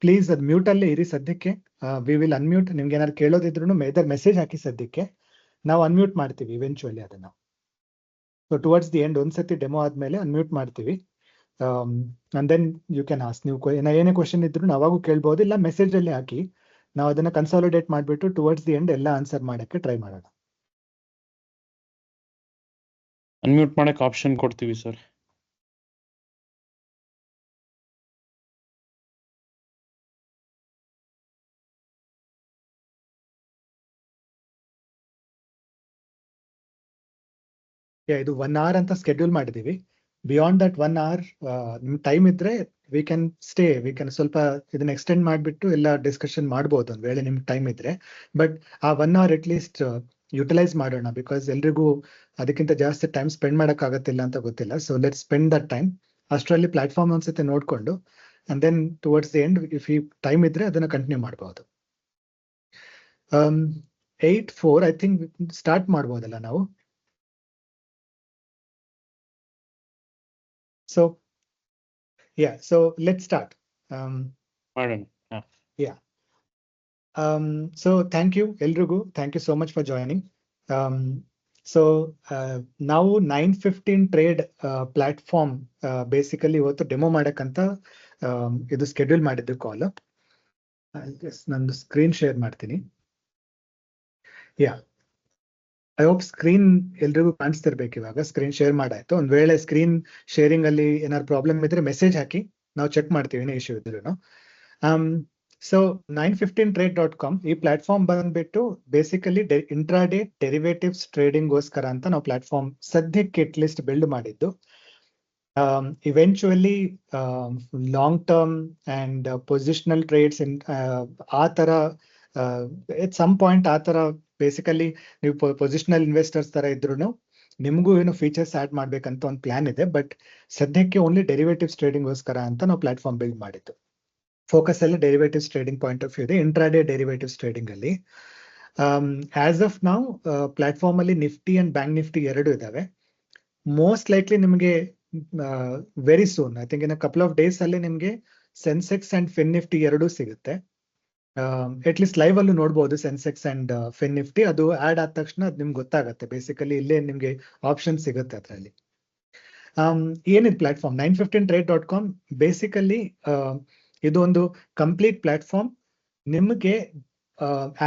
Please ಅದು mute ಅಲ್ಲೇ ಇರಿ ಸದ್ಯಕ್ಕೆ. We will unmute. ನಿಮ್ಗೆ ಏನಾದ್ರು ಕೇಳೋದಿದ್ರು ಮೆಸೇಜ್ ಹಾಕಿ ಸದ್ಯಕ್ಕೆ, ನಾವು ಅನ್ಮ್ಯೂಟ್ ಮಾಡ್ತೀವಿ ಇವೆಂಚುಯಲಿ ಅದನ್ನ. ಸೊ ಟುವರ್ಡ್ಸ್ ದಿ ಎಂಡ್ ಒಂದ್ಸತಿ ಡೆಮೋ ಆದ್ಮೇಲೆ ಅನ್ಮ್ಯೂಟ್ ಮಾಡ್ತೀವಿ. And then you can ask. ನೀವು ಏನೇ ಕ್ವಶನ್ ಇದ್ರು ಅವಾಗೂ ಕೇಳ್ಬೋದು, ಇಲ್ಲ ಮೆಸೇಜ್ ಅಲ್ಲಿ ಹಾಕಿ. ನಾವು ಅದನ್ನ ಕನ್ಸಾಲಿಡೇಟ್ ಮಾಡ್ಬಿಟ್ಟು ಟುವರ್ಡ್ಸ್ ದಿ ಎಂಡ್ ಎಲ್ಲ ಆನ್ಸರ್ ಮಾಡಕ್ಕೆ ಟ್ರೈ ಮಾಡೋಣ. ಅನ್ಮ್ಯೂಟ್ ಮಾಡಕ್ಕೆ ಆಪ್ಷನ್ ಕೊಡ್ತೀವಿ ಸರ್. ಇದು 1 hour ಅಂತ ಸ್ಕೆಡ್ಯೂಲ್ ಮಾಡಿದೀವಿ. ಬಿಯಾಂಡ್ ದಟ್ 1 hour ನಿಮ್ ಟೈಮ್ ಇದ್ರೆ ವಿ ಕ್ಯಾನ್ ಸ್ವಲ್ಪ ಇದನ್ನ ಎಕ್ಸ್ಟೆಂಡ್ ಮಾಡಿಬಿಟ್ಟು ಎಲ್ಲ ಡಿಸ್ಕಷನ್ ಮಾಡ್ಬೋದು ಒಂದ್ ವೇಳೆ ನಿಮ್ಗೆ ಟೈಮ್ ಇದ್ರೆ. ಬಟ್ ಆ 1 hour ಅಟ್ ಲೀಸ್ಟ್ ಯುಟಿಲೈಸ್ ಮಾಡೋಣ, ಬಿಕಾಸ್ ಎಲ್ರಿಗೂ ಅದಕ್ಕಿಂತ ಜಾಸ್ತಿ ಟೈಮ್ ಸ್ಪೆಂಡ್ ಮಾಡಕ್ ಆಗತ್ತಿಲ್ಲ ಅಂತ ಗೊತ್ತಿಲ್ಲ. So let spend that time. ಅಷ್ಟರಲ್ಲಿ ಪ್ಲಾಟ್ಫಾರ್ಮ್ ಒಂದ್ಸತಿ ನೋಡ್ಕೊಂಡು and then towards the end if ಈ ಟೈಮ್ ಇದ್ರೆ ಅದನ್ನ ಕಂಟಿನ್ಯೂ ಮಾಡಬಹುದು. 8:04 ಐ ಥಿಂಕ್ ಸ್ಟಾರ್ಟ್ ಮಾಡ್ಬೋದಲ್ಲ ನಾವು. So let's start. Yeah. So thank you ಎಲ್ರಿಗೂ. Thank you so much for joining. ನಾವು 9:15 ಟ್ರೇಡ್ ಪ್ಲಾಟ್ಫಾರ್ಮ್ ಬೇಸಿಕಲಿ ಇವತ್ತು ಡೆಮೋ ಮಾಡಕ್ಕಂತ ಇದು ಸ್ಕೆಡ್ಯೂಲ್ ಮಾಡಿದ್ದು ಕಾಲ್. ನಂದು ಸ್ಕ್ರೀನ್ ಶೇರ್ ಮಾಡ್ತೀನಿ. ಐ ಹೋಪ್ ಸ್ಕ್ರೀನ್ ಎಲ್ರಿಗೂ ಕಾಣಿಸ್ತಿರ್ಬೇಕು. ಇವಾಗ ಸ್ಕ್ರೀನ್ ಶೇರ್ ಮಾಡಾಯ್ತು. ಒಂದ್ ವೇಳೆ ಸ್ಕ್ರೀನ್ ಶೇರಿಂಗ್ ಅಲ್ಲಿ ಏನಾದ್ರು ಪ್ರಾಬ್ಲಮ್ ಇದ್ರೆ ಮೆಸೇಜ್ ಹಾಕಿ, ನಾವು ಚೆಕ್ ಮಾಡ್ತೀವಿ ಏನೇ ಇಶ್ಯೂ ಇದ್ರು. ಸೊ 915trade.com ಈ ಪ್ಲಾಟ್ಫಾರ್ಮ್ ಬಂದ್ಬಿಟ್ಟು ಬೇಸಿಕಲಿ ಇಂಟ್ರಾಡೇ ಡೆರಿವೇಟಿವ್ಸ್ ಟ್ರೇಡಿಂಗ್ ಗೋಸ್ಕರ ಅಂತ ನಾವು ಪ್ಲಾಟ್ಫಾರ್ಮ್ ಸದ್ಯಕ್ಕೆ ಅಟ್ ಲೀಸ್ಟ್ ಬಿಲ್ಡ್ ಮಾಡಿದ್ದು. Eventually long term and positional trades ಆ ತರ ಎಟ್ ಸಮ್ ಪಾಯಿಂಟ್ ಆ ತರ ಬೇಸಿಕಲಿ ನೀವು ಪೊಸಿಷನಲ್ ಇನ್ವೆಸ್ಟರ್ಸ್ ತರ ಇದ್ರು ನಿಮಗೂ ಏನು ಫೀಚರ್ಸ್ ಆಡ್ ಮಾಡ್ಬೇಕಂತ ಒಂದು ಪ್ಲಾನ್ ಇದೆ. ಬಟ್ ಸದ್ಯಕ್ಕೆ ಓನ್ಲಿ ಡೆರಿವೇಟಿವ್ಸ್ ಟ್ರೇಡಿಂಗ್ ಗೋಸ್ಕರ ಅಂತ ನಾವು ಪ್ಲಾಟ್ಫಾರ್ಮ್ ಬಿಲ್ಡ್ ಮಾಡಿದ್ದು. ಫೋಕಸ್ ಅಲ್ಲಿ derivatives trading point of view ಇದೆ, ಇಂಟ್ರಾಡೇ ಡೆರಿವೇಟಿವ್ಸ್ ಟ್ರೇಡಿಂಗ್ ಅಲ್ಲಿ. ಆಸ್ ಆಫ್ ನೌ ಪ್ಲಾಟ್ಫಾರ್ಮ್ ಅಲ್ಲಿ ನಿಫ್ಟಿ ಅಂಡ್ ಬ್ಯಾಂಕ್ ನಿಫ್ಟಿ ಎರಡು ಇದಾವೆ. ಮೋಸ್ಟ್ ಲೈಕ್ಲಿ ನಿಮಗೆ very soon, I think in couple of days ಅಲ್ಲಿ ನಿಮಗೆ ಸೆನ್ಸೆಕ್ಸ್ ಅಂಡ್ ಫಿನ್ ನಿಫ್ಟಿ ಎರಡೂ ಸಿಗುತ್ತೆ. ಅಟ್ ಲೀಸ್ಟ್ ಲೈವ್ ಅಲ್ಲೂ ನೋಡ್ಬೋದು ಸೆನ್ಸೆಕ್ಸ್ ಅಂಡ್ ಫಿನ್ ನಿಫ್ಟಿ. ಅದು ಆಡ್ ಆದ ತಕ್ಷಣ ಅದು ನಿಮ್ಗೆ ಗೊತ್ತಾಗುತ್ತೆ. ಬೇಸಿಕಲಿ ಇಲ್ಲೇ ನಿಮ್ಗೆ ಆಪ್ಷನ್ ಸಿಗುತ್ತೆ ಅದರಲ್ಲಿ. ಏನಿದೆ ಪ್ಲಾಟ್ಫಾರ್ಮ್ 915trade.com ಬೇಸಿಕಲಿ ಇದು ಒಂದು ಕಂಪ್ಲೀಟ್ ಪ್ಲಾಟ್ಫಾರ್ಮ್. ನಿಮಗೆ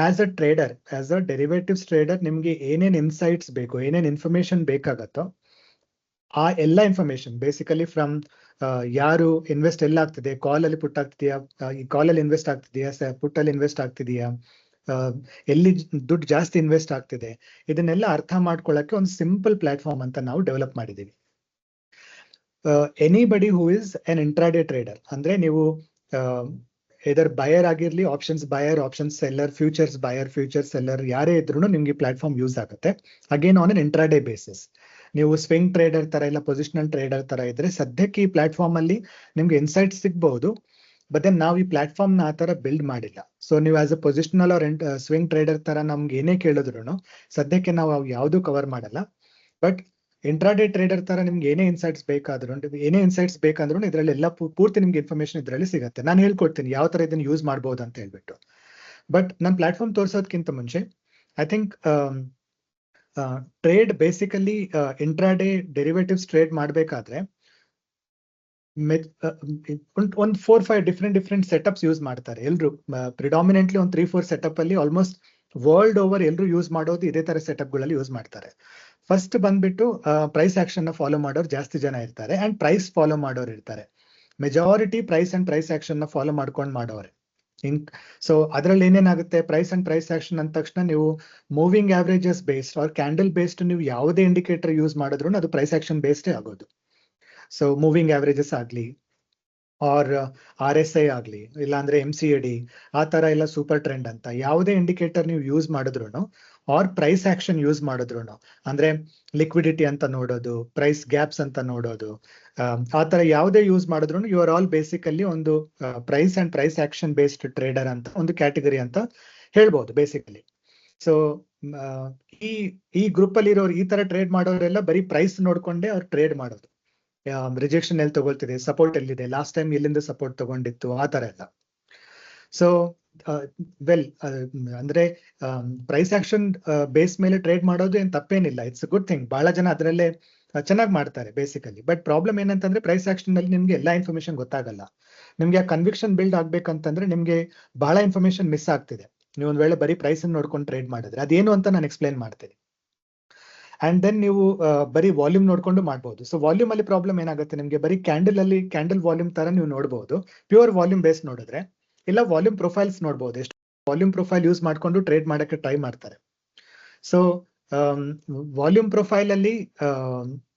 as a trader, as a derivatives trader ನಿಮ್ಗೆ ಏನೇನ್ ಇನ್ಸೈಟ್ಸ್ ಬೇಕು, ಏನೇನ್ ಇನ್ಫಾರ್ಮೇಶನ್ ಬೇಕಾಗತ್ತೋ ಆ ಎಲ್ಲ ಇನ್ಫಾರ್ಮೇಶನ್ ಬೇಸಿಕಲಿ ಫ್ರಮ್ ಯಾರು ಇನ್ವೆಸ್ಟ್ ಎಲ್ಲ ಆಗ್ತಿದೆ, ಕಾಲ್ ಅಲ್ಲಿ ಪುಟ್ ಆಗ್ತಿದೆಯಾ, ಈ ಕಾಲ್ ಅಲ್ಲಿ ಇನ್ವೆಸ್ಟ್ ಆಗ್ತಿದೆಯಾ, ಪುಟ್ ಅಲ್ಲಿ ಇನ್ವೆಸ್ಟ್ ಆಗ್ತಿದೆಯಾ, ಎಲ್ಲಿ ದುಡ್ಡು ಜಾಸ್ತಿ ಇನ್ವೆಸ್ಟ್ ಆಗ್ತಿದೆ, ಇದನ್ನೆಲ್ಲ ಅರ್ಥ ಮಾಡ್ಕೊಳ್ಳಕ್ಕೆ ಒಂದು ಸಿಂಪಲ್ ಪ್ಲಾಟ್ಫಾರ್ಮ್ ಅಂತ ನಾವು ಡೆವಲಪ್ ಮಾಡಿದೀವಿ. Anybody who is an intraday trader, ಅಂದ್ರೆ ನೀವು ಇದರ್ ಬಯರ್ ಆಗಿರ್ಲಿ, options buyer, options seller, futures buyer, futures seller ಯಾರೇ ಇದ್ರು ನಿಮ್ಗೆ ಪ್ಲಾಟ್ಫಾರ್ಮ್ ಯೂಸ್ ಆಗುತ್ತೆ. Again on an intraday basis. ನೀವು ಸ್ವಿಂಗ್ ಟ್ರೇಡರ್ ತರ ಇಲ್ಲ ಪೊಸಿಷನಲ್ ಟ್ರೇಡರ್ ತರ ಇದ್ರೆ ಸದ್ಯಕ್ಕೆ ಈ ಪ್ಲಾಟ್ಫಾರ್ಮ್ ಅಲ್ಲಿ ನಿಮ್ಗೆ ಇನ್ಸೈಟ್ ಸಿಗ್ಬಹುದು. ಬಟ್ ದೆನ್ ನಾವು ಈ ಪ್ಲಾಟ್ಫಾರ್ಮ್ ನ ಆ ತರ ಬಿಲ್ಡ್ ಮಾಡಿಲ್ಲ. ಸೊ ನೀವು as a positional or swing trader ತರ ನಮ್ಗೆ ಏನೇ ಕೇಳಿದ್ರು ಸದ್ಯಕ್ಕೆ ನಾವು ಯಾವ್ದು ಕವರ್ ಮಾಡಲ್ಲ. ಬಟ್ ಇಂಟ್ರಾಡೇ ಟ್ರೇಡರ್ ತರ ನಿಮ್ಗೆ ಏನೇ ಇನ್ಸೈಟ್ಸ್ ಬೇಕಾದ್ರೂ ಇದರಲ್ಲಿ ಎಲ್ಲ ಪೂರ್ತಿ ನಿಮ್ಗೆ ಇನ್ಫಾರ್ಮೇಶನ್ ಇದರಲ್ಲಿ ಸಿಗುತ್ತೆ. ನಾನು ಹೇಳ್ಕೊಡ್ತೀನಿ ಯಾವ ತರ ಇದನ್ನ ಯೂಸ್ ಮಾಡಬಹುದು ಅಂತ ಹೇಳ್ಬಿಟ್ಟು. ಬಟ್ ನನ್ನ ಪ್ಲಾಟ್ಫಾರ್ಮ್ ತೋರ್ಸೋದಕ್ಕಿಂತ ಮುಂಚೆ I think trade basically intraday derivatives trade ಮಾಡಬೇಕಾದ್ರೆ ಒಂದು 4-5 ಡಿಫ್ರೆಂಟ್ ಸೆಟಪ್ಸ್ ಯೂಸ್ ಮಾಡ್ತಾರೆ ಎಲ್ರು. ಪ್ರಿಡಾಮಿನೆಂಟ್ಲಿ ಒಂದು 3-4 ಸೆಟಪ್ ಅಲ್ಲಿ ಆಲ್ಮೋಸ್ಟ್ ವರ್ಲ್ಡ್ ಓವರ್ ಎಲ್ರು ಯೂಸ್ ಮಾಡೋದು ಇದೇ ತರ ಸೆಟಪ್ ಗಳಲ್ಲಿ ಯೂಸ್ ಮಾಡ್ತಾರೆ. ಫಸ್ಟ್ ಬಂದ್ಬಿಟ್ಟು ಪ್ರೈಸ್ ಆಕ್ಷನ್ ನ ಫಾಲೋ ಮಾಡೋರು ಜಾಸ್ತಿ ಜನ ಇರ್ತಾರೆ ಅಂಡ್ ಪ್ರೈಸ್ ಫಾಲೋ ಮಾಡೋರು ಇರ್ತಾರೆ. Majority price and price action ನ ಫಾಲೋ ಮಾಡ್ಕೊಂಡು ಮಾಡೋರೆ. ಸೊ ಅದ್ರಲ್ಲಿ ಏನೇನಾಗುತ್ತೆ, ಪ್ರೈಸ್ ಅಂಡ್ ಪ್ರೈಸ್ ಆಕ್ಷನ್ ಅಂದ ತಕ್ಷಣ ನೀವು moving averages based or candle based ನೀವು ಯಾವುದೇ ಇಂಡಿಕೇಟರ್ ಯೂಸ್ ಮಾಡಿದ್ರು ಅದು ಪ್ರೈಸ್ ಆಕ್ಷನ್ ಬೇಸ್ಡೇ ಆಗೋದು. ಸೊ ಮೂವಿಂಗ್ ಆವರೇಜಸ್ ಆಗ್ಲಿ ಆರ್ RSI ಆಗ್ಲಿ, ಇಲ್ಲಾಂದ್ರೆ MCAD ಆ ತರ ಎಲ್ಲ ಸೂಪರ್ ಟ್ರೆಂಡ್ ಅಂತ ಯಾವುದೇ ಇಂಡಿಕೇಟರ್ ನೀವು ಯೂಸ್ ಮಾಡಿದ್ರು ಆರ್ ಪ್ರೈಸ್ ಆಕ್ಷನ್ ಯೂಸ್ ಮಾಡಿದ್ರು, ಅಂದ್ರೆ ಲಿಕ್ವಿಡಿಟಿ ಅಂತ ನೋಡೋದು, ಪ್ರೈಸ್ ಗ್ಯಾಪ್ಸ್ ಅಂತ ನೋಡೋದು, ಆ ತರ ಯಾವುದೇ ಯೂಸ್ ಮಾಡಿದ್ರು ಯು ಆರ್ ಆಲ್ ಬೇಸಿಕಲಿ ಒಂದು price and price action based trader ಅಂತ ಒಂದು ಕ್ಯಾಟಗರಿ ಅಂತ ಹೇಳ್ಬೋದು ಬೇಸಿಕಲಿ. ಸೊ ಈ ಗ್ರೂಪ್ ಅಲ್ಲಿ ಇರೋರು ಈ ತರ ಟ್ರೇಡ್ ಮಾಡೋರೆಲ್ಲ ಬರೀ ಪ್ರೈಸ್ ನೋಡ್ಕೊಂಡೇ ಅವ್ರು ಟ್ರೇಡ್ ಮಾಡೋದು. ರಿಜೆಕ್ಷನ್ ಎಲ್ಲಿ ತಗೊಳ್ತಿದೆ, ಸಪೋರ್ಟ್ ಎಲ್ಲಿದೆ, ಲಾಸ್ಟ್ ಟೈಮ್ ಎಲ್ಲಿಂದ ಸಪೋರ್ಟ್ ತಗೊಂಡಿತ್ತು, ಆ ತರ ಎಲ್ಲ. ಸೊ ಅಂದ್ರೆ ಪ್ರೈಸ್ ಆಕ್ಷನ್ ಬೇಸ್ ಮೇಲೆ ಟ್ರೇಡ್ ಮಾಡೋದು ಏನ್ ತಪ್ಪೇನಿಲ್ಲ, ಇಟ್ಸ್ ಗುಡ್ ಥಿಂಗ್. ಬಹಳ ಜನ ಅದರಲ್ಲೇ ಚೆನ್ನಾಗಿ ಮಾಡ್ತಾರೆ ಬೇಸಿಕಲಿ. ಬಟ್ ಪ್ರಾಬ್ಲಮ್ ಏನಂತಂದ್ರೆ ಪ್ರೈಸ್ ಆಕ್ಷನ್ ಅಲ್ಲಿ ನಿಮ್ಗೆ ಎಲ್ಲಾ ಇನ್ಫಾರ್ಮೇಶನ್ ಗೊತ್ತಾಗಲ್ಲ. ನಿಮ್ಗೆ ಆ ಕನ್ವಿಕ್ಷನ್ ಬಿಲ್ಡ್ ಆಗ್ಬೇಕಂತಂದ್ರೆ ನಿಮ್ಗೆ ಬಹಳ ಇನ್ಫಾರ್ಮೇಶನ್ ಮಿಸ್ ಆಗ್ತಿದೆ. ನೀವು ಒಂದ್ ವೇಳೆ ಬರೀ ಪ್ರೈಸ್ ಅನ್ನು ನೋಡ್ಕೊಂಡು ಟ್ರೇಡ್ ಮಾಡಿದ್ರೆ ಅದೇನು ಅಂತ ನಾನು ಎಕ್ಸ್ಪ್ಲೈನ್ ಮಾಡ್ತೀನಿ. ಅಂಡ್ ದೆನ್ ನೀವು ಬರೀ ವಾಲ್ಯೂಮ್ ನೋಡ್ಕೊಂಡು ಮಾಡ್ಬೋದು. ಸೊ ವಾಲ್ಯೂಮ್ ಅಲ್ಲಿ ಪ್ರಾಬ್ಲಮ್ ಏನಾಗುತ್ತೆ, ನಿಮ್ಗೆ ಬರೀ ಕ್ಯಾಂಡಲ್ ವಾಲ್ಯೂಮ್ ತರ ನೀವು ನೋಡಬಹುದು, ಪ್ಯೂರ್ ವಾಲ್ಯೂಮ್ ಬೇಸ್ ನೋಡಿದ್ರೆ. ಇಲ್ಲ ವಾಲ್ಯೂಮ್ ಪ್ರೊಫೈಲ್ಸ್ ನೋಡಬಹುದು, ಎಷ್ಟು ವಾಲ್ಯೂಮ್ ಪ್ರೊಫೈಲ್ ಯೂಸ್ ಮಾಡ್ಕೊಂಡು ಟ್ರೇಡ್ ಮಾಡಕ್ಕೆ ಟ್ರೈ ಮಾಡ್ತಾರೆ. ಸೊ ವಾಲ್ಯೂಮ್ ಪ್ರೊಫೈಲ್ ಅಲ್ಲಿ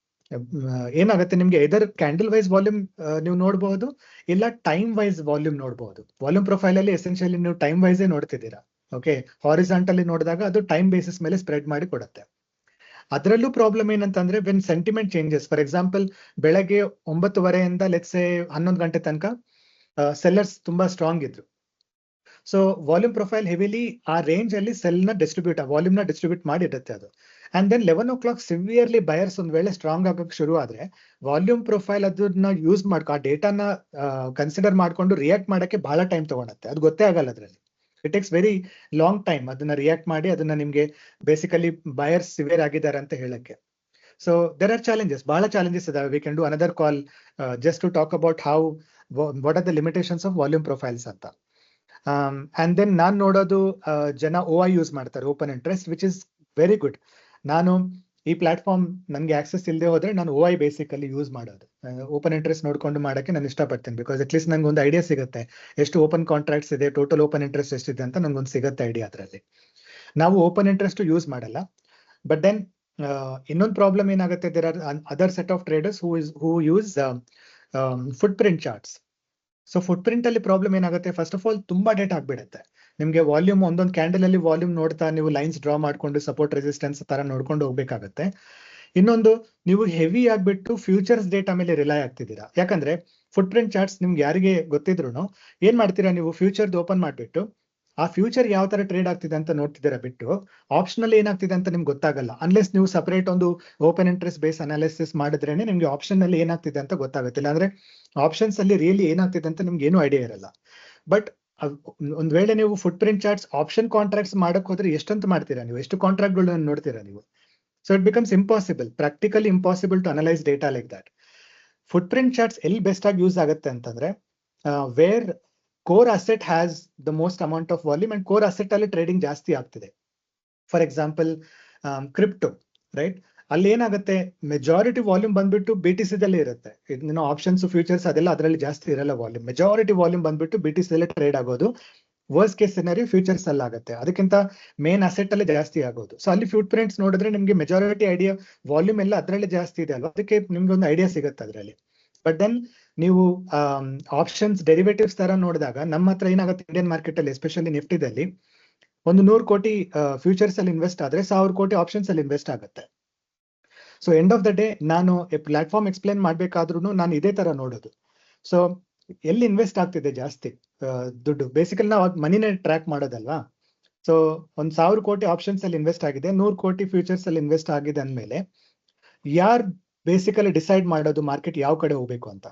ಏನಾಗುತ್ತೆ, ನಿಮ್ಗೆ ಎದರ್ ಕ್ಯಾಂಡಲ್ ವೈಸ್ ವಾಲ್ಯೂಮ್ ನೀವು ನೋಡಬಹುದು, ಇಲ್ಲ ಟೈಮ್ ವೈಸ್ ವಾಲ್ಯೂಮ್ ನೋಡಬಹುದು. ವಾಲ್ಯೂಮ್ ಪ್ರೊಫೈಲ್ ಅಲ್ಲಿ ಎಸೆನ್ಷಿಯಲಿ ನೀವು ಟೈಮ್ ವೈಸೇ ನೋಡ್ತಿದ್ದೀರಾ. ಓಕೆ, ಹಾರಿಸಾಂಟಲಿ ನೋಡಿದಾಗ ಅದು ಟೈಮ್ ಬೇಸಿಸ್ ಮೇಲೆ ಸ್ಪ್ರೆಡ್ ಮಾಡಿ ಕೊಡುತ್ತೆ. ಅದರಲ್ಲೂ ಪ್ರಾಬ್ಲಮ್ ಏನಂತಂದ್ರೆ when sentiment changes, for example ಬೆಳಗ್ಗೆ 9:30 ಲೆಟ್ಸ್ ಸೇ 11 ಗಂಟೆ ತನಕ ಸೆಲ್ಲರ್ಸ್ ತುಂಬಾ ಸ್ಟ್ರಾಂಗ್ ಇದ್ರು. ಸೊ ವಾಲ್ಯೂಮ್ ಪ್ರೊಫೈಲ್ ಹೆವಿಲಿ ಆ ರೇಂಜ್ ಅಲ್ಲಿ ಸೆಲ್ ನ ವಾಲ್ಯೂಮ್ ನ ಡಿಸ್ಟ್ರಿಬ್ಯೂಟ್ ಮಾಡಿರುತ್ತೆ ಅದು. And then 11 o'clock severely buyers ಒಂದ್ ವೇಳೆ ಸ್ಟ್ರಾಂಗ್ ಆಗಕ್ಕೆ ಶುರು ಆದ್ರೆ ವಾಲ್ಯೂಮ್ ಪ್ರೊಫೈಲ್ ಅದನ್ನ ಯೂಸ್ ಮಾಡ್ಕೊ, ಆ ಡೇಟಾನ ಕನ್ಸಿಡರ್ ಮಾಡ್ಕೊಂಡು ರಿಯಾಕ್ಟ್ ಮಾಡಕ್ಕೆ ಬಹಳ ಟೈಮ್ ತಗೊಳತ್ತೆ. ಅದು ಗೊತ್ತೇ ಆಗಲ್ಲ ಅದ್ರಲ್ಲಿ. It takes very long time ಅದನ್ನ ರಿಯಾಕ್ಟ್ ಮಾಡಿ ಅದನ್ನ ನಿಮ್ಗೆ ಬೇಸಿಕಲಿ ಬಯರ್ಸ್ ಸಿವಿಯರ್ ಆಗಿದ್ದಾರೆ ಅಂತ ಹೇಳಕ್ಕೆ. ಸೊ ದೇರ್ ಆರ್ ಚಾಲೆಂಜಸ್, ಬಹಳ ಚಾಲೆಂಜಸ್ ಇದಾವೆ. We can do another call just to talk about how what are the limitations of volume profiles ಅಂತ. ಅಂಡ್ ದೆನ್ ನಾನ್ ನೋಡೋದು ಜನ OI ಯೂಸ್ ಮಾಡ್ತಾರೆ, open interest, which is very good. ನಾನು ಈ platform ನನ್ಗೆ ಆಕ್ಸೆಸ್ ಇಲ್ಲದೆ ಹೋದ್ರೆ ನಾನು OI ಬೇಸಿಕಲಿ ಯೂಸ್ ಮಾಡೋದು. ಓಪನ್ ಇಂಟ್ರೆಸ್ಟ್ ನೋಡ್ಕೊಂಡು ಮಾಡಕ್ಕೆ ನಾನು ಇಷ್ಟಪಡ್ತೀನಿ. ಬಿಕಾಸ್ ಅಟ್ಲೀಸ್ಟ್ ನಂಗೆ ಒಂದು ಐಡಿಯಾ ಸಿಗುತ್ತೆ ಎಷ್ಟು ಓಪನ್ ಕಾಂಟ್ರಾಕ್ಟ್ಸ್ ಇದೆ, ಟೋಟಲ್ ಓಪನ್ ಇಂಟ್ರೆಸ್ಟ್ ಎಷ್ಟಿದೆ ಅಂತ ನಂಗೊಂದು ಸಿಗುತ್ತೆ ಐಡಿಯಾ. ಅದರಲ್ಲಿ ನಾವು ಓಪನ್ ಇಂಟ್ರೆಸ್ಟ್ ಯೂಸ್ ಮಾಡಲ್ಲ. ಬಟ್ ದೆನ್ ಇನ್ನೊಂದು ಪ್ರಾಬ್ಲಮ್ ಏನಾಗುತ್ತೆ, there are other set of traders who use footprint charts. So footprint ಅಲ್ಲಿ ಪ್ರಾಬ್ಲಮ್ ಏನಾಗುತ್ತೆ, ಫಸ್ಟ್ ಆಫ್ ಆಲ್ ತುಂಬಾ ಡೇಟಾ ಆಗ್ಬಿಡುತ್ತೆ ನಿಮ್ಗೆ. ವಾಲ್ಯೂಮ್ ಒಂದೊಂದು ಕ್ಯಾಂಡಲ್ ಅಲ್ಲಿ ವಾಲ್ಯೂಮ್ ನೋಡ್ತಾ ನೀವು ಲೈನ್ಸ್ ಡ್ರಾ ಮಾಡ್ಕೊಂಡು ಸಪೋರ್ಟ್ ರೆಸಿಸ್ಟೆನ್ಸ್ ತರ ನೋಡ್ಕೊಂಡು ಹೋಗ್ಬೇಕಾಗತ್ತೆ. ಇನ್ನೊಂದು, ನೀವು ಹೆವಿ ಆಗ್ಬಿಟ್ಟು ಫ್ಯೂಚರ್ಸ್ ಡೇಟಾ ಮೇಲೆ ರಿಲೈ ಆಗ್ತಿದ್ದೀರಾ. ಯಾಕಂದ್ರೆ ಫುಟ್ ಪ್ರಿಂಟ್ ಚಾರ್ಟ್ಸ್ ನಿಮ್ಗೆ ಯಾರಿಗೆ ಗೊತ್ತಿದ್ರು ಏನ್ ಮಾಡ್ತೀರಾ, ನೀವು ಫ್ಯೂಚರ್ದು ಓಪನ್ ಮಾಡ್ಬಿಟ್ಟು ಆ ಫ್ಯೂಚರ್ ಯಾವ ತರ ಟ್ರೇಡ್ ಆಗ್ತಿದೆ ಅಂತ ನೋಡ್ತಿದ್ದೀರಾ ಬಿಟ್ಟು ಆಪ್ಷನ್ ಏನಾಗ್ತಿದೆ ಅಂತ ನಿಮ್ಗೆ ಗೊತ್ತಾಗಲ್ಲ. ಅನ್ಲೆಸ್ ನೀವು ಸಪರೇಟ್ ಒಂದು ಓಪನ್ ಇಂಟ್ರೆಸ್ಟ್ ಬೇಸ್ ಅನಾಲಿಸಿಸ್ ಮಾಡಿದ್ರೇನೆ ನಿಮ್ಗೆ ಆಪ್ಷನ್ ಅಲ್ಲಿ ಏನಾಗ್ತಿದೆ ಅಂತ ಗೊತ್ತಾಗುತ್ತೆ. ಇಲ್ಲಾಂದ್ರೆ ಆಪ್ಷನ್ಸ್ ಅಲ್ಲಿ ರಿಯಲಿ ಏನಾಗ್ತಿದೆ ಅಂತ ನಿಮ್ಗೆ ಏನು ಐಡಿಯಾ ಇರಲ್ಲ. ಬಟ್ ಒಂದ್ ವೇಳೆ ನೀವು foot print charts option contracts ಮಾಡಕ್ ಹೋದ್ರೆ ಎಷ್ಟಂತ ಮಾಡ್ತೀರಾ ನೀವು, ಎಷ್ಟು ಕಾಂಟ್ರಾಕ್ಟ್ ಗಳನ್ನ ನೋಡ್ತೀರಾ ನೀವು. So it becomes impossible, practically impossible to analyse data like that. Footprint charts ಎಲ್ಲಿ ಬೆಸ್ಟ್ ಆಗಿ ಯೂಸ್ ಆಗುತ್ತೆ ಅಂತಂದ್ರೆ where core asset has the most amount of volume and core asset ಅಲ್ಲಿ ಟ್ರೇಡಿಂಗ್ ಜಾಸ್ತಿ ಆಗ್ತಿದೆ. ಫಾರ್ ಎಕ್ಸಾಂಪಲ್ ಕ್ರಿಪ್ಟೋ, ರೈಟ್, ಅಲ್ಲಿ ಏನಾಗುತ್ತೆ, majority volume ಬಂದ್ಬಿಟ್ಟು BTC ದಲ್ಲಿ ಇರುತ್ತೆ. ಇನ್ನು ಆಪ್ಷನ್ಸ್ ಫ್ಯೂಚರ್ಸ್ ಅದೆಲ್ಲ ಅದರಲ್ಲಿ ಜಾಸ್ತಿ ಇರಲ್ಲ ವಾಲ್ಯೂಮ್. ಮೆಜಾರಿಟಿ ವಾಲ್ಯೂಮ್ ಬಂದ್ಬಿಟ್ಟು BTC ದಲ್ಲಿ ಟ್ರೇಡ್ ಆಗೋದು. ವರ್ಸ್ಟ್ ಕೇಸ್ ಸಿನಾರಿಯೋ ಫ್ಯೂಚರ್ಸ್ ಅಲ್ಲಿ ಆಗುತ್ತೆ, ಅದಕ್ಕಿಂತ ಮೇನ್ ಅಸೆಟ್ ಅಲ್ಲಿ ಜಾಸ್ತಿ ಆಗೋದು. ಸೊ ಅಲ್ಲಿ ಫುಟ್ ಪ್ರಿಂಟ್ಸ್ ನೋಡಿದ್ರೆ ನಿಮ್ಗೆ ಮೆಜಾರಿಟಿ ಐಡಿಯಾ ವಾಲ್ಯೂಮ್ ಎಲ್ಲ ಅದರಲ್ಲಿ ಜಾಸ್ತಿ ಇದೆ ಅಲ್ವಾ, ಅದಕ್ಕೆ ನಿಮ್ಗೆ ಒಂದು ಐಡಿಯಾ ಸಿಗುತ್ತೆ ಅದರಲ್ಲಿ. ಬಟ್ ದೆನ್ ನೀವು ಆಪ್ಷನ್ಸ್ ಡೆರಿವೇಟಿವ್ಸ್ ತರ ನೋಡಿದಾಗ ನಮ್ಮ ಹತ್ರ ಏನಾಗುತ್ತೆ, ಇಂಡಿಯನ್ ಮಾರ್ಕೆಟ್ ಅಲ್ಲಿ ಎಸ್ಪೆಷಲಿ ನಿಫ್ಟಿದಲ್ಲಿ ಒಂದು 100 ಕೋಟಿ ಫ್ಯೂಚರ್ಸ್ ಅಲ್ಲಿ ಇನ್ವೆಸ್ಟ್ ಆದ್ರೆ 1000 ಕೋಟಿ ಆಪ್ಷನ್ಸ್ ಅಲ್ಲಿ ಇನ್ವೆಸ್ಟ್ ಆಗುತ್ತೆ. So end of the day ನಾನು ಪ್ಲಾಟ್ಫಾರ್ಮ್ ಎಕ್ಸ್ಪ್ಲೇನ್ ಮಾಡ್ಬೇಕಾದ್ರೂ ನಾನು ಇದೇ ತರ ನೋಡೋದು. ಸೊ ಎಲ್ಲಿ ಇನ್ವೆಸ್ಟ್ ಆಗ್ತಿದೆ ಜಾಸ್ತಿ ದುಡ್ಡು, ಬೇಸಿಕಲಿ ನಾವು ಮನಿನೇ ಟ್ರ್ಯಾಕ್ ಮಾಡೋದಲ್ವಾ. ಸೊ 1000 ಕೋಟಿ ಆಪ್ಷನ್ಸ್ ಅಲ್ಲಿ ಇನ್ವೆಸ್ಟ್ ಆಗಿದೆ, 100 ಕೋಟಿ ಫ್ಯೂಚರ್ಸ್ ಅಲ್ಲಿ ಇನ್ವೆಸ್ಟ್ ಆಗಿದೆ ಅಂದ್ಮೇಲೆ ಯಾರು ಬೇಸಿಕಲಿ ಡಿಸೈಡ್ ಮಾಡೋದು ಮಾರ್ಕೆಟ್ ಯಾವ ಕಡೆ ಹೋಗ್ಬೇಕು ಅಂತ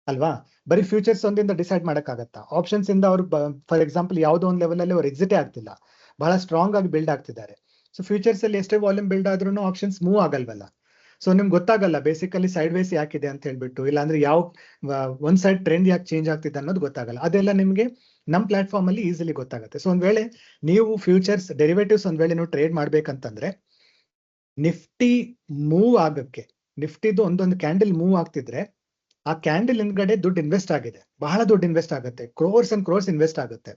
ಅಲ್ವಾ. ಬರೀ ಫ್ಯೂಚರ್ಸ್ ಒಂದಿಂದ ಡಿಸೈಡ್ ಮಾಡಕ್ಕಾಗತ್ತಾ? ಆಪ್ಷನ್ಸ್ ಇಂದ ಅವ್ರು ಫಾರ್ ಎಕ್ಸಾಂಪಲ್ ಯಾವುದೋ ಒಂದು ಲೆವೆಲ್ ಅಲ್ಲಿ ಅವ್ರು ಎಕ್ಸಿಟೇ ಆಗ್ತಿಲ್ಲ, ಬಹಳ ಸ್ಟ್ರಾಂಗ್ ಆಗಿ ಬಿಲ್ಡ್ ಆಗ್ತಿದ್ದಾರೆ. ಸೊ ಫ್ಯೂಚರ್ಸ್ ಅಲ್ಲಿ ಎಷ್ಟೇ ವಾಲ್ಯೂಮ್ ಬಿಲ್ಡ್ ಆದ್ರೂ ಆಪ್ಷನ್ಸ್ ಮೂವ್ ಆಗಲ್ವಲ್ಲ. ಸೊ ನಿಮ್ಗೆ ಗೊತ್ತಾಗಲ್ಲ ಬೇಸಿಕಲಿ ಸೈಡ್ ವೇಸ್ ಯಾಕಿದೆ ಅಂತ ಹೇಳ್ಬಿಟ್ಟು, ಇಲ್ಲಾಂದ್ರೆ ಯಾವ ಒಂದ್ ಸೈಡ್ ಟ್ರೆಂಡ್ ಯಾಕೆ ಚೇಂಜ್ ಆಗ್ತಿದೆ ಅನ್ನೋದು ಗೊತ್ತಾಗಲ್ಲ. ಅದೆಲ್ಲ ನಿಮ್ಗೆ ನಮ್ ಪ್ಲಾಟ್ಫಾರ್ಮ್ ಅಲ್ಲಿ ಈಸಿಲಿ ಗೊತ್ತಾಗುತ್ತೆ. ಸೊ ಒಂದ್ ವೇಳೆ ನೀವು ಫ್ಯೂಚರ್ಸ್ ಡೆರಿವೇಟಿವ್ಸ್ ಒಂದ್ ವೇಳೆ ನೀವು ಟ್ರೇಡ್ ಮಾಡ್ಬೇಕಂತಂದ್ರೆ ನಿಫ್ಟಿ ಮೂವ್ ಆಗಕ್ಕೆ, ನಿಫ್ಟಿದು ಒಂದೊಂದು ಕ್ಯಾಂಡಲ್ ಮೂವ್ ಆಗ್ತಿದ್ರೆ ಆ ಕ್ಯಾಂಡಲ್ ಹಿಂದ್ಗಡೆ ದುಡ್ಡು ಇನ್ವೆಸ್ಟ್ ಆಗಿದೆ, ಬಹಳ ದುಡ್ಡು ಇನ್ವೆಸ್ಟ್ ಆಗುತ್ತೆ, ಕ್ರೋರ್ಸ್ ಅಂಡ್ ಕ್ರೋರ್ಸ್ ಇನ್ವೆಸ್ಟ್ ಆಗುತ್ತೆ.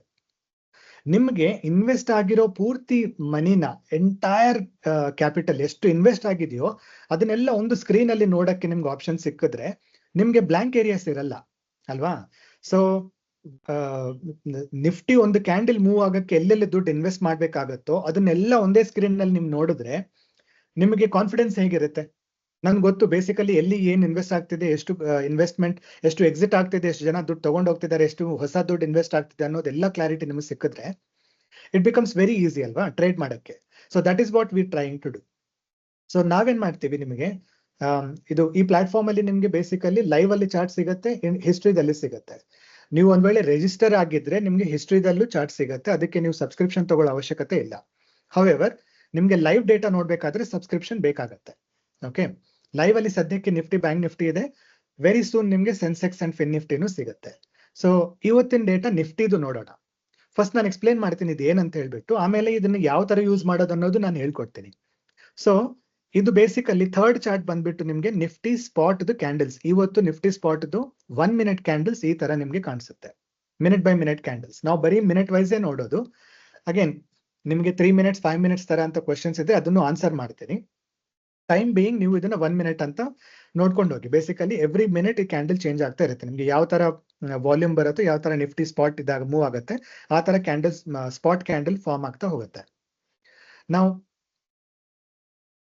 ನಿಮ್ಗೆ ಇನ್ವೆಸ್ಟ್ ಆಗಿರೋ ಪೂರ್ತಿ ಮನಿನ, ಎಂಟೈರ್ ಕ್ಯಾಪಿಟಲ್ ಎಷ್ಟು ಇನ್ವೆಸ್ಟ್ ಆಗಿದೆಯೋ ಅದನ್ನೆಲ್ಲ ಒಂದು ಸ್ಕ್ರೀನ್ ಅಲ್ಲಿ ನೋಡಕ್ಕೆ ನಿಮ್ಗೆ ಆಪ್ಷನ್ ಸಿಕ್ಕಿದ್ರೆ ನಿಮ್ಗೆ ಬ್ಲಾಂಕ್ ಏರಿಯಾಸ್ ಇರಲ್ಲ ಅಲ್ವಾ. ಸೊ ನಿಫ್ಟಿ ಒಂದು ಕ್ಯಾಂಡಲ್ ಮೂವ್ ಆಗಕ್ಕೆ ಎಲ್ಲೆಲ್ಲಿ ದುಡ್ಡು ಇನ್ವೆಸ್ಟ್ ಮಾಡ್ಬೇಕಾಗತ್ತೋ ಅದನ್ನೆಲ್ಲ ಒಂದೇ ಸ್ಕ್ರೀನ್ ನಲ್ಲಿ ನಿಮ್ಗೆ ನೋಡಿದ್ರೆ ನಿಮಗೆ ಕಾನ್ಫಿಡೆನ್ಸ್ ಹೇಗಿರುತ್ತೆ? ನನ್ಗೆ ಗೊತ್ತು ಬೇಸಿಕಲಿ ಎಲ್ಲಿ ಏನ್ ಇನ್ವೆಸ್ಟ್ ಆಗ್ತಿದೆ, ಎಷ್ಟು ಇನ್ವೆಸ್ಟ್ಮೆಂಟ್, ಎಷ್ಟು ಎಕ್ಸಿಟ್ ಆಗ್ತಿದೆ, ಎಷ್ಟು ಜನ ದುಡ್ಡು ತಗೊಂಡು ಹೋಗ್ತಿದ್ದಾರೆ, ಎಷ್ಟು ಹೊಸ ದುಡ್ಡು ಇನ್ವೆಸ್ಟ್ ಆಗ್ತಿದೆ ಅನ್ನೋದೆಲ್ಲ ಕ್ಲಾರಿಟಿ ನಿಮಗೆ ಸಿಕ್ಕಿದ್ರೆ ಇಟ್ ಬಿಕಮ್ಸ್ ವೆರಿ ಈಸಿ ಅಲ್ವಾ ಟ್ರೇಡ್ ಮಾಡಕ್ಕೆ. So that is what we trying to do. So ನಾವೇನ್ ಮಾಡ್ತೀವಿ, ನಿಮಗೆ ಇದು ಈ ಪ್ಲಾಟ್ಫಾರ್ಮ್ ಅಲ್ಲಿ ನಿಮ್ಗೆ ಬೇಸಿಕಲಿ ಲೈವ್ ಅಲ್ಲಿ ಚಾರ್ಟ್ ಸಿಗುತ್ತೆ, ಹಿಸ್ಟ್ರಿದಲ್ಲಿ ಸಿಗುತ್ತೆ. ನೀವು ಒಂದ್ ವೇಳೆ ರಿಜಿಸ್ಟರ್ ಆಗಿದ್ರೆ ನಿಮ್ಗೆ ಹಿಸ್ಟ್ರಿದಲ್ಲೂ ಚಾರ್ಟ್ ಸಿಗುತ್ತೆ, ಅದಕ್ಕೆ ನೀವು ಸಬ್ಸ್ಕ್ರಿಪ್ಷನ್ ತಗೊಳ್ಳೋ ಅವಶ್ಯಕತೆ ಇಲ್ಲ. ಹೌಎವರ್ ನಿಮ್ಗೆ ಲೈವ್ ಡೇಟಾ ನೋಡ್ಬೇಕಾದ್ರೆ ಸಬ್ಸ್ಕ್ರಿಪ್ಷನ್ ಬೇಕಾಗತ್ತೆ. ಓಕೆ, ಲೈವ್ ಅಲ್ಲಿ ಸದ್ಯಕ್ಕೆ ನಿಫ್ಟಿ, ಬ್ಯಾಂಕ್ ನಿಫ್ಟಿ ಇದೆ. ವೆರಿ ಸೂನ್ ನಿಮ್ಗೆ ಸೆನ್ಸೆಕ್ಸ್ ಅಂಡ್ ಫಿನ್ ನಿಫ್ಟಿನೂ ಸಿಗುತ್ತೆ. ಸೊ ಇವತ್ತಿನ ಡೇಟಾ ನಿಫ್ಟಿದು ನೋಡೋಣ. ಫಸ್ಟ್ ನಾನು ಎಕ್ಸ್ಪ್ಲೇನ್ ಮಾಡ್ತೀನಿ ಇದು ಏನಂತ ಹೇಳ್ಬಿಟ್ಟು, ಆಮೇಲೆ ಇದನ್ನ ಯಾವ ತರ ಯೂಸ್ ಮಾಡೋದು ಅನ್ನೋದು ನಾನು ಹೇಳ್ಕೊಡ್ತೀನಿ. ಸೊ ಇದು ಬೇಸಿಕಲಿ ಥರ್ಡ್ ಚಾರ್ಟ್ ಬಂದ್ಬಿಟ್ಟು ನಿಮ್ಗೆ ನಿಫ್ಟಿ ಸ್ಪಾಟ್ ಕ್ಯಾಂಡಲ್ಸ್. ಇವತ್ತು ನಿಫ್ಟಿ ಸ್ಪಾಟ್ 1 ಮಿನಿಟ್ ಕ್ಯಾಂಡಲ್ಸ್ ಈ ತರ ನಿಮ್ಗೆ ಕಾಣಿಸುತ್ತೆ. Minute by minute candles. ನಾವು ಬರೀ ಮಿನಿಟ್ ವೈಸ್ ನೋಡೋದು. ಅಗೇನ್ ನಿಮ್ಗೆ 3 ಮಿನಿಟ್ಸ್ 5 ಮಿನಿಟ್ಸ್ ತರ ಅಂತ ಕ್ವಶನ್ಸ್ ಇದೆ, ಅದನ್ನು ಆನ್ಸರ್ ಮಾಡ್ತೀನಿ. ಟೈಮ್ ಬೀಯಿಂಗ್ ನೀವು ಇದನ್ನ 1 ಮಿನಿಟ್ ಅಂತ ನೋಡ್ಕೊಂಡು ಹೋಗಿ. ಬೇಸಿಕಲಿ ಎವ್ರಿ ಮಿನಿಟ್ ಈ ಕ್ಯಾಂಡಲ್ ಚೇಂಜ್ ಆಗ್ತಾ ಇರುತ್ತೆ. ನಿಮ್ಗೆ ಯಾವ ತರ ವಾಲ್ಯೂಮ್ ಬರುತ್ತೆ, ಯಾವ ತರ ನಿಫ್ಟಿ ಸ್ಪಾಟ್ ಇದಾಗ ಮೂವ್ ಆಗುತ್ತೆ, ಆ ತರ ಕ್ಯಾಂಡಲ್ಸ್ ಸ್ಪಾಟ್ ಕ್ಯಾಂಡಲ್ ಫಾರ್ಮ್ ಆಗ್ತಾ ಹೋಗುತ್ತೆ. ನಾವು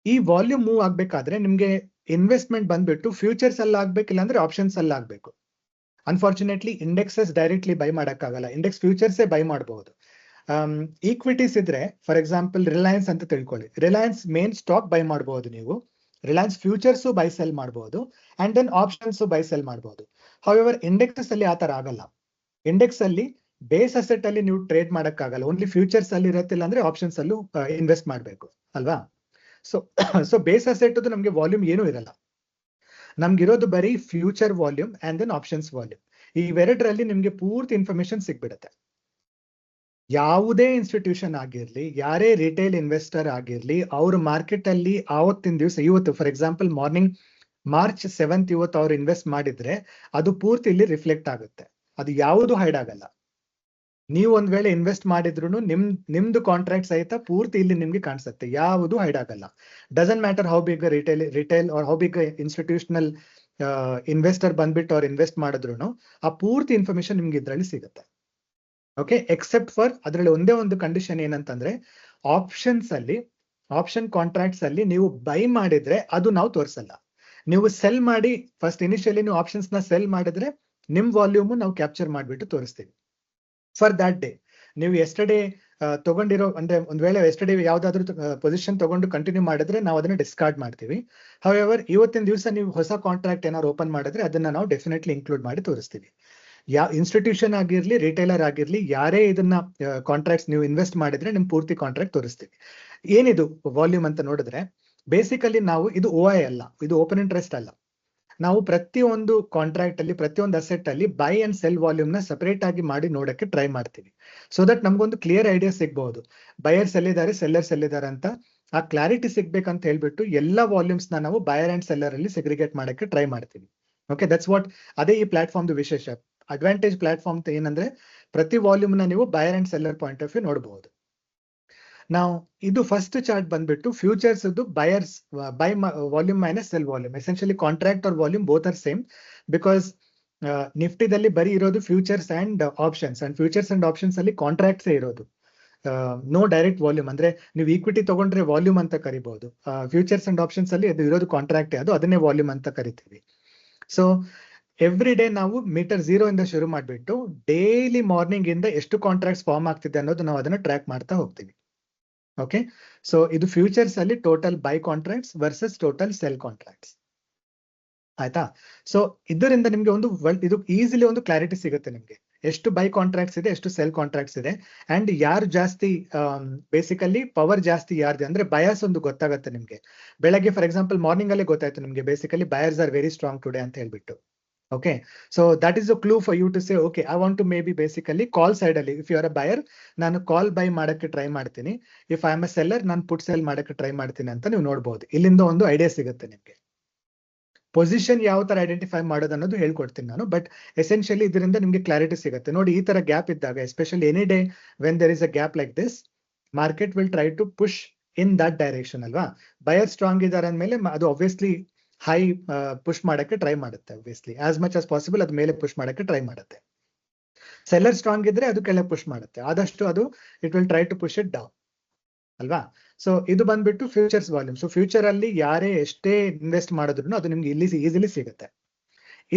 ಈ ವಾಲ್ಯೂಮ್ ಮೂವ್ ಆಗ್ಬೇಕಾದ್ರೆ ನಿಮ್ಗೆ ಇನ್ವೆಸ್ಟ್ಮೆಂಟ್ ಬಂದ್ಬಿಟ್ಟು ಫ್ಯೂಚರ್ಸ್ ಅಲ್ಲಿ ಆಗ್ಬೇಕಿಲ್ಲ ಅಂದ್ರೆ ಆಪ್ಷನ್ಸ್ ಅಲ್ಲಿ ಆಗ್ಬೇಕು. ಅನ್ಫಾರ್ಚುನೇಟ್ಲಿ ಇಂಡೆಕ್ಸಸ್ ಡೈರೆಕ್ಟ್ಲಿ ಬೈ ಮಾಡಕ್ಕಾಗಲ್ಲ, ಇಂಡೆಕ್ಸ್ ಫ್ಯೂಚರ್ಸ್ ಬೈ ಮಾಡಬಹುದು. ಈಕ್ವಿಟೀಸ್ ಇದ್ರೆ ಫಾರ್ ಎಕ್ಸಾಂಪಲ್ ರಿಲಯನ್ಸ್ ಅಂತ ತಿಳ್ಕೊಳ್ಳಿ, ರಿಲಯನ್ಸ್ ಮೇನ್ ಸ್ಟಾಕ್ ಬೈ ಮಾಡಬಹುದು ನೀವು, ರಿಲಯನ್ಸ್ ಫ್ಯೂಚರ್ಸ್ ಬೈ ಸೆಲ್ ಮಾಡಬಹುದು, and then options buy sell ಮಾಡಬಹುದು. ಹೌಎವರ್ ಇಂಡೆಕ್ಸಸ್ ಅಲ್ಲಿ ಆತರ ಆಗಲ್ಲ. ಇಂಡೆಕ್ಸ್ ಅಲ್ಲಿ ಬೇಸ್ ಅಸೆಟ್ ಅಲ್ಲಿ ನೀವು ಟ್ರೇಡ್ ಮಾಡಕ್ಕಾಗಲ್ಲ, ಓನ್ಲಿ ಫ್ಯೂಚರ್ಸ್ ಅಲ್ಲಿ ಇರತ್ತಿಲ್ಲ ಅಂದ್ರೆ ಆಪ್ಷನ್ಸ್ ಅಲ್ಲೂ ಇನ್ವೆಸ್ಟ್ ಮಾಡಬೇಕು ಅಲ್ವಾ. ಸೊ ಬೇಸ್ ಅಸೆಟ್ ನಮ್ಗೆ ವಾಲ್ಯೂಮ್ ಏನೂ ಇರಲ್ಲ, ನಮ್ಗಿರೋದು ಬರೀ future volume and then options volume. ಇವೆರಡರಲ್ಲಿ ನಿಮ್ಗೆ ಪೂರ್ತಿ ಇನ್ಫಾರ್ಮೇಶನ್ ಸಿಗ್ಬಿಡುತ್ತೆ. ಯಾವುದೇ ಇನ್ಸ್ಟಿಟ್ಯೂಷನ್ ಆಗಿರ್ಲಿ, ಯಾರೇ ರಿಟೇಲ್ ಇನ್ವೆಸ್ಟರ್ ಆಗಿರ್ಲಿ, ಅವ್ರ ಮಾರ್ಕೆಟ್ ಅಲ್ಲಿ ಆವತ್ತಿನ ದಿವಸ, ಇವತ್ತು for example morning March 7th ಇವತ್ತು ಅವ್ರು ಇನ್ವೆಸ್ಟ್ ಮಾಡಿದ್ರೆ ಅದು ಪೂರ್ತಿ ಇಲ್ಲಿ ರಿಫ್ಲೆಕ್ಟ್ ಆಗುತ್ತೆ. ಅದು ಯಾವುದು ಹೈಡ್ ಆಗಲ್ಲ. ನೀವು ಒಂದ್ ವೇಳೆ ಇನ್ವೆಸ್ಟ್ ಮಾಡಿದ್ರು ನಿಮ್ದು ಕಾಂಟ್ರಾಕ್ಟ್ ಸಹಿತ ಪೂರ್ತಿ ಇಲ್ಲಿ ನಿಮ್ಗೆ ಕಾಣಿಸುತ್ತೆ, ಯಾವುದು ಹೈಡ್ ಆಗಲ್ಲ. Doesn't matter how big retail or how big institutional investor ಬಂದ್ಬಿಟ್ಟು ಅವ್ರು ಇನ್ವೆಸ್ಟ್ ಮಾಡಿದ್ರು ಆ ಪೂರ್ತಿ ಇನ್ಫಾರ್ಮೇಶನ್ ನಿಮ್ಗೆ ಇದ್ರಲ್ಲಿ ಸಿಗುತ್ತೆ. ಓಕೆ, ಎಕ್ಸೆಪ್ಟ್ ಫಾರ್ ಅದರಲ್ಲಿ ಒಂದೇ ಒಂದು ಕಂಡೀಷನ್ ಏನಂತಂದ್ರೆ, ಆಪ್ಷನ್ಸ್ ಅಲ್ಲಿ, ಆಪ್ಷನ್ ಕಾಂಟ್ರಾಕ್ಟ್ಸ್ ಅಲ್ಲಿ ನೀವು ಬೈ ಮಾಡಿದ್ರೆ ಅದು ನಾವು ತೋರಿಸಲ್ಲ. ನೀವು ಸೆಲ್ ಮಾಡಿ ಫಸ್ಟ್ ಇನಿಷಿಯಲಿ ನೀವು ಆಪ್ಷನ್ಸ್ ನ ಸೆಲ್ ಮಾಡಿದ್ರೆ ನಿಮ್ ವಾಲ್ಯೂಮ್ ನಾವು ಕ್ಯಾಪ್ಚರ್ ಮಾಡಿಬಿಟ್ಟು ತೋರಿಸ್ತೀವಿ ಫಾರ್ ದಟ್ ಡೇ. ನೀವು ಎಸ್ಟರ್ಡೇ ತಗೊಂಡಿರೋ, ಅಂದ್ರೆ ಒಂದ್ ವೇಳೆ ಎಸ್ಟರ್ಡೇ ಯಾವ್ದಾದ್ರು ಪೊಸಿಷನ್ ತಗೊಂಡು ಕಂಟಿನ್ಯೂ ಮಾಡಿದ್ರೆ ನಾವು ಅದನ್ನ ಡಿಸ್ಕಾರ್ಡ್ ಮಾಡ್ತೀವಿ. ಹೌಎವರ್ ಇವತ್ತಿನ ದಿವಸ ನೀವು ಹೊಸ ಕಾಂಟ್ರಾಕ್ಟ್ ಏನಾದ್ರು ಓಪನ್ ಮಾಡಿದ್ರೆ ಅದನ್ನ ನಾವು ಡೆಫಿನೆಟ್ಲಿ ಇನ್ಕ್ಲೂಡ್ ಮಾಡಿ ತೋರಿಸ್ತೀವಿ. ಯಾವ ಇನ್ಸ್ಟಿಟ್ಯೂಷನ್ ಆಗಿರ್ಲಿ, ರಿಟೇಲರ್ ಆಗಿರ್ಲಿ, ಯಾರೇ ಇದನ್ನ ಕಾಂಟ್ರಾಕ್ಟ್ಸ್ ನೀವು ಇನ್ವೆಸ್ಟ್ ಮಾಡಿದ್ರೆ ನಿಮ್ ಪೂರ್ತಿ ಕಾಂಟ್ರಾಕ್ಟ್ ತೋರಿಸ್ತೀವಿ. ಏನಿದು ವಾಲ್ಯೂಮ್ ಅಂತ ನೋಡಿದ್ರೆ, ಬೇಸಿಕಲಿ ನಾವು ಇದು OI ಅಲ್ಲ, ಇದು ಓಪನ್ ಇಂಟ್ರೆಸ್ಟ್ ಅಲ್ಲ. ನಾವು ಪ್ರತಿಯೊಂದು ಕಾಂಟ್ರಾಕ್ಟ್ ಅಲ್ಲಿ, ಪ್ರತಿಯೊಂದು ಅಸೆಟ್ ಅಲ್ಲಿ ಬೈ ಅಂಡ್ ಸೆಲ್ ವಾಲ್ಯೂಮ್ ನ ಸಪರೇಟ್ ಆಗಿ ಮಾಡಿ ನೋಡಕ್ಕೆ ಟ್ರೈ ಮಾಡ್ತೀವಿ. ಸೊ ದಟ್ ನಮ್ಗೊಂದು ಕ್ಲಿಯರ್ ಐಡಿಯಾ ಸಿಗಬಹುದು, ಬಯರ್ಸ್ ಎಲ್ಲಿದ್ದಾರೆ, ಸೆಲ್ಲರ್ಸ್ ಎಲ್ಲಿದ್ದಾರೆ ಅಂತ. ಆ ಕ್ಲಾರಿಟಿ ಸಿಗ್ಬೇಕಂತ ಹೇಳ್ಬಿಟ್ಟು ಎಲ್ಲ ವಾಲ್ಯೂಮ್ಸ್ ನ ನಾವು ಬಯರ್ ಅಂಡ್ ಸೆಲ್ಲರ್ ಅಲ್ಲಿ ಸೆಗ್ರಿಗೇಟ್ ಮಾಡಕ್ಕೆ ಟ್ರೈ ಮಾಡ್ತೀವಿ. Okay, that's what. ಅದೇ ಈ ಪ್ಲಾಟ್ಫಾರ್ಮ್ ವಿಶೇಷ ಅಡ್ವಾಂಟೇಜ್. ಪ್ಲಾಟ್ಫಾರ್ಮ್ ಏನಂದ್ರೆ ಪ್ರತಿ ವಾಲ್ಯೂಮ್ ನ ನೀವು buyer and seller point of view ನೋಡಬಹುದು. ನಾವು ಇದು ಫಸ್ಟ್ ಚಾರ್ಟ್ ಬಂದ್ಬಿಟ್ಟು futures buyers buy volume minus sell volume. Essentially contract or volume both are same, because ನಿಫ್ಟಿದಲ್ಲಿ ಬರೀ ಇರೋದು futures and options, and futures and options ಅಲ್ಲಿ ಕಾಂಟ್ರಾಕ್ಟ್ಸ್ ಇರೋದು, no direct volume. ಅಂದ್ರೆ ನೀವು ಈಕ್ವಿಟಿ ತಗೊಂಡ್ರೆ ವಾಲ್ಯೂಮ್ ಅಂತ ಕರಿಬಹುದು, ಫ್ಯೂಚರ್ಸ್ ಅಂಡ್ ಆಪ್ಷನ್ಸ್ ಅಲ್ಲಿ ಅದು ಇರೋದು ಕಾಂಟ್ರಾಕ್ಟ್, ಅದು ಅದನ್ನೇ ವಾಲ್ಯೂಮ್ ಅಂತ ಕರಿತೀವಿ. ಸೊ ಎವ್ರಿ ಡೇ ನಾವು ಮೀಟರ್ 0 ಇಂದ ಶುರು ಮಾಡ್ಬಿಟ್ಟು ಡೈಲಿ ಮಾರ್ನಿಂಗ್ ಇಂದ ಎಷ್ಟು ಕಾಂಟ್ರಾಕ್ಟ್ಸ್ ಫಾರ್ಮ್ ಆಗ್ತಿದೆ ಅನ್ನೋದು ನಾವು ಅದನ್ನ ಟ್ರ್ಯಾಕ್ ಮಾಡ್ತಾ ಹೋಗ್ತೀವಿ. ಓಕೆ, ಸೊ ಇದು ಫ್ಯೂಚರ್ಸ್ ಅಲ್ಲಿ total by contracts versus total cell contracts. ಆಯ್ತಾ? ಸೊ ಇದರಿಂದ ನಿಮ್ಗೆ ಇದು ಈಸಿಲಿ ಒಂದು ಕ್ಲಾರಿಟಿ ಸಿಗುತ್ತೆ ನಿಮ್ಗೆ, ಎಷ್ಟು ಬೈ ಕಾಂಟ್ರಾಕ್ಟ್ಸ್ ಇದೆ, ಎಷ್ಟು ಸೆಲ್ ಕಾಂಟ್ರಾಕ್ಟ್ಸ್ ಇದೆ, ಅಂಡ್ ಯಾರು ಜಾಸ್ತಿ ಬೇಸಿಕಲಿ ಪವರ್ ಜಾಸ್ತಿ ಯಾರ್ದು ಅಂದ್ರೆ ಬಯರ್ಸ್ ಒಂದು ಗೊತ್ತಾಗುತ್ತೆ ನಿಮ್ಗೆ. ಬೆಳಗ್ಗೆ ಫಾರ್ ಎಕ್ಸಾಂಪಲ್ ಮಾರ್ನಿಂಗ್ ಅಲ್ಲೇ ಗೊತ್ತಾಯ್ತು ನಿಮ್ಗೆ, basically buyers are very strong today ಅಂತ ಹೇಳ್ಬಿಟ್ಟು. Okay, so that is a clue for you to say, okay, I want to maybe basically call side ಅಲ್ಲಿ, if you are a buyer, ನಾನು call by ಮಾಡಕ್ಕೆ try ಮಾಡ್ತೀನಿ, if I am a seller, ನಾನು ಪುಟ್ cell ಮಾಡಕ್ಕೆ try ಮಾಡ್ತೀನಿ ಅಂತ ನೀವು ನೋಡಬಹುದು. ಇಲ್ಲಿಂದ ಒಂದು ಐಡಿಯಾ ಸಿಗುತ್ತೆ ನಿಮ್ಗೆ. ಪೊಸಿಷನ್ ಯಾವ ತರ ಐಡೆಂಟಿಫೈ ಮಾಡೋದು ಅನ್ನೋದು ಹೇಳ್ಕೊಡ್ತೀನಿ ನಾನು, ಬಟ್ ಎಸೆನ್ಷಿಯಲಿ ಇದರಿಂದ ನಿಮ್ಗೆ ಕ್ಲಾರಿಟಿ ಸಿಗುತ್ತೆ. ನೋಡಿ, ಈ ತರ ಗ್ಯಾಪ್ ಇದ್ದಾಗ, especially any day when there is a gap like this, market will try to push in that direction ಅಲ್ವಾ. ಬಯರ್ ಸ್ಟ್ರಾಂಗ್ ಇದ್ದಾರೆ ಅಂದ್ಮೇಲೆ ಅದು ಆಬ್ವಿಯಸ್ಲಿ ಹೈ ಪುಷ್ ಮಾಡಕ್ಕೆ ಟ್ರೈ ಮಾಡುತ್ತೆ, obviously as much as possible ಅದ್ ಮೇಲೆ ಪುಷ್ ಮಾಡಕ್ಕೆ ಟ್ರೈ ಮಾಡುತ್ತೆ. ಸೆಲ್ಲರ್ ಸ್ಟ್ರಾಂಗ್ ಇದ್ರೆ ಅದು ಕೆಳಗೆ ಪುಷ್ ಮಾಡುತ್ತೆ, ಆದಷ್ಟು ಅದು it will try to push it down ಅಲ್ವಾ. ಸೊ ಇದು ಬಂದ್ಬಿಟ್ಟು ಫ್ಯೂಚರ್ಸ್ ವಾಲ್ಯೂಮ್. ಸೊ ಫ್ಯೂಚರ್ ಅಲ್ಲಿ ಯಾರೇ ಎಷ್ಟೇ ಇನ್ವೆಸ್ಟ್ ಮಾಡಿದ್ರು ಅದು ನಿಮ್ಗೆ ಇಲ್ಲಿ ಈಸಿಲಿ ಸಿಗುತ್ತೆ.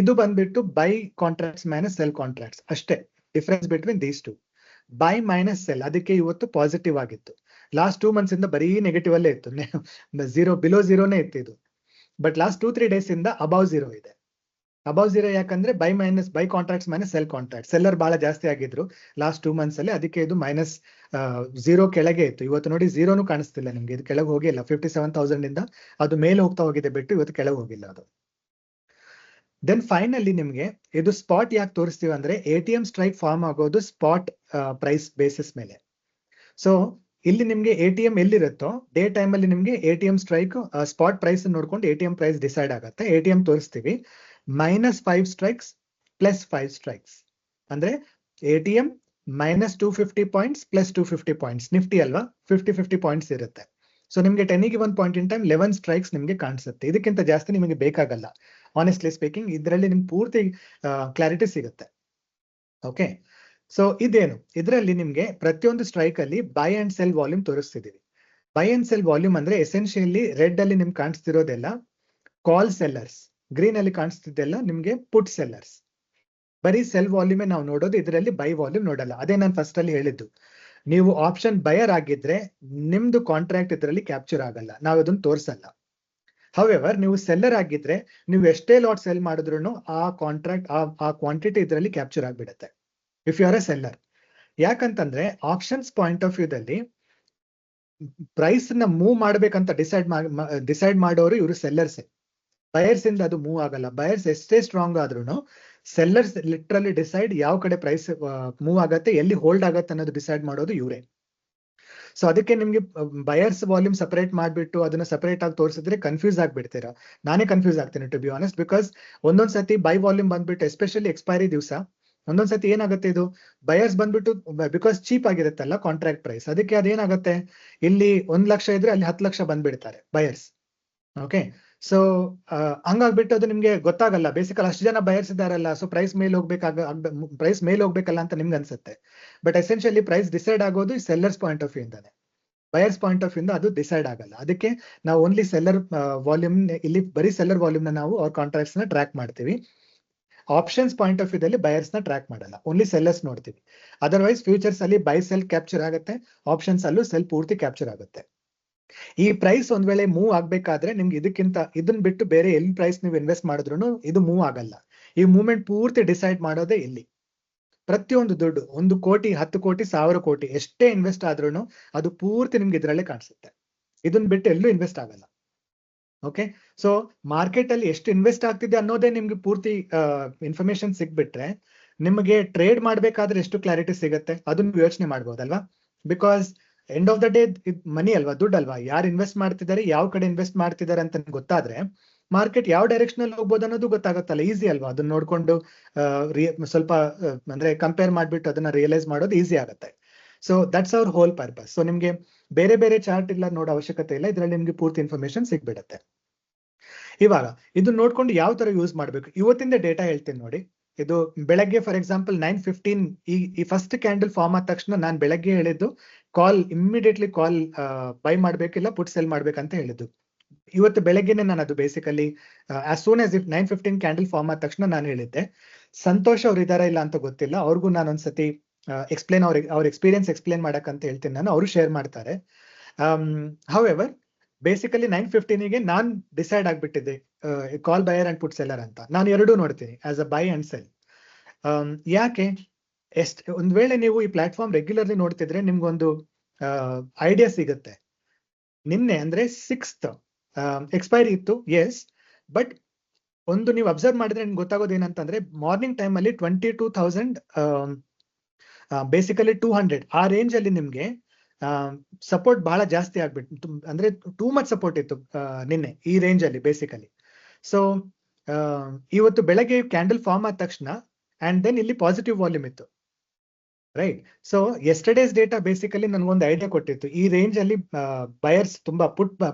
ಇದು ಬಂದ್ಬಿಟ್ಟು buy contracts minus sell contracts ಅಷ್ಟೇ difference between these two. Buy minus sell ಅದಕ್ಕೆ ಇವತ್ತು ಪಾಸಿಟಿವ್ ಆಗಿತ್ತು, ಲಾಸ್ಟ್ 2 months ಇಂದ ಬರೀ ನೆಗೆಟಿವ್ ಅಲ್ಲೇ ಇತ್ತು, ಬಿಲೋ 0ನೇ ಇತ್ತು ಇದು. ಬಟ್ ಲಾಸ್ಟ್ 2-3 ಡೇಸ್ ಇಂದ ಅಬೌವ್ ಝೀರೋ ಇದೆ. ಅಬೌವ್ ಝೀರೋ ಯಾಕಂದ್ರೆ buy contracts minus sell contract, seller ಬಹಳ ಜಾಸ್ತಿ ಆಗಿದ್ರು ಲಾಸ್ಟ್ 2 ಮಂತ್ಸ್ ಅಲ್ಲಿ, ಅದಕ್ಕೆ ಇದು ಮೈನಸ್ ಝೀರೋ ಕೆಳಗೆ ಇತ್ತು. ಇವತ್ತು ನೋಡಿ ಝೀರೋನು ಕಾಣಿಸ್ತಿಲ್ಲ ನಿಮ್ಗೆ, ಇದು ಕೆಳಗೆ ಹೋಗಿಲ್ಲ. 57,000 ಇಂದ ಅದು ಮೇಲೆ ಹೋಗ್ತಾ ಹೋಗಿದೆ ಬಿಟ್ಟು ಇವತ್ತು ಕೆಳಗೆ ಹೋಗಿಲ್ಲ ಅದು. ದೆನ್ ಫೈನಲಿ ನಿಮ್ಗೆ ಇದು ಸ್ಪಾಟ್ ಯಾಕೆ ತೋರಿಸ್ತೀವಿ ಅಂದ್ರೆ ATM ಸ್ಟ್ರೈಕ್ ಫಾರ್ಮ್ ಆಗೋದು ಸ್ಪಾಟ್ ಪ್ರೈಸ್ ಬೇಸಿಸ್ ಮೇಲೆ. ಸೊ ಇಲ್ಲಿ ನಿಮ್ಗೆ ATM ಎಲ್ಲಿರುತ್ತೋ ಡೇ ಟೈಮ್ ಅಲ್ಲಿ ನಿಮ್ಗೆ ATM ಸ್ಟ್ರೈಕ್ ಸ್ಪಾಟ್ ಪ್ರೈಸ್ ನೋಡ್ಕೊಂಡು ATM ಪ್ರೈಸ್ ಡಿಸೈಡ್ ಆಗುತ್ತೆ. ATM ತೋರಿಸ್ತೀವಿ -5 ಸ್ಟ್ರೈಕ್ಸ್ +5 ಸ್ಟ್ರೈಕ್ಸ್ ಅಂದ್ರೆ ATM -250 ಪಾಯಿಂಟ್ಸ್ +250 ಪಾಯಿಂಟ್ಸ್. ನಿಫ್ಟಿ ಅಲ್ವಾ, 50 ಪಾಯಿಂಟ್ಸ್ ಇರುತ್ತೆ. ಸೊ ನಿಮ್ಗೆ 10 ಗೆ 1 ಪಾಯಿಂಟ್ ಇನ್ ಟೈಮ್ 11 ಸ್ಟ್ರೈಕ್ಸ್ ನಿಮ್ಗೆ ಕಾಣಿಸುತ್ತೆ. ಇದಕ್ಕಿಂತ ಜಾಸ್ತಿ ನಿಮಗೆ ಬೇಕಾಗಲ್ಲ. ಆನೆಸ್ಟ್ಲಿ ಸ್ಪೀಕಿಂಗ್ ಇದರಲ್ಲಿ ನಿಮ್ಗೆ ಪೂರ್ತಿ ಕ್ಲಾರಿಟಿ ಸಿಗುತ್ತೆ. ಓಕೆ, ಸೊ ಇದೇನು, ಇದರಲ್ಲಿ ನಿಮ್ಗೆ ಪ್ರತಿಯೊಂದು ಸ್ಟ್ರೈಕ್ ಅಲ್ಲಿ ಬೈ ಅಂಡ್ ಸೆಲ್ ವಾಲ್ಯೂಮ್ ತೋರಿಸ್ತಿದೀವಿ. ಬೈ ಅಂಡ್ ಸೆಲ್ ವಾಲ್ಯೂಮ್ ಅಂದ್ರೆ ಎಸೆನ್ಷಿಯಲಿ ರೆಡ್ ಅಲ್ಲಿ ನಿಮ್ಗೆ ಕಾಣಿಸ್ತಿರೋದೆಲ್ಲ ಕಾಲ್ ಸೆಲ್ಲರ್ಸ್, ಗ್ರೀನ್ ಅಲ್ಲಿ ಕಾಣಿಸ್ತಿದ್ದೆಲ್ಲ ನಿಮ್ಗೆ ಪುಟ್ ಸೆಲ್ಲರ್ಸ್. ಬರೀ ಸೆಲ್ ವಾಲ್ಯೂಮೇ ನಾವು ನೋಡೋದು, ಇದರಲ್ಲಿ ಬೈ ವಾಲ್ಯೂಮ್ ನೋಡಲ್ಲ. ಅದೇ ನಾನು ಫಸ್ಟ್ ಅಲ್ಲಿ ಹೇಳಿದ್ದು, ನೀವು ಆಪ್ಷನ್ ಬಯರ್ ಆಗಿದ್ರೆ ನಿಮ್ದು ಕಾಂಟ್ರಾಕ್ಟ್ ಇದರಲ್ಲಿ ಕ್ಯಾಪ್ಚರ್ ಆಗಲ್ಲ, ನಾವು ಅದನ್ನ ತೋರಿಸಲ್ಲ. ಹೌಎವರ್ ನೀವು ಸೆಲ್ಲರ್ ಆಗಿದ್ರೆ ನೀವು ಎಷ್ಟೇ ಲಾಟ್ ಸೆಲ್ ಮಾಡಿದ್ರು ಆ ಕಾಂಟ್ರಾಕ್ಟ್ ಆ ಕ್ವಾಂಟಿಟಿ ಇದರಲ್ಲಿ ಕ್ಯಾಪ್ಚರ್ ಆಗ್ಬಿಡುತ್ತೆ if you are a seller. ಯಾಕಂತಂದ್ರೆ ಆಪ್ಷನ್ಸ್ ಪಾಯಿಂಟ್ ಆಫ್ ವ್ಯೂದಲ್ಲಿ ಪ್ರೈಸ್ ನ ಮೂವ್ ಮಾಡ್ಬೇಕಂತ ಡಿಸೈಡ್ ಮಾಡೋರು ಇವರು ಸೆಲ್ಲರ್ಸ್. ಬಯರ್ಸ್ ಇಂದ ಅದು ಮೂವ್ ಆಗಲ್ಲ. ಬಯರ್ಸ್ ಎಷ್ಟೇ ಸ್ಟ್ರಾಂಗ್ ಆದ್ರೂ ಸೆಲ್ಲರ್ಸ್ ಲಿಟ್ರಲಿ ಡಿಸೈಡ್ ಯಾವ ಕಡೆ ಪ್ರೈಸ್ ಮೂವ್ ಆಗತ್ತೆ, ಎಲ್ಲಿ ಹೋಲ್ಡ್ ಆಗತ್ತೆ ಅನ್ನೋದು ಡಿಸೈಡ್ ಮಾಡೋದು ಇವರೇ. ಸೊ ಅದಕ್ಕೆ ನಿಮ್ಗೆ ಬಯರ್ಸ್ ವಾಲ್ಯೂಮ್ ಸಪರೇಟ್ ಮಾಡ್ಬಿಟ್ಟು ಅದನ್ನ ಸಪರೇಟ್ ಆಗಿ ತೋರಿಸಿದ್ರೆ ಕನ್ಫ್ಯೂಸ್ ಆಗ್ಬಿಡ್ತೀರಾ. ನಾನೇ ಕನ್ಫ್ಯೂಸ್ ಆಗ್ತೀನಿ ಟು ಬಿ ಆನೆಸ್ಟ್, ಬಿಕಾಸ್ ಒಂದೊಂದ್ಸತಿ ಬೈ ವಾಲ್ಯೂಮ್ ಬಂದ್ಬಿಟ್ಟು ಎಸ್ಪೆಷಲಿ ಎಕ್ಸ್ಪೈರಿ ದಿವಸ ಒಂದೊಂದ್ಸತಿ ಏನಾಗುತ್ತೆ, ಇದು ಬಯರ್ಸ್ ಬಂದ್ಬಿಟ್ಟು ಬಿಕಾಸ್ ಚೀಪ್ ಆಗಿರುತ್ತಲ್ಲ ಕಾಂಟ್ರಾಕ್ಟ್ ಪ್ರೈಸ್, ಅದಕ್ಕೆ ಅದೇನಾಗುತ್ತೆ ಇಲ್ಲಿ 1 ಲಕ್ಷ ಇದ್ರೆ ಅಲ್ಲಿ 10 ಲಕ್ಷ ಬಂದ್ಬಿಡ್ತಾರೆ ಬಯರ್ಸ್. ಓಕೆ, ಸೊ ಹಂಗಾಗ್ಬಿಟ್ಟು ಅದು ನಿಮ್ಗೆ ಗೊತ್ತಾಗಲ್ಲ. ಬೇಸಿಕಲ್ ಅಷ್ಟು ಜನ ಬಯರ್ಸ್ ಇದಾರಲ್ಲ, ಸೊ ಪ್ರೈಸ್ ಮೇಲೆ ಹೋಗ್ಬೇಕಲ್ಲ ಅಂತ ನಿಮ್ಗೆ ಅನ್ಸುತ್ತೆ. ಬಟ್ ಎಸೆನ್ಷಿಯಲಿ ಪ್ರೈಸ್ ಡಿಸೈಡ್ ಆಗೋದು ಸೆಲ್ಲರ್ಸ್ ಪಾಯಿಂಟ್ ಆಫ್ ವ್ಯೂ ಇಂದಾನೆ, ಬಯರ್ಸ್ ಪಾಯಿಂಟ್ ಆಫ್ ವ್ಯೂ ಇಂದ ಅದು ಡಿಸೈಡ್ ಆಗಲ್ಲ. ಅದಕ್ಕೆ ನಾವು ಓನ್ಲಿ ಸೆಲ್ಲರ್ ವಾಲ್ಯೂಮ್, ಇಲ್ಲಿ ಬರೀ ಸೆಲ್ಲರ್ ವಾಲ್ಯೂಮ್ ನ ನಾವು ಅವ್ರ ಕಾಂಟ್ರಾಕ್ಟ್ಸ್ ನ ಟ್ರ್ಯಾಕ್ ಮಾಡ್ತೀವಿ. ಆಪ್ಷನ್ಸ್ ಪಾಯಿಂಟ್ ಆಫ್ ವ್ಯೂದಲ್ಲಿ ಬಯರ್ಸ್ ನ ಟ್ರ್ಯಾಕ್ ಮಾಡಲ್ಲ, ಓನ್ಲಿ ಸೆಲ್ಲರ್ಸ್ ನೋಡ್ತೀವಿ. ಅದರ್ವೈಸ್ ಫ್ಯೂಚರ್ಸ್ ಅಲ್ಲಿ ಬೈ ಸೆಲ್ ಕ್ಯಾಪ್ಚರ್ ಆಗುತ್ತೆ, ಆಪ್ಷನ್ಸ್ ಅಲ್ಲೂ ಸೆಲ್ ಪೂರ್ತಿ ಕ್ಯಾಪ್ಚರ್ ಆಗುತ್ತೆ. ಈ ಪ್ರೈಸ್ ಒಂದ್ ವೇಳೆ ಮೂವ್ ಆಗ್ಬೇಕಾದ್ರೆ ನಿಮ್ಗೆ ಇದನ್ನ ಬಿಟ್ಟು ಬೇರೆ ಎಲ್ಲಿ ಪ್ರೈಸ್ ನೀವು ಇನ್ವೆಸ್ಟ್ ಮಾಡಿದ್ರು ಇದು ಮೂವ್ ಆಗಲ್ಲ. ಈ ಮೂವ್ಮೆಂಟ್ ಪೂರ್ತಿ ಡಿಸೈಡ್ ಮಾಡೋದೇ ಇಲ್ಲಿ. ಪ್ರತಿಯೊಂದು ದುಡ್ಡು 1 ಕೋಟಿ 10 ಕೋಟಿ 1000 ಕೋಟಿ ಎಷ್ಟೇ ಇನ್ವೆಸ್ಟ್ ಆದ್ರೂ ಅದು ಪೂರ್ತಿ ನಿಮ್ಗೆ ಇದರಲ್ಲೇ ಕಾಣಿಸುತ್ತೆ. ಇದನ್ನ ಬಿಟ್ಟು ಎಲ್ಲೂ ಇನ್ವೆಸ್ಟ್ ಆಗಲ್ಲ. ಓಕೆ, ಸೊ ಮಾರ್ಕೆಟ್ ಅಲ್ಲಿ ಎಷ್ಟು ಇನ್ವೆಸ್ಟ್ ಆಗ್ತಿದೆ ಅನ್ನೋದೇ ನಿಮ್ಗೆ ಪೂರ್ತಿ ಇನ್ಫಾರ್ಮೇಶನ್ ಸಿಗ್ಬಿಟ್ರೆ ನಿಮಗೆ ಟ್ರೇಡ್ ಮಾಡ್ಬೇಕಾದ್ರೆ ಎಷ್ಟು ಕ್ಲಾರಿಟಿ ಸಿಗುತ್ತೆ ಅದನ್ನ ಯೋಚನೆ ಮಾಡ್ಬೋದಲ್ವಾ. Because end of the day money ಅಲ್ವಾ, ದುಡ್ಡು ಅಲ್ವಾ, ಯಾರು ಇನ್ವೆಸ್ಟ್ ಮಾಡ್ತಿದ್ದಾರೆ, ಯಾವ ಕಡೆ ಇನ್ವೆಸ್ಟ್ ಮಾಡ್ತಿದ್ದಾರೆ ಅಂತ ಗೊತ್ತಾದ್ರೆ ಮಾರ್ಕೆಟ್ ಯಾವ ಡೈರೆಕ್ಷನ್ ಅಲ್ಲಿ ಹೋಗ್ಬೋದು ಅನ್ನೋದು ಗೊತ್ತಾಗುತ್ತಲ್ಲ. ಈಸಿ ಅಲ್ವಾ, ಅದನ್ನ ನೋಡ್ಕೊಂಡು ಸ್ವಲ್ಪ ಅಂದ್ರೆ ಕಂಪೇರ್ ಮಾಡ್ಬಿಟ್ಟು ಅದನ್ನ ರಿಯಲೈಸ್ ಮಾಡೋದು ಈಸಿ ಆಗುತ್ತೆ. So that's hour hole purpose. So ನಿಮ್ಗೆ ಬೇರೆ ಬೇರೆ ಚಾರ್ಟ್ ಇಲ್ಲ ನೋಡೋ ಅವಶ್ಯಕತೆ ಇಲ್ಲ, ಇದರಲ್ಲಿ ನಿಮ್ಗೆ ಪೂರ್ತಿ ಇನ್ಫಾರ್ಮೇಶನ್ ಸಿಗ್ಬಿಡುತ್ತೆ. ಇವಾಗ ಇದನ್ನ ನೋಡ್ಕೊಂಡು ಯಾವ ತರ ಯೂಸ್ ಮಾಡ್ಬೇಕು, ಇವತ್ತಿಂದ ಡೇಟಾ ಹೇಳ್ತೀನಿ ನೋಡಿ. ಇದು ಬೆಳಗ್ಗೆ ಫಾರ್ ಎಕ್ಸಾಂಪಲ್ 9:15 ಈ ಫಸ್ಟ್ ಕ್ಯಾಂಡಲ್ ಫಾರ್ಮ್ ಆದ ತಕ್ಷಣ ನಾನು ಬೆಳಗ್ಗೆ ಹೇಳಿದ್ದು ಇಮಿಡಿಯೇಟ್ಲಿ ಕಾಲ್ ಬೈ ಮಾಡ್ಬೇಕಿಲ್ಲ ಪುಟ್ ಸೆಲ್ ಮಾಡ್ಬೇಕಂತ ಹೇಳಿದ್ದು. ಇವತ್ತು ಬೆಳಗ್ಗೆನೆ ನಾನು ಅದು basically as soon as if 9:15 candle form ಆದ ತಕ್ಷಣ ನಾನು ಹೇಳಿದ್ದೆ. ಸಂತೋಷ್ ಅವ್ರು ಇದಾರ ಇಲ್ಲ ಅಂತ ಗೊತ್ತಿಲ್ಲ, ಅವ್ರಿಗೂ ನಾನು ಒಂದ್ಸತಿ ಎಕ್ಸ್ಪ್ಲೇನ್ ಅವ್ರ ಎಕ್ಸ್ಪೀರಿಯನ್ಸ್ ಎಕ್ಸ್ಪ್ಲೇನ್ ಮಾಡಕ್ಕಂತ ಹೇಳ್ತೀನಿ ನಾನು, ಅವರು ಶೇರ್ ಮಾಡ್ತಾರೆ. ಹೌಎವರ್ ಬೇಸಿಕಲಿ 9:15ಗೆ ನಾನ್ ಡಿಸೈಡ್ ಆಗ್ಬಿಟ್ಟಿದ್ದೆ call buyer and put seller ಅಂತ. ನಾನು ಎರಡೂ ನೋಡ್ತೀನಿ as a buy and sell. ಯಾಕೆ, ಒಂದ್ ವೇಳೆ ನೀವು ಈ ಪ್ಲಾಟ್ಫಾರ್ಮ್ ರೆಗ್ಯುಲರ್ಲಿ ನೋಡ್ತಿದ್ರೆ ನಿಮ್ಗೊಂದು ಐಡಿಯಾ ಸಿಗುತ್ತೆ. ನಿನ್ನೆ ಅಂದ್ರೆ 6th ಎಕ್ಸ್ಪೈರಿ ಇತ್ತು, ಎಸ್, ಬಟ್ ಒಂದು ನೀವು ಅಬ್ಸರ್ವ್ ಮಾಡಿದ್ರೆ ನಿಮ್ಗೆ ಗೊತ್ತಾಗೋದು ಏನಂತಂದ್ರೆ ಮಾರ್ನಿಂಗ್ ಟೈಮ್ ಅಲ್ಲಿ 22,000 ಬೇಸಿಕಲಿ 200 ಆ ರೇಂಜ್ ಅಲ್ಲಿ ನಿಮ್ಗೆ ಸಪೋರ್ಟ್ ಬಹಳ ಜಾಸ್ತಿ ಆಗ್ಬಿಟ್ಟು, ಅಂದ್ರೆ ಟೂ ಮಚ್ ಸಪೋರ್ಟ್ ಇತ್ತು ನಿನ್ನೆ ಈ ರೇಂಜ್ ಅಲ್ಲಿ ಬೇಸಿಕಲಿ. ಸೊ ಇವತ್ತು ಬೆಳಗ್ಗೆ ಕ್ಯಾಂಡಲ್ ಫಾರ್ಮ್ ಆದ ತಕ್ಷಣ ಅಂಡ್ ದೆನ್ ಇಲ್ಲಿ ಪಾಸಿಟಿವ್ ವಾಲ್ಯೂಮ್ ಇತ್ತು, right. So yesterday's data basically ನನ್ಗೊಂದು ಐಡಿಯಾ ಕೊಟ್ಟಿತ್ತು, ಈ ರೇಂಜ್ ಅಲ್ಲಿ ಬಯರ್ಸ್ ತುಂಬಾ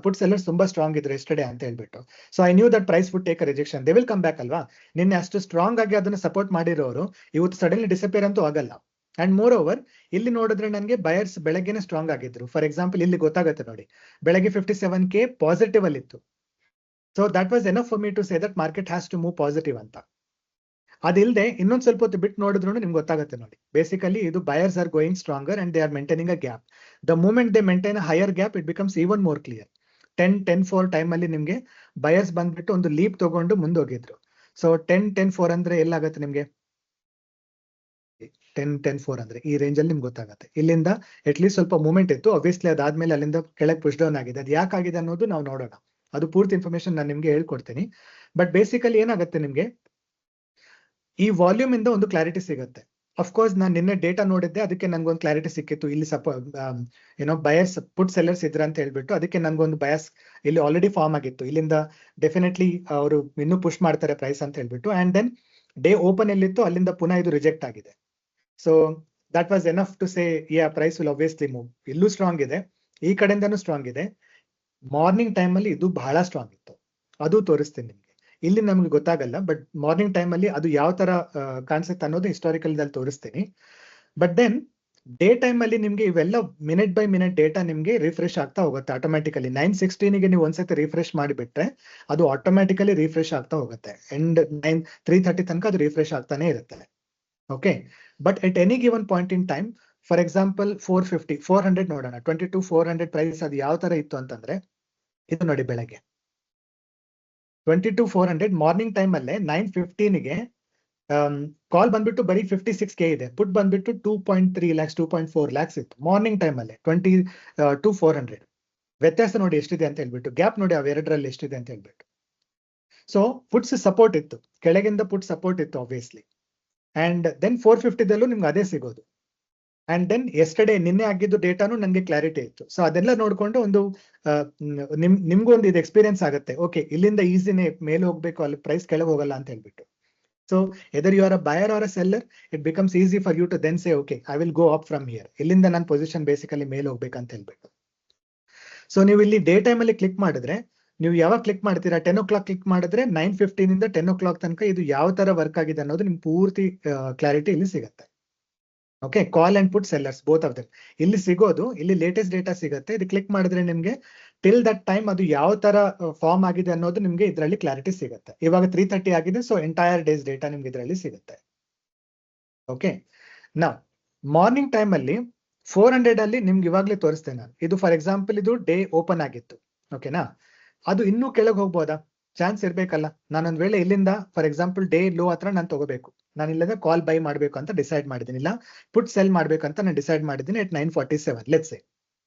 ಪುಟ್ ಸೆಲ್ಲರ್ಸ್ ತುಂಬಾ ಸ್ಟ್ರಾಂಗ್ ಇದ್ರು ಎಸ್ಟರ್ಡೇ ಅಂತ ಹೇಳ್ಬಿಟ್ಟು. So I knew that price would take a rejection, they will come back ಅಲ್ವಾ. ನಿನ್ನೆ ಅಷ್ಟು ಸ್ಟ್ರಾಂಗ್ ಆಗಿ ಅದನ್ನ ಸಪೋರ್ಟ್ ಮಾಡಿರೋರು ಇವತ್ತು ಸಡನ್ಲಿ ಡಿಸಪಿಯರ್ ಅಂತೂ ಆಗಲ್ಲ. ಅಂಡ್ ಮೋರ್ ಓವರ್ ಇಲ್ಲಿ ನೋಡಿದ್ರೆ ನನಗೆ ಬಯರ್ಸ್ ಬೆಳಗ್ಗೆನೆ ಸ್ಟ್ರಾಂಗ್ ಆಗಿದ್ರು. ಫಾರ್ ಎಕ್ಸಾಂಪಲ್ ಇಲ್ಲಿ ಗೊತ್ತಾಗುತ್ತೆ ನೋಡಿ, ಬೆಳಗ್ಗೆ 57K ಪಾಸಿಟಿವ್ ಅಲ್ಲಿ ಇತ್ತು. So that was enough for me to say that market has to move positive ಅಂತ. ಅದಿಲ್ಲದೆ ಇನ್ನೊಂದು ಸ್ವಲ್ಪ ಹೊತ್ತು ಬಿಟ್ಟು ನೋಡಿದ್ರು ನಿಮ್ಗೆ ಗೊತ್ತಾಗುತ್ತೆ ನೋಡಿ, ಬೇಸಿಕಲಿ ಇದು buyers are going stronger and they are maintaining a gap. The moment they maintain a higher gap it becomes even more clear. 10-10-4 time ಅಲ್ಲಿ ನಿಮ್ಗೆ ಬಯರ್ಸ್ ಬಂದ್ಬಿಟ್ಟು ಒಂದು ಲೀಪ್ ತಗೊಂಡು ಮುಂದೋಗಿದ್ರು. ಸೊ 10-10-4 ಅಂದ್ರೆ ಎಲ್ಲಾಗತ್ತೆ ನಿಮ್ಗೆ 10-10-4 ಅಂದ್ರೆ ಈ ರೇಂಜ್ ಅಲ್ಲಿ ನಿಮ್ಗೆ ಗೊತ್ತಾಗತ್ತೆ. ಇಲ್ಲಿಂದ ಅಟ್ ಲೀಸ್ಟ್ ಸ್ವಲ್ಪ ಮೂವ್ಮೆಂಟ್ ಇತ್ತು. ಆಬ್ವಿಯಸ್ಲಿ ಅದಾದ್ಮೇಲೆ ಅಲ್ಲಿಂದ ಕೆಳಗೆ ಪುಷ್ ಡೌನ್ ಆಗಿದೆ. ಅದು ಯಾಕಾಗಿದೆ ಅನ್ನೋದು ನಾವು ನೋಡೋಣ. ಅದು ಪೂರ್ತಿ ಇನ್ಫಾರ್ಮೇಶನ್ ನಾನು ನಿಮ್ಗೆ ಹೇಳ್ಕೊಡ್ತೀನಿ. ಬಟ್ ಬೇಸಿಕಲಿ ಏನಾಗುತ್ತೆ ನಿಮ್ಗೆ ಈ ವಾಲ್ಯೂಮ್ ಇಂದ ಒಂದು ಕ್ಲಾರಿಟಿ ಸಿಗುತ್ತೆ. ಅಫ್ಕೋರ್ಸ್ ನಾನು ನಿನ್ನೆ ಡೇಟಾ ನೋಡಿದ್ದೆ, ಅದಕ್ಕೆ ನನ್ಗೊಂದು ಕ್ಲಾರಿಟಿ ಸಿಕ್ಕಿತ್ತು. ಇಲ್ಲಿ ಏನೋ ಬಯರ್ಸ್ ಪುಟ್ ಸೆಲ್ಲರ್ಸ್ ಇದ್ರ ಅಂತ ಹೇಳ್ಬಿಟ್ಟು ಅದಕ್ಕೆ ನನ್ಗೊಂದು ಬಯಸ್ ಇಲ್ಲಿ ಆಲ್ರೆಡಿ ಫಾರ್ಮ್ ಆಗಿತ್ತು. ಇಲ್ಲಿಂದ ಡೆಫಿನೆಟ್ಲಿ ಅವರು ಇನ್ನೂ ಪುಷ್ ಮಾಡ್ತಾರೆ ಪ್ರೈಸ್ ಅಂತ ಹೇಳ್ಬಿಟ್ಟು. ಅಂಡ್ ದೆನ್ ಡೇ ಓಪನ್ ಎಲ್ಲಿತ್ತು ಅಲ್ಲಿಂದ ಪುನಃ ಇದು ರಿಜೆಕ್ಟ್ ಆಗಿದೆ. So that was enough to say price will obviously move. ಇಲ್ಲೂ ಸ್ಟ್ರಾಂಗ್ ಇದೆ, ಈ ಕಡೆಯಿಂದನೂ ಸ್ಟ್ರಾಂಗ್ ಇದೆ. ಮಾರ್ನಿಂಗ್ ಟೈಮ್ ಅಲ್ಲಿ ಇದು ಬಹಳ ಸ್ಟ್ರಾಂಗ್ ಇತ್ತು, ಅದು ತೋರಿಸ್ತೀನಿ ನಿಮ್ಗೆ. ಇಲ್ಲಿ ನಮ್ಗೆ ಗೊತ್ತಾಗಲ್ಲ, ಬಟ್ ಮಾರ್ನಿಂಗ್ ಟೈಮ್ ಅಲ್ಲಿ ಅದು ಯಾವ ತರ ಕಾಣಿಸುತ್ತೆ ಅನ್ನೋದು ಹಿಸ್ಟಾರಿಕಲ್ ದಲ್ಲಿ ತೋರಿಸ್ತೀನಿ. ಬಟ್ ದೆನ್ ಡೇ ಟೈಮ್ ಅಲ್ಲಿ ನಿಮ್ಗೆ ಇವೆಲ್ಲ ಮಿನಿಟ್ ಬೈ ಮಿನಿಟ್ ಡೇಟಾ ನಿಮ್ಗೆ ರಿಫ್ರೆಶ್ ಆಗ್ತಾ ಹೋಗುತ್ತೆ ಆಟೋಮ್ಯಾಟಿಕಲಿ. 9:16 ನೀವು ಒಂದ್ಸತಿ ರಿಫ್ರೆಶ್ ಮಾಡಿಬಿಟ್ರೆ ಅದು ಆಟೋಮ್ಯಾಟಿಕಲಿ ರಿಫ್ರೆಶ್ ಆಗ್ತಾ ಹೋಗುತ್ತೆ. ಅಂಡ್ 3:30 ತನಕ ಅದು ರಿಫ್ರೆಶ್ ಆಗ್ತಾನೆ ಇರುತ್ತೆ. Okay, but at any given point in time, for example 450 400 ನೋಡೋಣ. 22,400 ಪ್ರೈಸ್ ಅದು ಯಾವ ತರ ಇತ್ತು ಅಂತಂದ್ರೆ ಇದು ನೋಡಿ, ಬೆಳಗ್ಗೆ 22,400 ಮಾರ್ನಿಂಗ್ ಟೈಮ್ ಅಲ್ಲೇ 9:15 ಕಾಲ್ ಬಂದ್ಬಿಟ್ಟು ಬರೀ 56K ಇದೆ. ಪುಟ್ ಬಂದ್ಬಿಟ್ಟು 2.3 lakhs 2.4 lakhs ಇತ್ತು ಮಾರ್ನಿಂಗ್ ಟೈಮ್ ಅಲ್ಲೇ. 22,400 ವ್ಯತ್ಯಾಸ ನೋಡಿ ಎಷ್ಟಿದೆ ಅಂತ ಹೇಳ್ಬಿಟ್ಟು. ಗ್ಯಾಪ್ ನೋಡಿ ಅವೆರಡರಲ್ಲಿ ಎಷ್ಟಿದೆ ಅಂತ ಹೇಳ್ಬಿಟ್ಟು. ಸೊ ಪುಟ್ಸ್ ಸಪೋರ್ಟ್ ಇತ್ತು, ಕೆಳಗಿಂದ ಪುಟ್ ಸಪೋರ್ಟ್ ಇತ್ತು ಆಬ್ವಿಯಸ್ಲಿ. ಅಂಡ್ ದೆನ್ 450 ದಲ್ಲೂ ನಿಮ್ಗೆ ಅದೇ ಸಿಗೋದು. ಅಂಡ್ ದೆನ್ ಎಸ್ಟರ್ಡೇ ನಿನ್ನೆ ಆಗಿದ್ದು ಡೇಟಾನು ನನಗೆ ಕ್ಲಾರಿಟಿ ಇತ್ತು. ಸೊ ಅದೆಲ್ಲ ನೋಡ್ಕೊಂಡು ಒಂದು ನಿಮ್ಗೂ ಒಂದು ಇದು ಎಕ್ಸ್ಪೀರಿಯನ್ಸ್ ಆಗುತ್ತೆ. ಓಕೆ, ಇಲ್ಲಿಂದ ಈಸಿನೇ ಮೇಲೆ ಹೋಗ್ಬೇಕು, ಅಲ್ಲಿ ಪ್ರೈಸ್ ಕೆಳಗೆ ಹೋಗಲ್ಲ ಅಂತ ಹೇಳ್ಬಿಟ್ಟು. So either you are a buyer or a seller, it becomes easy for you to then say okay I will go up from here. ಇಲ್ಲಿಂದ ನನ್ನ ಪೊಸಿಷನ್ ಬೇಸಿಕಲಿ ಮೇಲೆ ಹೋಗ್ಬೇಕಂತ ಹೇಳ್ಬಿಟ್ಟು. ಸೊ ನೀವು ಇಲ್ಲಿ ಡೇ ಟೈಮ್ ಅಲ್ಲಿ ಕ್ಲಿಕ್ ಮಾಡಿದ್ರೆ, ನೀವು ಯಾವಾಗ ಕ್ಲಿಕ್ ಮಾಡ್ತೀರಾ 10 o'clock ಕ್ಲಿಕ್ ಮಾಡಿದ್ರೆ 9:15 ಇಂದ 10 o'clock ತನಕ ಇದು ಯಾವ ತರ ವರ್ಕ್ ಆಗಿದೆ ಅನ್ನೋದು ನಿಮ್ಗೆ ಪೂರ್ತಿ ಕ್ಲಾರಿಟಿ ಇಲ್ಲಿ ಸಿಗುತ್ತೆ. Okay, call and put sellers both of ದಮ್ ಇಲ್ಲಿ ಸಿಗೋದು. ಇಲ್ಲಿ ಲೇಟೆಸ್ಟ್ ಡೇಟಾ ಸಿಗುತ್ತೆ. ಇದು ಕ್ಲಿಕ್ ಮಾಡಿದ್ರೆ ನಿಮ್ಗೆ ಟಿಲ್ ದಟ್ ಟೈಮ್ ಅದು ಯಾವ ತರ ಫಾರ್ಮ್ ಆಗಿದೆ ಅನ್ನೋದು ನಿಮ್ಗೆ ಇದರಲ್ಲಿ ಕ್ಲಾರಿಟಿ ಸಿಗುತ್ತೆ. ಇವಾಗ 3:30 ಆಗಿದೆ, ಸೊ ಎಂಟೈರ್ ಡೇಸ್ ಡೇಟಾ ನಿಮ್ಗೆ ಇದರಲ್ಲಿ ಸಿಗುತ್ತೆ. ಓಕೆ, ನಾವು ಮಾರ್ನಿಂಗ್ ಟೈಮ್ ಅಲ್ಲಿ 400 ಅಲ್ಲಿ ನಿಮ್ಗೆ ಇವಾಗ್ಲೇ ತೋರಿಸ್ತೇನೆ ನಾನು. ಇದು ಫಾರ್ ಎಕ್ಸಾಂಪಲ್ ಇದು ಡೇ ಓಪನ್ ಆಗಿತ್ತು. ಓಕೆನಾ, ಅದು ಇನ್ನೂ ಕೆಳಗೆ ಹೋಗ್ಬೋದಾ? ಚಾನ್ಸ್ ಇರ್ಬೇಕಲ್ಲ. ನಾನೊಂದ್ ವೇಳೆ ಇಲ್ಲಿಂದ ಫಾರ್ ಎಕ್ಸಾಂಪಲ್ ಡೇ ಲೋ ಹತ್ರ ನಾನು ತಗೋಬೇಕು, ನಾನು ಇಲ್ಲದ ಕಾಲ್ ಬೈ ಮಾಡ್ಬೇಕು ಅಂತ ಡಿಸೈಡ್ ಮಾಡಿದ್ದೀನಿ, ಇಲ್ಲ ಪುಟ್ ಸೆಲ್ ಮಾಡ್ಬೇಕಂತ ನಾನು ಡಿಸೈಡ್ ಮಾಡಿದ್ದೀನಿ at 9:47 ಲೆಟ್ಸ್ ಸೇ.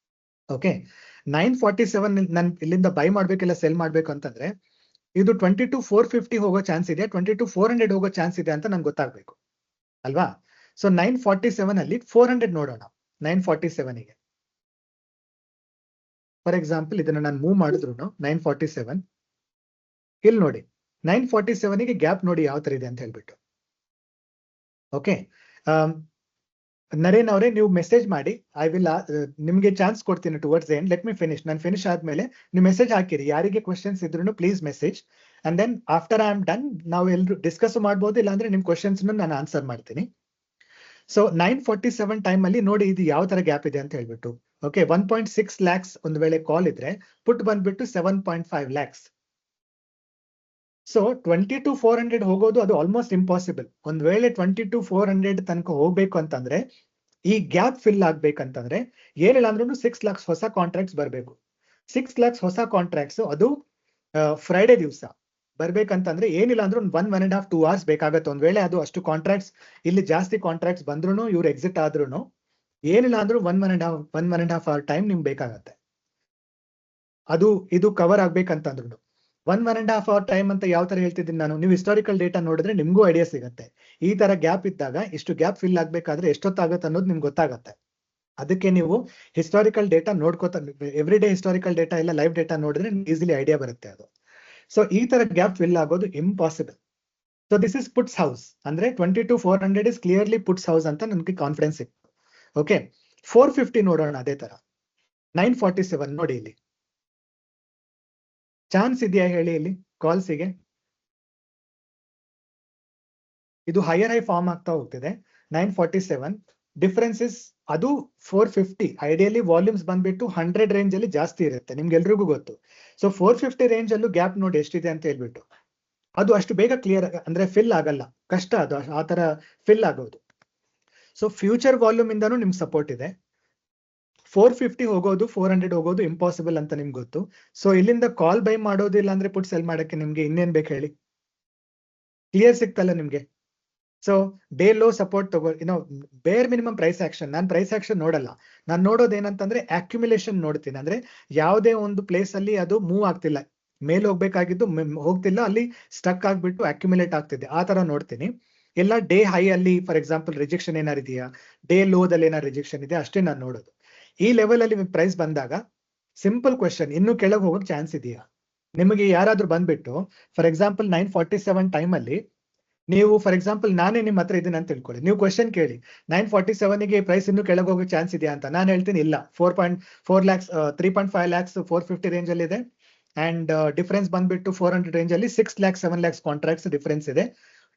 ಓಕೆ, 9:47 ನಾನು ಇಲ್ಲಿಂದ ಬೈ ಮಾಡ್ಬೇಕಿಲ್ಲ ಸೆಲ್ ಮಾಡ್ಬೇಕು ಅಂತಂದ್ರೆ ಇದು 22,450 ಹೋಗೋ ಚಾನ್ಸ್ ಇದೆ, 22,400 ಹೋಗೋ ಚಾನ್ಸ್ ಇದೆ ಅಂತ ನನ್ಗೆ ಗೊತ್ತಾಗ್ಬೇಕು ಅಲ್ವಾ? ಸೊ 9:47 ಅಲ್ಲಿ 400 ನೋಡೋಣ. 9:47ಗೆ ಫಾರ್ ಎಕ್ಸಾಂಪಲ್ ಇದನ್ನ ನಾನು ಮೂವ್ ಮಾಡಿದ್ರು 9:47 ಇಲ್ಲಿ ನೋಡಿ 9:47ಗೆ ಗ್ಯಾಪ್ ನೋಡಿ ಯಾವ ತರ ಇದೆ ಅಂತ ಹೇಳ್ಬಿಟ್ಟು. ಓಕೆ, ನರೇನ್ ಅವರೇ ನೀವು ಮೆಸೇಜ್ ಮಾಡಿ, ಐ ವಿಲ್ ನಿಮ್ಗೆ ಚಾನ್ಸ್ ಕೊಡ್ತೀನಿ towards end. Let me finish. ನಾನು ಫಿನಿಶ್ ಆದ್ಮೇಲೆ ನೀವು ಮೆಸೇಜ್ ಹಾಕಿರಿ, ಯಾರಿಗೆ ಕ್ವಶನ್ಸ್ ಇದ್ರು please message. And then after I am done ನಾವು ಎಲ್ರು ಡಿಸ್ಕಸ್ ಮಾಡ್ಬೋದು, ಇಲ್ಲಾಂದ್ರೆ ನಿಮ್ ಕ್ವಶನ್ಸ್ ನಾನು ಆನ್ಸರ್ ಮಾಡ್ತೀನಿ. ಸೊ 9:47 ಟೈಮ್ ಅಲ್ಲಿ ನೋಡಿ ಇದು ಯಾವ ತರ ಗ್ಯಾಪ್ ಇದೆ ಅಂತ ಹೇಳ್ಬಿಟ್ಟು. ಓಕೆ, 1.6 lakhs ಒಂದು ವೇಳೆ ಕಾಲ್ ಇದ್ರೆ ಪುಟ್ ಬಂದ್ಬಿಟ್ಟು 7.5 lakhs. ಸೊ 22,400 ಹೋಗೋದು ಅದು ಆಲ್ಮೋಸ್ಟ್ ಇಂಪಾಸಿಬಲ್. ಒಂದ್ ವೇಳೆ 22,400 ತನಕ ಹೋಗ್ಬೇಕು ಅಂತಂದ್ರೆ ಈ ಗ್ಯಾಪ್ ಫಿಲ್ ಆಗ್ಬೇಕಂತಂದ್ರೆ ಏನಿಲ್ಲ ಅಂದ್ರೂ 6 lakhs ಹೊಸ ಕಾಂಟ್ರಾಕ್ಟ್ಸ್ ಬರಬೇಕು. 6 lakhs ಹೊಸ ಕಾಂಟ್ರಾಕ್ಟ್ಸ್ ಅದು ಫ್ರೈಡೆ ದಿವಸ ಬರ್ಬೇಕಂತಂದ್ರೆ ಏನಿಲ್ಲ ಅಂದ್ರೂ 1.5-2 hours ಬೇಕಾಗತ್ತೆ. ಒಂದ್ ವೇಳೆ ಅದು ಅಷ್ಟು ಕಾಂಟ್ರಾಕ್ಟ್ಸ್ ಇಲ್ಲಿ ಜಾಸ್ತಿ ಕಾಂಟ್ರಾಕ್ಟ್ಸ್ ಬಂದ್ರು ಇವ್ರು ಎಕ್ಸಿಟ್ ಆದ್ರೂ ಏನಿಲ್ಲ ಅಂದ್ರೂ 1.5 hour ಟೈಮ್ ನಿಮ್ಗೆ ಬೇಕಾಗತ್ತೆ. ಅದು ಇದು ಕವರ್ ಆಗ್ಬೇಕಂತಂದ್ರು 1.5 hour ಟೈಮ್ ಅಂತ ಯಾವ ತರ ಹೇಳ್ತಿದ್ದೀನಿ ನಾನು. ನೀವು ಹಿಸ್ಟಾರಿಕಲ್ ಡೇಟಾ ನೋಡಿದ್ರೆ ನಿಮ್ಗೂ ಐಡಿಯಾ ಸಿಗುತ್ತೆ. ಈ ತರ ಗ್ಯಾಪ್ ಇದ್ದಾಗ ಇಷ್ಟು ಗ್ಯಾಪ್ ಫಿಲ್ ಆಗ್ಬೇಕಾದ್ರೆ ಎಷ್ಟೊತ್ತಾಗತ್ತೆ ಅನ್ನೋದು ನಿಮ್ಗೆ ಗೊತ್ತಾಗತ್ತೆ. ಅದಕ್ಕೆ ನೀವು ಹಿಸ್ಟಾರಿಕಲ್ ಡೇಟಾ ನೋಡ್ಕೋತಾ, ಎವ್ರಿ ಡೇ ಹಿಸ್ಟಾರಿಕಲ್ ಡೇಟಾ ಇಲ್ಲ ಲೈವ್ ಡೇಟಾ ನೋಡಿದ್ರೆ ಈಸಿಲಿ ಐಡಿಯಾ ಬರುತ್ತೆ ಅದು. ಸೊ ಈ ತರ ಗ್ಯಾಪ್ ಫಿಲ್ ಆಗೋದು impossible. So this is puts house ಅಂದ್ರೆ 22,400 ಇಸ್ ಕ್ಲಿಯರ್ಲಿ ಪುಟ್ಸ್ ಹೌಸ್ ಅಂತ ನನಗೆ ಕಾನ್ಫಿಡೆನ್ಸ್ ಇತ್ತು. ಓಕೆ, 450 ನೋಡೋಣ ಅದೇ ತರ. 9:47 ನೋಡಿ, ಇಲ್ಲಿ ಚಾನ್ಸ್ ಇದೆಯಾ ಹೇಳಿ ಇಲ್ಲಿ ಕಾಲ್ಸಿಗೆ? ಇದು ಹೈಯರ್ ಹೈ ಫಾರ್ಮ್ ಆಗ್ತಾ ಹೋಗ್ತಿದೆ. 9:47 ಡಿಫರೆನ್ಸ್ ಇಸ್ ಅದು 450. ಐಡಿಯಲಿ ವಾಲ್ಯೂಮ್ಸ್ ಬಂದ್ಬಿಟ್ಟು 100 ರೇಂಜ್ ಅಲ್ಲಿ ಜಾಸ್ತಿ ಇರುತ್ತೆ, ನಿಮ್ಗೆ ಎಲ್ರಿಗೂ ಗೊತ್ತು. ಸೊ 450 ರೇಂಜ್ ಅಲ್ಲೂ ಗ್ಯಾಪ್ ನೋಡಿ ಎಷ್ಟಿದೆ ಅಂತ ಹೇಳ್ಬಿಟ್ಟು ಅದು ಅಷ್ಟು ಬೇಗ ಕ್ಲಿಯರ್ ಅಂದ್ರೆ ಫಿಲ್ ಆಗಲ್ಲ, ಕಷ್ಟ ಅದು ಆ ತರ ಫಿಲ್ ಆಗೋದು. ಸೊ ಫ್ಯೂಚರ್ ವಾಲ್ಯೂಮ್ ಇಂದಾನು ನಿಮ್ಗೆ ಸಪೋರ್ಟ್ ಇದೆ. 450 ಹೋಗೋದು 400 ಹೋಗೋದು ಇಂಪಾಸಿಬಲ್ ಅಂತ ನಿಮ್ಗೆ ಗೊತ್ತು. ಸೊ ಇಲ್ಲಿಂದ ಕಾಲ್ ಬೈ ಮಾಡೋದಿಲ್ಲ ಅಂದ್ರೆ ಪುಟ್ ಸೆಲ್ ಮಾಡಕ್ಕೆ ನಿಮ್ಗೆ ಇನ್ನೇನ್ ಬೇಕು ಹೇಳಿ? ಕ್ಲಿಯರ್ ಸಿಕ್ತಲ್ಲ ನಿಮ್ಗೆ? ಸೊ ಡೇ ಲೋ ಸಪೋರ್ಟ್ ಬೇರ್ ಮಿನಿಮಮ್ ಪ್ರೈಸ್ ಆಕ್ಷನ್. ನಾನು ಪ್ರೈಸ್ ಆಕ್ಷನ್ ನೋಡಲ್ಲ. ನಾನು ನೋಡೋದು ಏನಂತಂದ್ರೆ ಅಕ್ಯುಮುಲೇಷನ್ ನೋಡ್ತೀನಿ. ಅಂದ್ರೆ ಯಾವುದೇ ಒಂದು ಪ್ಲೇಸ್ ಅಲ್ಲಿ ಅದು ಮೂವ್ ಆಗ್ತಿಲ್ಲ, ಮೇಲೆ ಹೋಗ್ಬೇಕಾಗಿದ್ದು ಹೋಗ್ತಿಲ್ಲ, ಅಲ್ಲಿ ಸ್ಟಕ್ ಆಗ್ಬಿಟ್ಟು ಅಕ್ಯುಮುಲೇಟ್ ಆಗ್ತಿದೆ, ಆ ತರ ನೋಡ್ತೀನಿ. ಎಲ್ಲ ಡೇ ಹೈ ಅಲ್ಲಿ ಫಾರ್ ಎಕ್ಸಾಂಪಲ್ ರಿಜೆಕ್ಷನ್ ಏನಾರು ಇದೆಯಾ, ಡೇ ಲೋದಲ್ಲಿ ಏನಾರು ರಿಜೆಕ್ಷನ್ ಇದೆ, ಅಷ್ಟೇ ನಾನು ನೋಡೋದು. ಈ ಲೆವೆಲ್ ಅಲ್ಲಿ ಪ್ರೈಸ್ ಬಂದಾಗ ಸಿಂಪಲ್ ಕ್ವೆಶನ್, ಇನ್ನು ಕೆಳಗೆ ಹೋಗೋಕ್ ಚಾನ್ಸ್ ಇದೆಯಾ? ನಿಮಗೆ ಯಾರಾದ್ರೂ ಬಂದ್ಬಿಟ್ಟು ಫಾರ್ ಎಕ್ಸಾಂಪಲ್ 947 ಟೈಮ್ ಅಲ್ಲಿ ನೀವು ಫಾರ್ ಎಕ್ಸಾಂಪಲ್ ನಾನೇ ನಿಮ್ಮ ಹತ್ರ ಇದೀನಿ ಅಂತ ತಿಳ್ಕೊಳ್ಳಿ, ನೀವು ಕ್ವೆಶನ್ ಕೇಳಿ 947 ಗೆ ಪ್ರೈಸ್ ಇನ್ನು ಕೆಳಗೆ ಹೋಗೋ ಚಾನ್ಸ್ ಇದೆಯಾ ಅಂತ. ನಾನು ಹೇಳ್ತೀನಿ ಇಲ್ಲ, 4.4 lakhs 3.5 lakhs 450 ರೇಂಜ್ ಅಲ್ಲಿ ಇದೆ, ಅಂಡ್ ಡಿಫರೆನ್ಸ್ ಬಂದ್ಬಿಟ್ಟು 400 ರೇಂಜ್ ಅಲ್ಲಿ 6 lakhs 7 lakhs ಕಾಂಟ್ರಾಕ್ಟ್ಸ್ ಡಿಫರೆನ್ಸ್ ಇದೆ.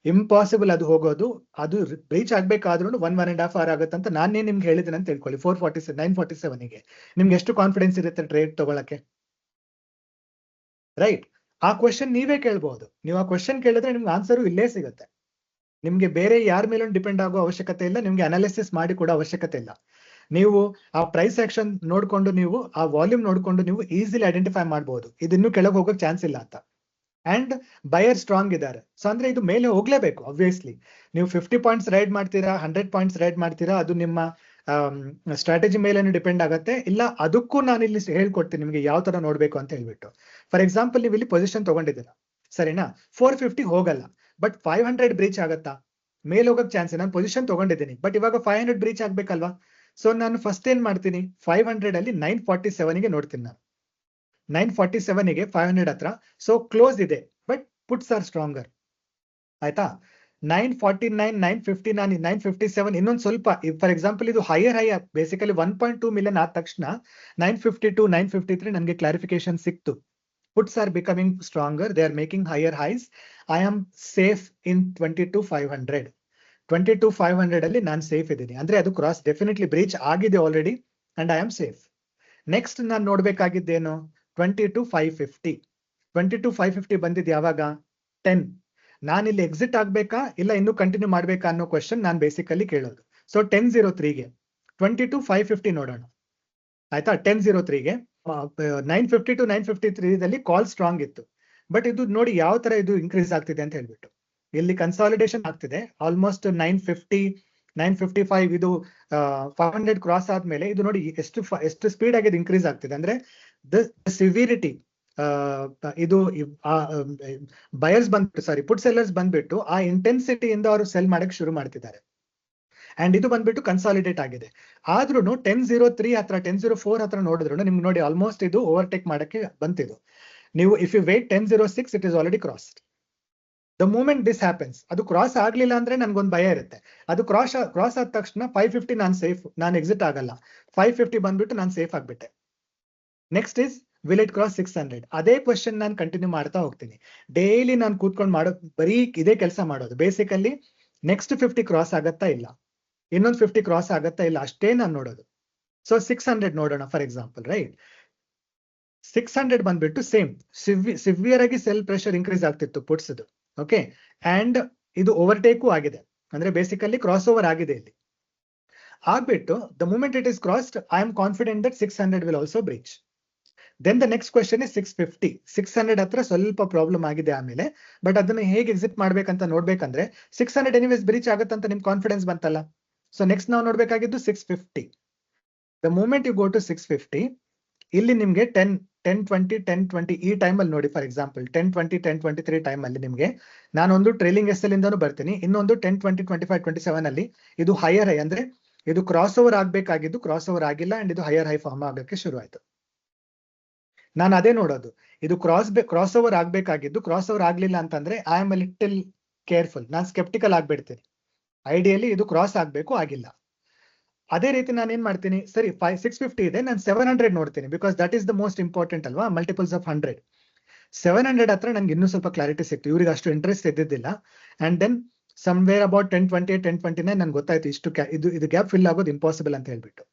ಇಂಪಾಸಿಬಲ್ ಅದು ಹೋಗೋದು. ಅದು ರೀಚ್ ಆಗ್ಬೇಕಾದ್ರೂ 1.5 hour ಆಗುತ್ತೆ ಅಂತ ನಾನೇ ನಿಮ್ಗೆ ಹೇಳಿದ್ದೀನಿ ಅಂತ ತಿಳ್ಕೊಳ್ಳಿ. 947 ಗೆ ನಿಮ್ಗೆ ಎಷ್ಟು ಕಾನ್ಫಿಡೆನ್ಸ್ ಇರುತ್ತೆ ಟ್ರೇಡ್ ತಗೊಳಕ್ಕೆ? ರೈಟ್. ಆ ಕ್ವೆಶನ್ ನೀವೇ ಕೇಳ್ಬಹುದು. ನೀವು ಆ ಕ್ವೆಶನ್ ಕೇಳಿದ್ರೆ ನಿಮ್ಗೆ ಆನ್ಸರು ಇಲ್ಲೇ ಸಿಗುತ್ತೆ. ನಿಮ್ಗೆ ಬೇರೆ ಯಾರ ಮೇಲೂ ಡಿಪೆಂಡ್ ಆಗೋ ಅವಶ್ಯಕತೆ ಇಲ್ಲ, ನಿಮ್ಗೆ ಅನಾಲಿಸಿಸ್ ಮಾಡಿ ಕೊಡೋ ಅವಶ್ಯಕತೆ ಇಲ್ಲ. ನೀವು ಆ ಪ್ರೈಸ್ ಆಕ್ಷನ್ ನೋಡ್ಕೊಂಡು, ನೀವು ಆ ವಾಲ್ಯೂಮ್ ನೋಡ್ಕೊಂಡು ನೀವು ಈಸಿಲಿ ಐಡೆಂಟಿಫೈ ಮಾಡಬಹುದು ಇದು ಇನ್ನೂ ಕೆಳಗೆ ಹೋಗೋಕ್ ಚಾನ್ಸ್ ಇಲ್ಲ ಅಂತ. ಅಂಡ್ ಬಯರ್ ಸ್ಟ್ರಾಂಗ್ ಇದ್ದಾರೆ. ಸೊ ಅಂದ್ರೆ ಇದು ಮೇಲೆ ಹೋಗ್ಲೇಬೇಕು ಆಬ್ವಿಯಸ್ಲಿ. ನೀವು 50 ಪಾಯಿಂಟ್ಸ್ ರೈಡ್ ಮಾಡ್ತೀರಾ, 100 ಪಾಯಿಂಟ್ಸ್ ರೈಡ್ ಮಾಡ್ತೀರಾ, ಅದು ನಿಮ್ಮ ಸ್ಟ್ರಾಟಜಿ ಮೇಲೆ ಡಿಪೆಂಡ್ ಆಗುತ್ತೆ. ಇಲ್ಲ ಅದಕ್ಕೂ ನಾನು ಇಲ್ಲಿ ಹೇಳ್ಕೊಡ್ತೀನಿ ನಿಮ್ಗೆ ಯಾವ ತರ ನೋಡ್ಬೇಕು ಅಂತ ಹೇಳ್ಬಿಟ್ಟು. ಫಾರ್ ಎಕ್ಸಾಂಪಲ್ ನೀವು ಇಲ್ಲಿ ಪೊಸಿಷನ್ ತಗೊಂಡಿದ್ದೀರಾ, ಸರಿನಾ? 450 ಹೋಗಲ್ಲ, ಬಟ್ 500 ಬ್ರೀಚ್ ಆಗತ್ತಾ? ಮೇಲೆ ಹೋಗಕ್ ಚಾನ್ಸ್. ನಾನು ಪೊಸಿಷನ್ ತಗೊಂಡಿದ್ದೀನಿ, ಬಟ್ ಇವಾಗ 500 ಬ್ರೀಚ್ ಆಗ್ಬೇಕಲ್ವಾ? ಸೊ ನಾನು ಫಸ್ಟ್ ಏನ್ ಮಾಡ್ತೀನಿ, 500 ಅಲ್ಲಿ 947 ಗೆ ನೋಡ್ತೀನಿ. ನಾನು 947 ಗೆ 500 ಹತ್ರ, ಸೊ ಕ್ಲೋಸ್ ಇದೆ, ಬಟ್ ಪುಟ್ಸ್ ಆರ್ ಸ್ಟ್ರಾಂಗರ್. ಆಯ್ತಾ? 949 950 ನಾನು 957 ಇನ್ನೊಂದು ಸ್ವಲ್ಪ, ಫಾರ್ ಎಕ್ಸಾಂಪಲ್ ಇದು ಹೈಯರ್ ಹೈ ಬೇಸಿಕಲಿ 1.2 ಮಿಲಿಯನ್ ಆದ ತಕ್ಷಣ 952 953 ನನಗೆ ಕ್ಲಾರಿಫಿಕೇಶನ್ ಸಿಕ್ತು. Puts are becoming stronger, they are making higher ice. I am safe ಇನ್ 22,500. 22,500 ಅಲ್ಲಿ ನಾನು ಸೇಫ್ ಇದ್ದೀನಿ. ಅಂದ್ರೆ ಅದು ಕ್ರಾಸ್ ಡೆಫಿನೆಟ್ಲಿ ಬ್ರೀಚ್ ಆಗಿದೆ already, and I am safe. Next ನಾನು ನೋಡ್ಬೇಕಾಗಿದ್ದೇನು, 22,550. 22,550 ಬಂದಿದ್ದು ಯಾವಾಗ? 10. ನಾನು ಇಲ್ಲಿ ಎಕ್ಸಿಟ್ ಆಗ್ಬೇಕಾ ಇಲ್ಲ ಇನ್ನೂ ಕಂಟಿನ್ಯೂ ಮಾಡ್ಬೇಕಾ ಅನ್ನೋ ಕ್ವೆಶನ್ ನಾನು ಬೇಸಿಕಲಿ ಕೇಳೋದು. ಸೊ 1003ಗೆ 22,550 ನೋಡೋಣ. ಆಯ್ತಾ? 1003ಗೆ 950 to 953 ಕಾಲ್ ಸ್ಟ್ರಾಂಗ್ ಇತ್ತು, ಬಟ್ ಇದು ನೋಡಿ ಯಾವ ತರ ಇದು ಇನ್ಕ್ರೀಸ್ ಆಗ್ತಿದೆ ಅಂತ ಹೇಳ್ಬಿಟ್ಟು. ಇಲ್ಲಿ ಕನ್ಸಾಲಿಡೇಷನ್ ಆಗ್ತಿದೆ ಆಲ್ಮೋಸ್ಟ್ 950 955. ಇದು 500 ಕ್ರಾಸ್ ಆದ್ಮೇಲೆ ಇದು ನೋಡಿ ಎಷ್ಟು ಸ್ಪೀಡ್ ಆಗಿ ಇನ್ಕ್ರೀಸ್ ಆಗ್ತಿದೆ. ಅಂದ್ರೆ ದ ಸಿವಿರಿಟಿ, ಇದು ಬಯರ್ಸ್ ಬಂದ್ಬಿಟ್ಟು ಸಾರಿ ಪುಟ್ ಸೆಲ್ಲರ್ಸ್ ಬಂದ್ಬಿಟ್ಟು ಆ ಇಂಟೆನ್ಸಿಟಿಯಿಂದ ಅವರು ಸೆಲ್ ಮಾಡಕ್ ಶುರು ಮಾಡ್ತಿದ್ದಾರೆ. ಅಂಡ್ ಇದು ಬಂದ್ಬಿಟ್ಟು ಕನ್ಸಾಲಿಡೇಟ್ ಆಗಿದೆ. ಆದ್ರೂ 1003 ಹತ್ರ 1004 ಹತ್ರ ನೋಡಿದ್ರು ನಿಮ್ಗೆ ನೋಡಿ ಆಲ್ಮೋಸ್ಟ್ ಇದು ಓವರ್ಟೇಕ್ ಮಾಡಕ್ಕೆ ಬಂತಿದ್ದು. ನೀವು if you wait 1006 it is already crossed. The moment this happens, ಅದು ಕ್ರಾಸ್ ಆಗ್ಲಿಲ್ಲ ಅಂದ್ರೆ ನನ್ಗೊಂದು ಭಯ ಇರುತ್ತೆ. ಅದು ಕ್ರಾಸ್ ಆದ ತಕ್ಷಣ 550 ನಾನು ಸೇಫ್, ನಾನು ಎಕ್ಸಿಟ್ ಆಗಲ್ಲ. 550 ಬಂದ್ಬಿಟ್ಟು ನಾನು ಸೇಫ್ ಆಗ್ಬಿಟ್ಟೆ. Next is will it cross 600? ಅದೇ ಕ್ವೆಶನ್ ನಾನು ಕಂಟಿನ್ಯೂ ಮಾಡ್ತಾ ಹೋಗ್ತೀನಿ. ಡೈಲಿ ನಾನು ಕೂತ್ಕೊಂಡು ಬರೀ ಇದೇ ಕೆಲಸ ಮಾಡೋದು. ಬೇಸಿಕಲಿ ನೆಕ್ಸ್ಟ್ 50 ಕ್ರಾಸ್ ಆಗತ್ತಾ ಇಲ್ಲ, ಇನ್ನೊಂದು 50 ಕ್ರಾಸ್ ಆಗತ್ತಾ ಇಲ್ಲ, ಅಷ್ಟೇ ನಾನು ನೋಡೋದು. ಸೊ 600 ನೋಡೋಣ ಫಾರ್ ಎಕ್ಸಾಂಪಲ್. ರೈಟ್, 600 ಬಂದ್ಬಿಟ್ಟು ಸೇಮ್ ಸಿವಿಯರ್ ಆಗಿ ಸೆಲ್ ಪ್ರೆಷರ್ ಇನ್ಕ್ರೀಸ್ ಆಗ್ತಿತ್ತು ಪುಟ್ಸ್ ಇದು. ಓಕೆ, ಅಂಡ್ ಇದು ಓವರ್ಟೇಕು ಆಗಿದೆ. ಅಂದ್ರೆ ಬೇಸಿಕಲಿ ಕ್ರಾಸ್ ಓವರ್ ಆಗಿದೆ ಇಲ್ಲಿ ಆಗ್ಬಿಟ್ಟು. The moment it is crossed, I am confident that 600 will also breach. Then the next question is 650. 600 ಹತ್ರ ಸ್ವಲ್ಪ ಪ್ರಾಬ್ಲಮ್ ಆಗಿದೆ ಆಮೇಲೆ, ಬಟ್ ಅದನ್ನ ಹೇಗೆ ಎಕ್ಸಿಟ್ ಮಾಡ್ಬೇಕಂತ ನೋಡ್ಬೇಕಂದ್ರೆ 600 ಎನಿವೇಸ್ ಬ್ರೀಚ್ ಆಗುತ್ತಂತ ನಿಮ್ ಕಾನ್ಫಿಡೆನ್ಸ್ ಬಂತಲ್ಲ. ಸೊ ನೆಕ್ಸ್ಟ್ ನಾವು ನೋಡ್ಬೇಕಾಗಿದ್ದು 650. The moment you go to 650, ಇಲ್ಲಿ ನಿಮ್ಗೆ 1020 ಈ ಟೈಮ್ ಅಲ್ಲಿ ನೋಡಿ. ಫಾರ್ ಎಕ್ಸಾಂಪಲ್ 1020 1023 ಟೈಮ್ ಅಲ್ಲಿ ನಿಮ್ಗೆ ನಾನೊಂದು ಟ್ರೇಲಿಂಗ್ ಎಸ್ ಎಲ್ ಇಂದಾನು ಬರ್ತೀನಿ, ಇನ್ನೊಂದು 1020 25 27 ಅಲ್ಲಿ ಇದು ಹೈಯರ್ ಹೈ. ಅಂದ್ರೆ ಇದು ಕ್ರಾಸ್ ಓವರ್ ಆಗ್ಬೇಕಾಗಿದ್ದು ಕ್ರಾಸ್ ಓವರ್ ಆಗಿಲ್ಲ, ಅಂಡ್ ಇದು ಹೈಯರ್ ಹೈ ಫಾರ್ಮ್ ಆಗಕ್ಕೆ ಶುರು ಆಯ್ತು. ನಾನು ಅದೇ ನೋಡೋದು, ಇದು ಕ್ರಾಸ್ ಓವರ್ ಆಗ್ಬೇಕಾಗಿದ್ದು ಕ್ರಾಸ್ ಓವರ್ ಆಗ್ಲಿಲ್ಲ ಅಂತಂದ್ರೆ I am A little careful, ನಾನು ಸ್ಕೆಪ್ಟಿಕಲ್ ಆಗ್ಬಿಡ್ತೀನಿ. ಐಡಿಯಲಿ ಇದು ಕ್ರಾಸ್ ಆಗ್ಬೇಕು, ಆಗಿಲ್ಲ. ಅದೇ ರೀತಿ ನಾನು ಏನ್ ಮಾಡ್ತೀನಿ, ಸರಿ 650 ಇದೆ, ನಾನು 700 ನೋಡ್ತೀನಿ, because that is the most important ಅಲ್ವಾ, ಮಲ್ಟಿಪಲ್ಸ್ ಆಫ್ 100. 700 ಹತ್ರ ನನ್ಗೆ ಇನ್ನೂ ಸ್ವಲ್ಪ ಕ್ಲಾರಿಟಿ ಸಿಕ್ತು, ಇವ್ರಿಗೆ ಅಷ್ಟು ಇಂಟ್ರೆಸ್ಟ್ ಇದ್ದಿದ್ದಿಲ್ಲ. ಅಂಡ್ ದೆನ್ ಸಮ್ವೇರ್ ಅಬೌಟ್ 1028 1029 ನನ್ಗೆ ಗೊತ್ತಾಯ್ತು ಇಷ್ಟು ಇದು ಗ್ಯಾಪ್ ಫಿಲ್ ಆಗೋದು ಇಂಪಾಸಿಬಲ್ ಅಂತ ಹೇಳ್ಬಿಟ್ಟು.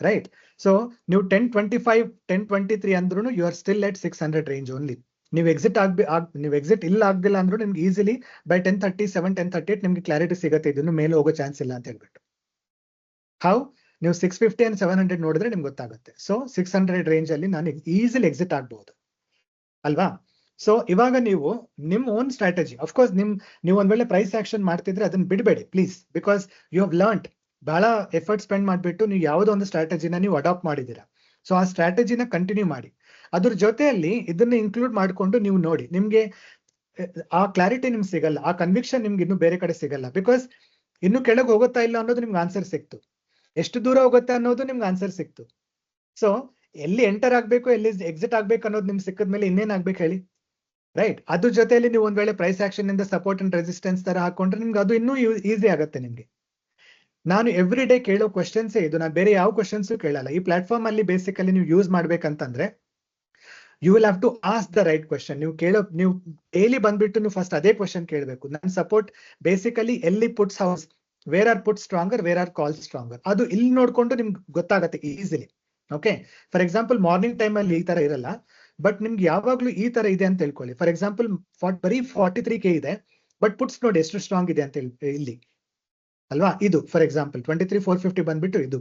ರೈಟ್, ಸೊ ನೀವು 1025 1023 ಅಂದ್ರೂ you are still at 600 range only. ನೀವು ಎಕ್ಸಿಟ್ ಇಲ್ಲ ಆಗ್ದಿಲ್ಲ ಅಂದ್ರೂ ನಿಮ್ಗೆ ಈಸಿಲಿ ಬೈ 1037 1038 ನಿಮ್ಗೆ ಕ್ಲಾರಿಟಿ ಸಿಗುತ್ತೆ, ಇದನ್ನು ಮೇಲೆ ಹೋಗೋ ಚಾನ್ಸ್ ಇಲ್ಲ ಅಂತ ಹೇಳ್ಬಿಟ್ಟು. ಹೌ ನೀವು 650 and 700 ನೋಡಿದ್ರೆ ನಿಮ್ಗೆ ಗೊತ್ತಾಗುತ್ತೆ. ಸೊ 600 ರೇಂಜ್ ಅಲ್ಲಿ ನಾನು ಈಸಿಲಿ ಎಕ್ಸಿಟ್ ಆಗ್ಬಹುದು ಅಲ್ವಾ. ಸೊ ಇವಾಗ ನೀವು ನಿಮ್ ಓನ್ ಸ್ಟ್ರಾಟಜಿ, ಅಫ್ಕೋರ್ಸ್ ನೀವು ಒಂದ್ ವೇಳೆ ಪ್ರೈಸ್ ಆಕ್ಷನ್ ಮಾಡ್ತಿದ್ರೆ ಅದನ್ನ ಬಿಡಬೇಡಿ please, because you have learned, ಬಹಳ ಎಫರ್ಟ್ ಸ್ಪೆಂಡ್ ಮಾಡ್ಬಿಟ್ಟು ನೀವು ಯಾವುದೋ ಒಂದು ಸ್ಟ್ರಾಟಜಿನ ನೀವು ಅಡಾಪ್ಟ್ ಮಾಡಿದ್ದೀರಾ. ಸೊ ಆ ಸ್ಟ್ರಾಟಜಿನ ಕಂಟಿನ್ಯೂ ಮಾಡಿ. ಅದ್ರ ಜೊತೆಯಲ್ಲಿ ಇದನ್ನ ಇನ್ಕ್ಲೂಡ್ ಮಾಡ್ಕೊಂಡು ನೀವು ನೋಡಿ, ನಿಮ್ಗೆ ಆ ಕ್ಲಾರಿಟಿ ನಿಮ್ಗೆ ಸಿಗಲ್ಲ, ಆ ಕನ್ವಿಕ್ಷನ್ ನಿಮ್ಗೆ ಇನ್ನು ಬೇರೆ ಕಡೆ ಸಿಗಲ್ಲ. ಬಿಕಾಸ್ ಇನ್ನು ಕೆಳಗೆ ಹೋಗುತ್ತಾ ಇಲ್ಲ ಅನ್ನೋದು ನಿಮ್ಗೆ ಆನ್ಸರ್ ಸಿಕ್ತು, ಎಷ್ಟು ದೂರ ಹೋಗುತ್ತೆ ಅನ್ನೋದು ನಿಮ್ಗೆ ಆನ್ಸರ್ ಸಿಕ್ತು. ಸೊ ಎಲ್ಲಿ ಎಂಟರ್ ಆಗ್ಬೇಕು, ಎಲ್ಲಿ ಎಕ್ಸಿಟ್ ಆಗ್ಬೇಕು ಅನ್ನೋದು ನಿಮ್ಗೆ ಸಿಕ್ಕದ್ಮೇಲೆ ಇನ್ನೇನ್ ಆಗ್ಬೇಕು ಹೇಳಿ, ರೈಟ್? ಅದ್ರ ಜೊತೆಯಲ್ಲಿ ನೀವು ಒಂದ್ ವೇಳೆ ಪ್ರೈಸ್ ಆಕ್ಷನ್ ಇಂದ ಸಪೋರ್ಟ್ ಅಂಡ್ ರೆಸಿಸ್ಟೆನ್ಸ್ ತರ ಹಾಕೊಂಡ್ರೆ ನಿಮ್ಗೆ ಅದು ಇನ್ನೂ ಈಸಿ ಆಗುತ್ತೆ ನಿಮ್ಗೆ. ನಾನು ಎವ್ರಿ ಡೇ ಕೇಳೋ ಕ್ವಶನ್ಸೇ ಇದು, ನಾನು ಬೇರೆ ಯಾವ ಕ್ವಶನ್ಸ್ ಕೇಳಲ್ಲ. ಈ ಪ್ಲಾಟ್ಫಾರ್ಮ್ ಅಲ್ಲಿ ಬೇಸಿಕಲಿ ನೀವು ಯೂಸ್ ಮಾಡ್ಬೇಕಂತಂದ್ರೆ you will have to ask the right question. ನೀವು ಡೈಲಿ ಬಂದ್ಬಿಟ್ಟು ನೀವು ಫಸ್ಟ್ ಅದೇ ಕ್ವಶನ್ ಕೇಳಬೇಕು. ನನ್ನ ಸಪೋರ್ಟ್ ಬೇಸಿಕಲಿ ಎಲ್ಲಿ puts house, where are put stronger, where are call stronger, ಅದು ಇಲ್ಲಿ ನೋಡ್ಕೊಂಡು ನಿಮ್ಗೆ ಗೊತ್ತಾಗತ್ತೆ easily. Okay, for example morning time ಅಲ್ಲಿ ಈ ತರ ಇರಲ್ಲ, ಬಟ್ ನಿಮ್ಗೆ ಯಾವಾಗ್ಲೂ ಈ ತರ ಇದೆ ಅಂತ ತಿಳ್ಕೊಳ್ಳಿ. ಫಾರ್ ಎಕ್ಸಾಂಪಲ್ ಬರೀ 43K ಇದೆ, ಬಟ್ ಪುಟ್ಸ್ ನೋಡಿ ಎಷ್ಟು ಸ್ಟ್ರಾಂಗ್ ಇದೆ ಅಂತ ಇಲ್ಲಿ ಅಲ್ವಾ. ಇದು ಫಾರ್ ಎಕ್ಸಾಂಪಲ್ 23,450 ಬಂದ್ಬಿಟ್ಟು ಇದು.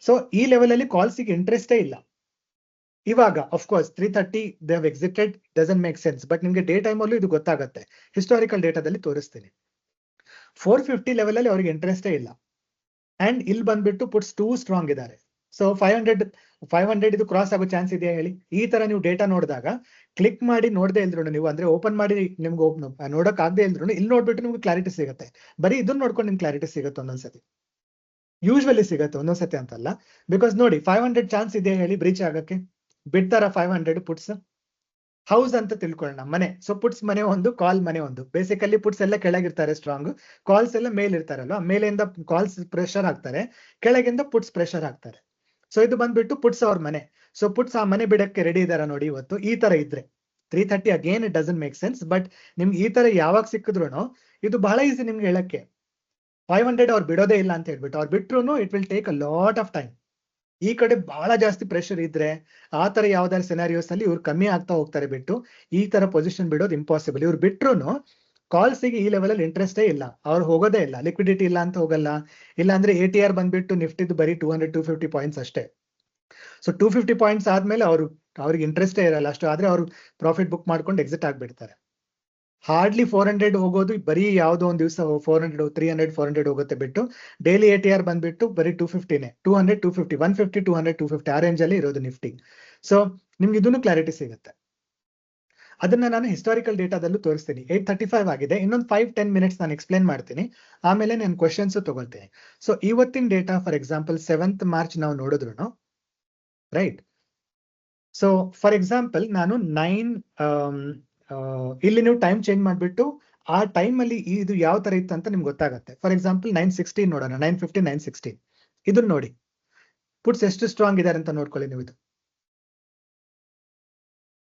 ಸೊ ಈ ಲೆವೆಲ್ ಅಲ್ಲಿ ಕಾಲ್ಸಿಗೆ ಇಂಟ್ರೆಸ್ಟೇ ಇಲ್ಲ. ಇವಾಗ of course 330 they have excited, doesn't make sense, but ನಿಮ್ಗೆ ಡೇ ಟೈಮ್ ಅಲ್ಲೂ ಇದು ಗೊತ್ತಾಗುತ್ತೆ. ಹಿಸ್ಟಾರಿಕಲ್ ಡೇಟಾದಲ್ಲಿ ತೋರಿಸ್ತೀನಿ. 450 ಲೆವೆಲ್ ಅಲ್ಲಿ ಅವ್ರಿಗೆ ಇಂಟ್ರೆಸ್ಟೇ ಇಲ್ಲ, ಅಂಡ್ ಇಲ್ಲಿ ಬಂದ್ಬಿಟ್ಟು ಪುಟ್ಸ್ ಟೂ ಸ್ಟ್ರಾಂಗ್ ಇದ್ದಾರೆ. ಸೊ 500 ಇದು ಕ್ರಾಸ್ ಆಗೋ ಚಾನ್ಸ್ ಇದೆಯಾ ಹೇಳಿ? ಈ ತರ ನೀವು ಡೇಟಾ ನೋಡಿದಾಗ ಕ್ಲಿಕ್ ಮಾಡಿ ನೋಡದೆ ಇಲ್ದ್ರು ನೀವು, ಅಂದ್ರೆ ಓಪನ್ ಮಾಡಿ ನಿಮ್ಗೆ ನೋಡಕ್ ಆಗದೆ ಇಲ್ದ್ರು ಇಲ್ಲಿ ನೋಡ್ಬಿಟ್ಟು ನಿಮ್ಗೆ ಕ್ಲಾರಿಟಿ ಸಿಗುತ್ತೆ. ಬರೀ ಇದನ್ನ ನೋಡ್ಕೊಂಡು ನಿಮ್ಗೆ ಕ್ಲಾರಿಟಿ ಸಿಗುತ್ತೆ ಒಂದೊಂದ್ಸತಿ, ಯೂಶ್ವಲಿ ಸಿಗುತ್ತೆ, ಒಂದೊಂದ್ಸತಿ ಅಂತಲ್ಲ. ಬಿಕಾಸ್ ನೋಡಿ 500 ಚಾನ್ಸ್ ಇದೆಯಾ ಹೇಳಿ ಬ್ರೀಚ್ ಆಗಕ್ಕೆ? ಬಿಡ್ತಾರ 500 ಪುಟ್ಸ್? ಹೌಸ್ ಅಂತ ತಿಳ್ಕೊಳ್ಳೋಣ, ಮನೆ. ಸೊ ಪುಟ್ಸ್ ಮನೆ ಒಂದು, ಕಾಲ್ ಮನೆ ಒಂದು. ಬೇಸಿಕಲಿ ಪುಟ್ಸ್ ಎಲ್ಲ ಕೆಳಗಿರ್ತಾರೆ ಸ್ಟ್ರಾಂಗ್, ಕಾಲ್ಸ್ ಎಲ್ಲ ಮೇಲ್ ಇರ್ತಾರಲ್ವಾ, ಮೇಲಿಂದ ಕಾಲ್ಸ್ ಪ್ರೆಷರ್ ಹಾಕ್ತಾರೆ, ಕೆಳಗಿಂದ ಪುಟ್ಸ್ ಪ್ರೆಷರ್ ಹಾಕ್ತಾರೆ. ಸೊ ಇದು ಬಂದ್ಬಿಟ್ಟು ಪುಟ್ಸ್ ಅವ್ರ ಮನೆ. ಸೊ ಪುಟ್ಸ್ ಆ ಮನೆ ಬಿಡಕ್ಕೆ ರೆಡಿ ಇದಾರ ನೋಡಿ ಇವತ್ತು. ಈ ತರ ಇದ್ರೆ 330 again it doesn't make sense, but ನಿಮ್ಗೆ ಈ ತರ ಯಾವಾಗ ಸಿಕ್ಕಿದ್ರು ಇದು ಬಹಳ ಈಸಿ ನಿಮ್ಗೆ ಹೇಳಕ್ಕೆ. 500 ಅವ್ರು ಬಿಡೋದೇ ಇಲ್ಲ ಅಂತ ಹೇಳ್ಬಿಟ್ಟು, ಅವ್ರು ಬಿಟ್ರು it will take a lot of time. ಈ ಕಡೆ ಬಹಳ ಜಾಸ್ತಿ ಪ್ರೆಷರ್ ಇದ್ರೆ ಆ ತರ ಯಾವ್ದಾದ್ರು ಸಿನಾರಿಯೋಸ್ ಅಲ್ಲಿ ಇವ್ರು ಕಮ್ಮಿ ಆಗ್ತಾ ಹೋಗ್ತಾರೆ ಬಿಟ್ಟು, ಈ ತರ ಪೊಸಿಷನ್ ಬಿಡೋದು ಇಂಪಾಸಿಬಲ್. ಇವ್ರು ಬಿಟ್ರು ಕಾಲ್ಸಿಗೆ ಈ ಲೆವೆಲ್ ಅಲ್ಲಿ ಇಂಟ್ರೆಸ್ಟೇ ಇಲ್ಲ, ಅವ್ರು ಹೋಗೋದೇ ಇಲ್ಲ. ಲಿಕ್ವಿಡಿಟಿ ಇಲ್ಲ ಅಂತ ಹೋಗಲ್ಲ, ಇಲ್ಲ ಅಂದ್ರೆ ATR ಬಂದ್ಬಿಟ್ಟು ನಿಫ್ಟಿದು ಬರೀ 200-250 ಪಾಯಿಂಟ್ಸ್ ಅಷ್ಟೇ. ಸೊ 250 ಪಾಯಿಂಟ್ಸ್ ಆದ್ಮೇಲೆ ಅವ್ರಿಗೆ ಇಂಟ್ರೆಸ್ಟೇ ಇರಲ್ಲ ಅಷ್ಟು, ಆದ್ರೆ ಅವ್ರು ಪ್ರಾಫಿಟ್ ಬುಕ್ ಮಾಡ್ಕೊಂಡು ಎಕ್ಸಿಟ್ ಆಗ್ಬಿಡ್ತಾರೆ. ಹಾರ್ಡ್ಲಿ 400 ಹೋಗೋದು ಬರೀ ಯಾವ್ದೋ ಒಂದ್ ದಿವಸ 400, 300, 400 ಹೋಗುತ್ತೆ ಬಿಟ್ಟು, ಡೈಲಿ ATR ಬಂದ್ಬಿಟ್ಟು ಬರೀ 250ನೇ, 200, 250, 150, 200, 250 ಆ ರೇಂಜ್ ಅಲ್ಲಿ ಇರೋದು ನಿಫ್ಟಿ. ಸೊ ನಿಮ್ಗೆ ಇದನ್ನು ಕ್ಲಾರಿಟಿ ಸಿಗುತ್ತೆ. ಅದನ್ನ ನಾನು ಹಿಸ್ಟಾರಿಕಲ್ ಡೇಟಾದಲ್ಲೂ ತೋರಿಸ್ತೀನಿ. 8:35 ಆಗಿದೆ, ಇನ್ನೊಂದು 5-10 ಮಿನಿಟ್ಸ್ ನಾನು ಎಕ್ಸ್ಪ್ಲೇನ್ ಮಾಡ್ತೀನಿ, ಆಮೇಲೆ ನಾನು ಕ್ವಶನ್ಸ್ ತಗೊಳ್ತೀನಿ. ಸೊ ಇವತ್ತಿನ data for example 7th March ನಾವು ನೋಡಿದ್ರು, ರೈಟ್? ಸೊ ಫಾರ್ ಎಕ್ಸಾಂಪಲ್ ನಾನು 9 ಇಲ್ಲಿ ನೀವು ಟೈಮ್ ಚೇಂಜ್ ಮಾಡ್ಬಿಟ್ಟು ಆ ಟೈಮ್ ಅಲ್ಲಿ ಇದು ಯಾವ ತರ ಇತ್ತು ಅಂತ ನಿಮ್ಗೆ ಗೊತ್ತಾಗುತ್ತೆ. ಫಾರ್ ಎಕ್ಸಾಂಪಲ್ 9:16 ನೋಡೋಣ, 9:50, 9:16 ಇದನ್ನ ನೋಡಿ. ಪುಟ್ಸ್ ಎಷ್ಟು ಸ್ಟ್ರಾಂಗ್ ಇದಾರೆ ಅಂತ ನೋಡ್ಕೊಳ್ಳಿ ನೀವು. ಇದು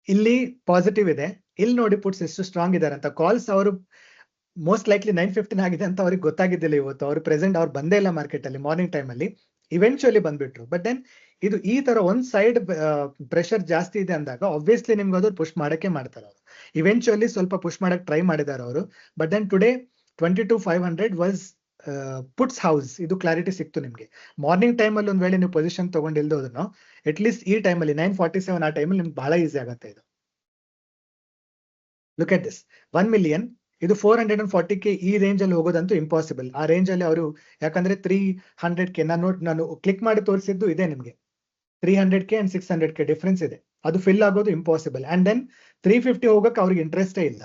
ಇಲ್ಲಿ ಪಾಸಿಟಿವ್ ಇದೆ, ಇಲ್ಲಿ ನೋಡಿ ಪುಟ್ಸ್ ಎಷ್ಟು ಸ್ಟ್ರಾಂಗ್ ಇದಾರೆ ಅಂತ. ಕಾಲ್ಸ್ ಅವರು ಮೋಸ್ಟ್ ಲೈಕ್ಲಿ 9:15 ಆಗಿದೆ ಅಂತ ಅವ್ರಿಗೆ ಗೊತ್ತಾಗಿದ್ದಿಲ್ಲ ಇವತ್ತು. ಅವ್ರು ಬಂದೇ ಇಲ್ಲ ಮಾರ್ಕೆಟ್ ಅಲ್ಲಿ ಮಾರ್ನಿಂಗ್ ಟೈಮ್ ಅಲ್ಲಿ, ಇವೆಂಚುಯಲಿ ಬಂದ್ಬಿಟ್ರು. ಬಟ್ ದೆನ್ ಇದು ಈ ತರ ಒಂದ್ ಸೈಡ್ ಪ್ರೆಷರ್ ಜಾಸ್ತಿ ಇದೆ ಅಂದಾಗ ಆಬ್ವಿಯಸ್ಲಿ ನಿಮ್ಗೆ ಅದು ಪುಷ್ ಮಾಡಕ್ಕೆ ಮಾಡ್ತಾರೆ ಅವರು. ಇವೆಂಚುಯಲಿ ಸ್ವಲ್ಪ ಪುಷ್ ಮಾಡಕ್ ಟ್ರೈ ಮಾಡಿದ್ದಾರೆ ಅವರು. But then today 22,500 was puts house. ಇದು ಕ್ಲಾರಿಟಿ ಸಿಕ್ತು ನಿಮ್ಗೆ. ಮಾರ್ನಿಂಗ್ ಟೈಮ್ ಅಲ್ಲಿ ಒಂದ್ ವೇಳೆ ನೀವು ಪೊಸಿಷನ್ ತಗೊಂಡಿಲ್ದೋದನ್ನು ಅಟ್ ಲೀಸ್ಟ್ ಈ ಟೈಮ್ ಅಲ್ಲಿ 9:47 ಆ ಟೈಮಲ್ಲಿ ನಿಮ್ಗೆ ಬಹಳ ಈಸಿ ಆಗುತ್ತೆ ಇದು. ಲುಕ್ ಎಟ್ ದಿಸ್, 1 million, ಇದು 440K ಈ ರೇಂಜ್ ಅಲ್ಲಿ ಹೋಗೋದಂತೂ ಇಂಪಾಸಿಬಲ್. ಆ ರೇಂಜ್ ಅಲ್ಲಿ ಅವರು, ಯಾಕಂದ್ರೆ 300K ನಾನು ಕ್ಲಿಕ್ ಮಾಡಿ ತೋರಿಸಿದ್ದು ಇದೆ ನಿಮ್ಗೆ. 300K and 600K ಡಿಫ್ರೆನ್ಸ್ ಇದೆ, ಅದು ಫಿಲ್ ಆಗೋದು ಇಂಪಾಸಿಬಲ್. ಅಂಡ್ ದೆನ್ 350 ಹೋಗಕ್ಕೆ ಅವ್ರಿಗೆ ಇಂಟ್ರೆಸ್ಟೇ ಇಲ್ಲ.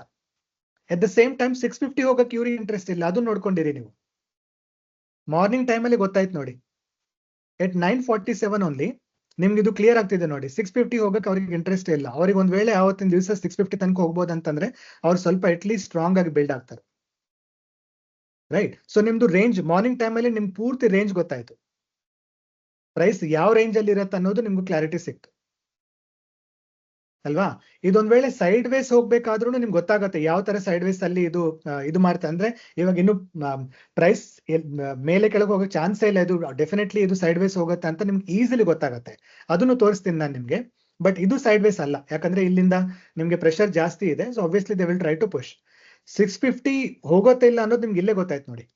ಅಟ್ ದ ಸೇಮ್ ಟೈಮ್ 650 ಹೋಗಕ್ಕೆ ಇವ್ರಿಗೆ ಇಂಟ್ರೆಸ್ಟ್ ಇಲ್ಲ, ಅದು ನೋಡ್ಕೊಂಡಿರಿ ನೀವು. ಮಾರ್ನಿಂಗ್ ಟೈಮ್ ಅಲ್ಲಿ ಗೊತ್ತಾಯ್ತು ನೋಡಿ, ಎಟ್ 9:47 ಓನ್ಲಿ ನಿಮ್ಗೆ ಇದು ಕ್ಲಿಯರ್ ಆಗ್ತಿದೆ ನೋಡಿ. 650 ಹೋಗಕ್ಕೆ ಅವ್ರಿಗೆ ಇಂಟ್ರೆಸ್ಟ್ ಇಲ್ಲ. ಅವ್ರಿಗೆ ಒಂದ್ ವೇಳೆ ಆವತ್ತಿನ ದಿವಸ 650 ತನಕ ಹೋಗ್ಬೋದು ಅಂತಂದ್ರೆ ಅವ್ರು ಸ್ವಲ್ಪ ಅಟ್ಲೀಸ್ಟ್ ಸ್ಟ್ರಾಂಗ್ ಆಗಿ ಬಿಲ್ಡ್ ಆಗ್ತಾರೆ, ರೈಟ್? ಸೊ ನಿಮ್ದು ರೇಂಜ್ ಮಾರ್ನಿಂಗ್ ಟೈಮ್ ಅಲ್ಲಿ ನಿಮ್ಗೆ ಪೂರ್ತಿ ರೇಂಜ್ ಗೊತ್ತಾಯ್ತು, ಪ್ರೈಸ್ ಯಾವ ರೇಂಜ್ ಅಲ್ಲಿ ಇರುತ್ತೆ ಅನ್ನೋದು ನಿಮ್ಗೆ ಕ್ಲಾರಿಟಿ ಸಿಕ್ತು ಅಲ್ವಾ? ಇದೊಂದ್ ವೇಳೆ ಸೈಡ್ ವೇಸ್ ಹೋಗ್ಬೇಕಾದ್ರೂ ನಿಮ್ಗೆ ಗೊತ್ತಾಗುತ್ತೆ ಯಾವ ತರ ಸೈಡ್ ವೇಸ್ ಅಲ್ಲಿ ಇದು ಮಾಡ್ತಾ. ಅಂದ್ರೆ ಇವಾಗ ಇನ್ನು ಪ್ರೈಸ್ ಮೇಲೆ ಕೆಳಗೆ ಹೋಗೋ ಚಾನ್ಸೇ ಇಲ್ಲ, ಇದು ಡೆಫಿನೆಟ್ಲಿ ಇದು ಸೈಡ್ ವೇಸ್ ಹೋಗುತ್ತೆ ಅಂತ ನಿಮ್ಗೆ ಈಸಿಲಿ ಗೊತ್ತಾಗುತ್ತೆ. ಅದನ್ನು ತೋರಿಸ್ತೀನಿ ನಾನು ನಿಮ್ಗೆ. ಬಟ್ ಇದು ಸೈಡ್ ವೇಸ್ ಅಲ್ಲ, ಯಾಕಂದ್ರೆ ಇಲ್ಲಿಂದ ನಿಮ್ಗೆ ಪ್ರೆಷರ್ ಜಾಸ್ತಿ ಇದೆ. So obviously they will try to push. 650 ಹೋಗೋತ್ತೆ ಇಲ್ಲ ಅನ್ನೋದು ನಿಮ್ಗೆ ಇಲ್ಲೇ ಗೊತ್ತಾಯ್ತು ನೋಡಿ.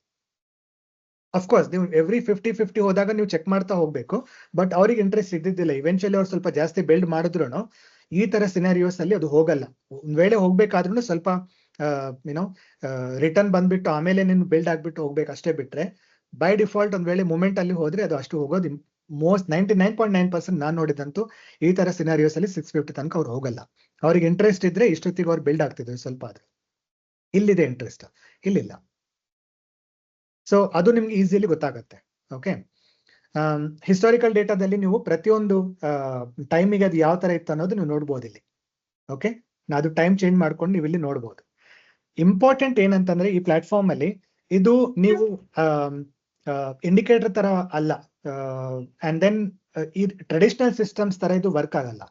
ಅಫ್ಕೋರ್ಸ್ ನೀವು ಎವ್ರಿ 50-50 ಹೋದಾಗ ನೀವು ಚೆಕ್ ಮಾಡ್ತಾ ಹೋಗ್ಬೇಕು, ಬಟ್ ಅವ್ರಿಗೆ ಇಂಟ್ರೆಸ್ಟ್ ಇದ್ದಿದ್ದಿಲ್ಲ. ಇವೆಂಚುಲಿ ಅವ್ರು ಸ್ವಲ್ಪ ಜಾಸ್ತಿ ಬಿಲ್ಡ್ ಮಾಡಿದ್ರು ಈ ತರ ಸಿನಾರಿಯೋಸ್ ಅಲ್ಲಿ ಅದು ಹೋಗಲ್ಲ. ಒಂದ್ ವೇಳೆ ಹೋಗ್ಬೇಕಾದ್ರೂ ಸ್ವಲ್ಪ ಏನೋ ರಿಟರ್ನ್ ಬಂದ್ಬಿಟ್ಟು ಆಮೇಲೆ ನೀನು ಬಿಲ್ಡ್ ಆಗ್ಬಿಟ್ಟು ಹೋಗ್ಬೇಕು ಅಷ್ಟೇ, ಬಿಟ್ರೆ ಬೈ ಡಿಫಾಲ್ಟ್ ಒಂದ್ ವೇಳೆ ಮೂಮೆಂಟ್ ಅಲ್ಲಿ ಹೋದ್ರೆ ಅದು ಅಷ್ಟು ಹೋಗೋದು ಮೋಸ್ಟ್ 99.9% ನಾನ್ ನೋಡಿದಂತೂ ಈ ತರ ಸಿನಾರಿಯೋಸ್ ಅಲ್ಲಿ 650 ತನಕ ಅವ್ರು ಹೋಗಲ್ಲ. ಅವ್ರಿಗೆ ಇಂಟ್ರೆಸ್ಟ್ ಇದ್ರೆ ಇಷ್ಟೊತ್ತಿಗೆ ಅವ್ರು ಬಿಲ್ಡ್ ಆಗ್ತಿದ್ರು ಸ್ವಲ್ಪ ಆದ್ರೆ. ಇಲ್ಲಿದೆ ಇಂಟ್ರೆಸ್ಟ್, ಇಲ್ಲಿಲ್ಲ. ಸೊ ಅದು ನಿಮ್ಗೆ ಈಸಿಲಿ ಗೊತ್ತಾಗುತ್ತೆ. ಓಕೆ, ಹಿಸ್ಟಾರಿಕಲ್ ಡೇಟಾದಲ್ಲಿ ನೀವು ಪ್ರತಿಯೊಂದು ಟೈಮಿಗೆ ಅದು ಯಾವ ತರ ಇತ್ತು ಅನ್ನೋದು ನೀವು ನೋಡ್ಬೋದು ಇಲ್ಲಿ. ಓಕೆ, ಅದು ಟೈಮ್ ಚೇಂಜ್ ಮಾಡ್ಕೊಂಡು ನೀವು ಇಲ್ಲಿ ನೋಡ್ಬೋದು. ಇಂಪಾರ್ಟೆಂಟ್ ಏನಂತಂದ್ರೆ ಈ ಪ್ಲಾಟ್ಫಾರ್ಮ್ ಅಲ್ಲಿ ಇದು ನೀವು ಇಂಡಿಕೇಟರ್ ತರ ಅಲ್ಲ, ಅಂಡ್ ದೆನ್ ಈ ಟ್ರೆಡಿಷನಲ್ ಸಿಸ್ಟಮ್ಸ್ ತರ ಇದು ವರ್ಕ್ ಆಗಲ್ಲ.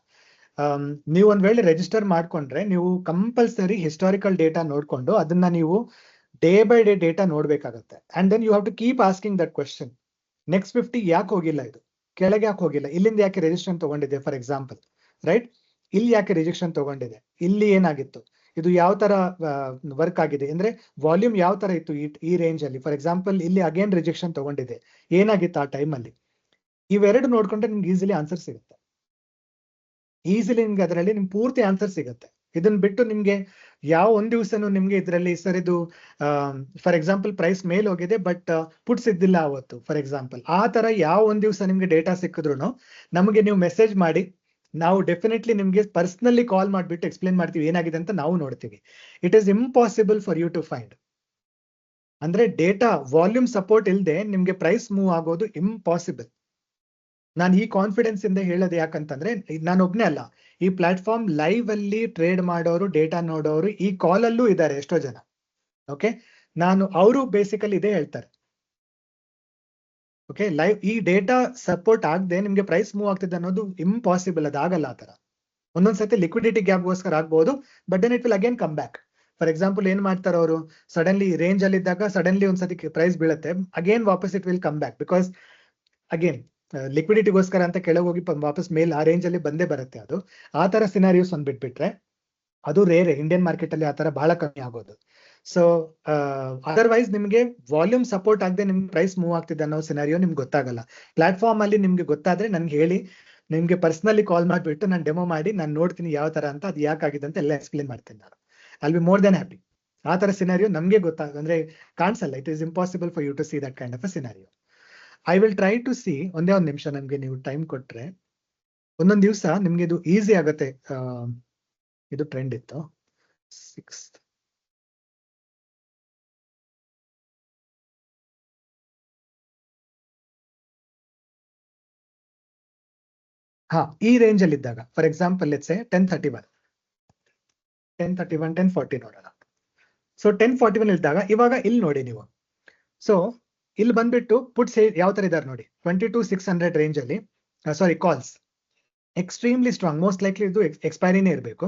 ನೀವು ಒಂದ್ ವೇಳೆ ರಿಜಿಸ್ಟರ್ ಮಾಡ್ಕೊಂಡ್ರೆ ನೀವು ಕಂಪಲ್ಸರಿ ಹಿಸ್ಟಾರಿಕಲ್ ಡೇಟಾ ನೋಡ್ಕೊಂಡು ಅದನ್ನ ನೀವು ಡೇ ಬೈ ಡೇ ಡೇಟಾ ನೋಡ್ಬೇಕಾಗತ್ತೆ. And then you have to keep asking that question. Next 50 ಯಾಕೆ ಹೋಗಿಲ್ಲ, ಇದು ಕೆಳಗೆ ಯಾಕೆ ಹೋಗಿಲ್ಲ, ಇಲ್ಲಿಂದ ಯಾಕೆ ರಿಜಿಸ್ಟ್ರೇಷನ್ ತಗೊಂಡಿದೆ ಫಾರ್ ಎಕ್ಸಾಂಪಲ್, ರೈಟ್? ಇಲ್ಲಿ ಯಾಕೆ ರಿಜೆಕ್ಷನ್ ತಗೊಂಡಿದೆ, ಇಲ್ಲಿ ಏನಾಗಿತ್ತು, ಇದು ಯಾವ ತರ ವರ್ಕ್ ಆಗಿದೆ, ಅಂದ್ರೆ ವಾಲ್ಯೂಮ್ ಯಾವ ತರ ಇತ್ತು ಈ ರೇಂಜ್ ಅಲ್ಲಿ. ಫಾರ್ ಎಕ್ಸಾಂಪಲ್ ಇಲ್ಲಿ ಅಗೇನ್ ರಿಜೆಕ್ಷನ್ ತಗೊಂಡಿದೆ, ಏನಾಗಿತ್ತು ಆ ಟೈಮ್ ಅಲ್ಲಿ. ಇವೆರಡು ನೋಡ್ಕೊಂಡ್ರೆ ನಿಮ್ಗೆ ಈಸಿಲಿ ಆನ್ಸರ್ ಸಿಗುತ್ತೆ. ಈಸಿಲಿ ನಿಮ್ಗೆ ಅದರಲ್ಲಿ ನಿಮ್ಗೆ ಪೂರ್ತಿ ಆನ್ಸರ್ ಸಿಗುತ್ತೆ. ಇದನ್ನ ಬಿಟ್ಟು ನಿಮ್ಗೆ ಯಾವ ಒಂದ್ ದಿವಸನು ನಿಮ್ಗೆ ಇದರಲ್ಲಿ ಸರ್ ಇದು ಫಾರ್ ಎಕ್ಸಾಂಪಲ್ ಪ್ರೈಸ್ ಮೇಲ್ ಹೋಗಿದೆ ಬಟ್ ಪುಟ್ಸ್ ಇದ್ದಿಲ್ಲ ಅವತ್ತು, ಫಾರ್ ಎಕ್ಸಾಂಪಲ್ ಆ ತರ ಯಾವ ಒಂದ್ ದಿವಸ ನಿಮ್ಗೆ ಡೇಟಾ ಸಿಕ್ಕಿದ್ರು ನಮಗೆ ನೀವು ಮೆಸೇಜ್ ಮಾಡಿ, ನಾವು ಡೆಫಿನೆಟ್ಲಿ ನಿಮ್ಗೆ ಪರ್ಸನಲಿ ಕಾಲ್ ಮಾಡ್ಬಿಟ್ಟು ಎಕ್ಸ್ಪ್ಲೇನ್ ಮಾಡ್ತೀವಿ ಏನಾಗಿದೆ ಅಂತ ನಾವು ನೋಡ್ತೀವಿ. It is impossible for you to find. ಅಂದ್ರೆ ಡೇಟಾ ವಾಲ್ಯೂಮ್ ಸಪೋರ್ಟ್ ಇಲ್ಲದೆ ನಿಮ್ಗೆ ಪ್ರೈಸ್ ಮೂವ್ ಆಗೋದು ಇಂಪಾಸಿಬಲ್. ನಾನು ಈ ಕಾನ್ಫಿಡೆನ್ಸ್ ಇಂದ ಹೇಳೋದು ಯಾಕಂತಂದ್ರೆ ನಾನು ಒಬ್ನೇ ಅಲ್ಲ, ಈ ಪ್ಲಾಟ್ಫಾರ್ಮ್ ಲೈವ್ ಅಲ್ಲಿ ಟ್ರೇಡ್ ಮಾಡೋರು, ಡೇಟಾ ನೋಡೋರು ಈ ಕಾಲ್ ಅಲ್ಲೂ ಇದ್ದಾರೆ ಎಷ್ಟೋ ಜನ. ಓಕೆ, ಅವರು ಬೇಸಿಕಲಿ ಇದೇ ಹೇಳ್ತಾರೆ. ಓಕೆ, ಲೈವ್ ಈ ಡೇಟಾ ಸಪೋರ್ಟ್ ಆಗದೆ ನಿಮ್ಗೆ ಪ್ರೈಸ್ ಮೂವ್ ಆಗ್ತಿದೆ ಅನ್ನೋದು ಇಂಪಾಸಿಬಲ್, ಅದಾಗಲ್ಲ ಆ ತರ. ಒಂದೊಂದ್ಸತಿ ಲಿಕ್ವಿಡಿಟಿ ಗ್ಯಾಪ್ಗೋಸ್ಕರ ಆಗ್ಬಹುದು, but then it will again come back. For example ಏನ್ ಮಾಡ್ತಾರೆ ಅವರು, ಸಡನ್ಲಿ ರೇಂಜ್ ಅಲ್ಲಿ ಇದ್ದಾಗ ಸಡನ್ಲಿ ಒಂದ್ಸತಿ ಪ್ರೈಸ್ ಬೀಳುತ್ತೆ, ಅಗೇನ್ ವಾಪಸ್ it will come back, because again ಲಿಕ್ವಿಡಿಟಿಗೋಸ್ಕರ ಅಂತ ಕೆಳಗೆ ಹೋಗಿ ವಾಪಸ್ ಮೇಲ್ ಆ ರೇಂಜ್ ಅಲ್ಲಿ ಬಂದೇ ಬರುತ್ತೆ. ಅದು ಆ ತರ ಸಿನಾರಿಯೋಸ್ ಒಂದ್ ಬಿಟ್ಬಿಟ್ರೆ ಅದು ರೇರ್. ಇಂಡಿಯನ್ ಮಾರ್ಕೆಟ್ ಅಲ್ಲಿ ಆ ತರ ಬಹಳ ಕಮ್ಮಿ ಆಗೋದು. ಸೊ ಅದರ್ವೈಸ್ ನಿಮ್ಗೆ ವಾಲ್ಯೂಮ್ ಸಪೋರ್ಟ್ ಆಗದೆ ನಿಮ್ಗೆ ಪ್ರೈಸ್ ಮೂವ್ ಆಗ್ತಿದೆ ಅನ್ನೋ ಸಿನಾರಿಯೋ ನಿಮ್ಗೆ ಗೊತ್ತಾಗಲ್ಲ. ಪ್ಲಾಟ್ಫಾರ್ಮ್ ಅಲ್ಲಿ ನಿಮ್ಗೆ ಗೊತ್ತಾದ್ರೆ ನನ್ಗೆ ಹೇಳಿ, ನಿಮ್ಗೆ ಪರ್ಸನಲಿ ಕಾಲ್ ಮಾಡ್ಬಿಟ್ಟು ನಾನು ಡೆಮೋ ಮಾಡಿ ನಾನು ನೋಡ್ತೀನಿ ಯಾವ ತರ ಅಂತ, ಅದು ಯಾಕಾಗಿದೆ ಅಂತ ಎಲ್ಲ ಎಕ್ಸ್ಪ್ಲೇನ್ ಮಾಡ್ತೀನಿ ನಾನು. I be more then happy. ಆ ತರ ಸಿನಾರಿಯೋ ನಮ್ಗೆ ಅಂದ್ರೆ ಕಾಣಿಸಲ್ಲ. It is impossible for you to see that kind of a scenario. I will try to see. ಒಂದೇ ಒಂದ್ ನಿಮಿಷ ನಮ್ಗೆ ನೀವು ಟೈಮ್ ಕೊಟ್ರೆ ಒಂದೊಂದ್ ದಿವಸ ನಿಮ್ಗೆ ಇದು ಈಸಿ ಆಗತ್ತೆ. ಇದು ಟ್ರೆಂಡ್ ಇತ್ತು 6th. ಈ ರೇಂಜ್ ಅಲ್ಲಿ ಇದ್ದಾಗ ಫಾರ್ ಎಕ್ಸಾಂಪಲ್ ಲೆಟ್ಸ್ ಸೇ 1031 1040 ನೋಡೋಣ. ಸೊ 1041 ಇದ್ದಾಗ ಇವಾಗ ಇಲ್ಲಿ ನೋಡಿ ನೀವು. ಸೊ ಇಲ್ಲಿ ಬಂದ್ಬಿಟ್ಟು ಪುಟ್ಸ್ ಯಾವ ತರ ಇದಾರೆ ನೋಡಿ, 22,600 ರೇಂಜ್ ಅಲ್ಲಿ, sorry calls extremely strong, most likely ಇದು ಎಕ್ಸ್ಪೈರಿನೇ ಇರಬೇಕು.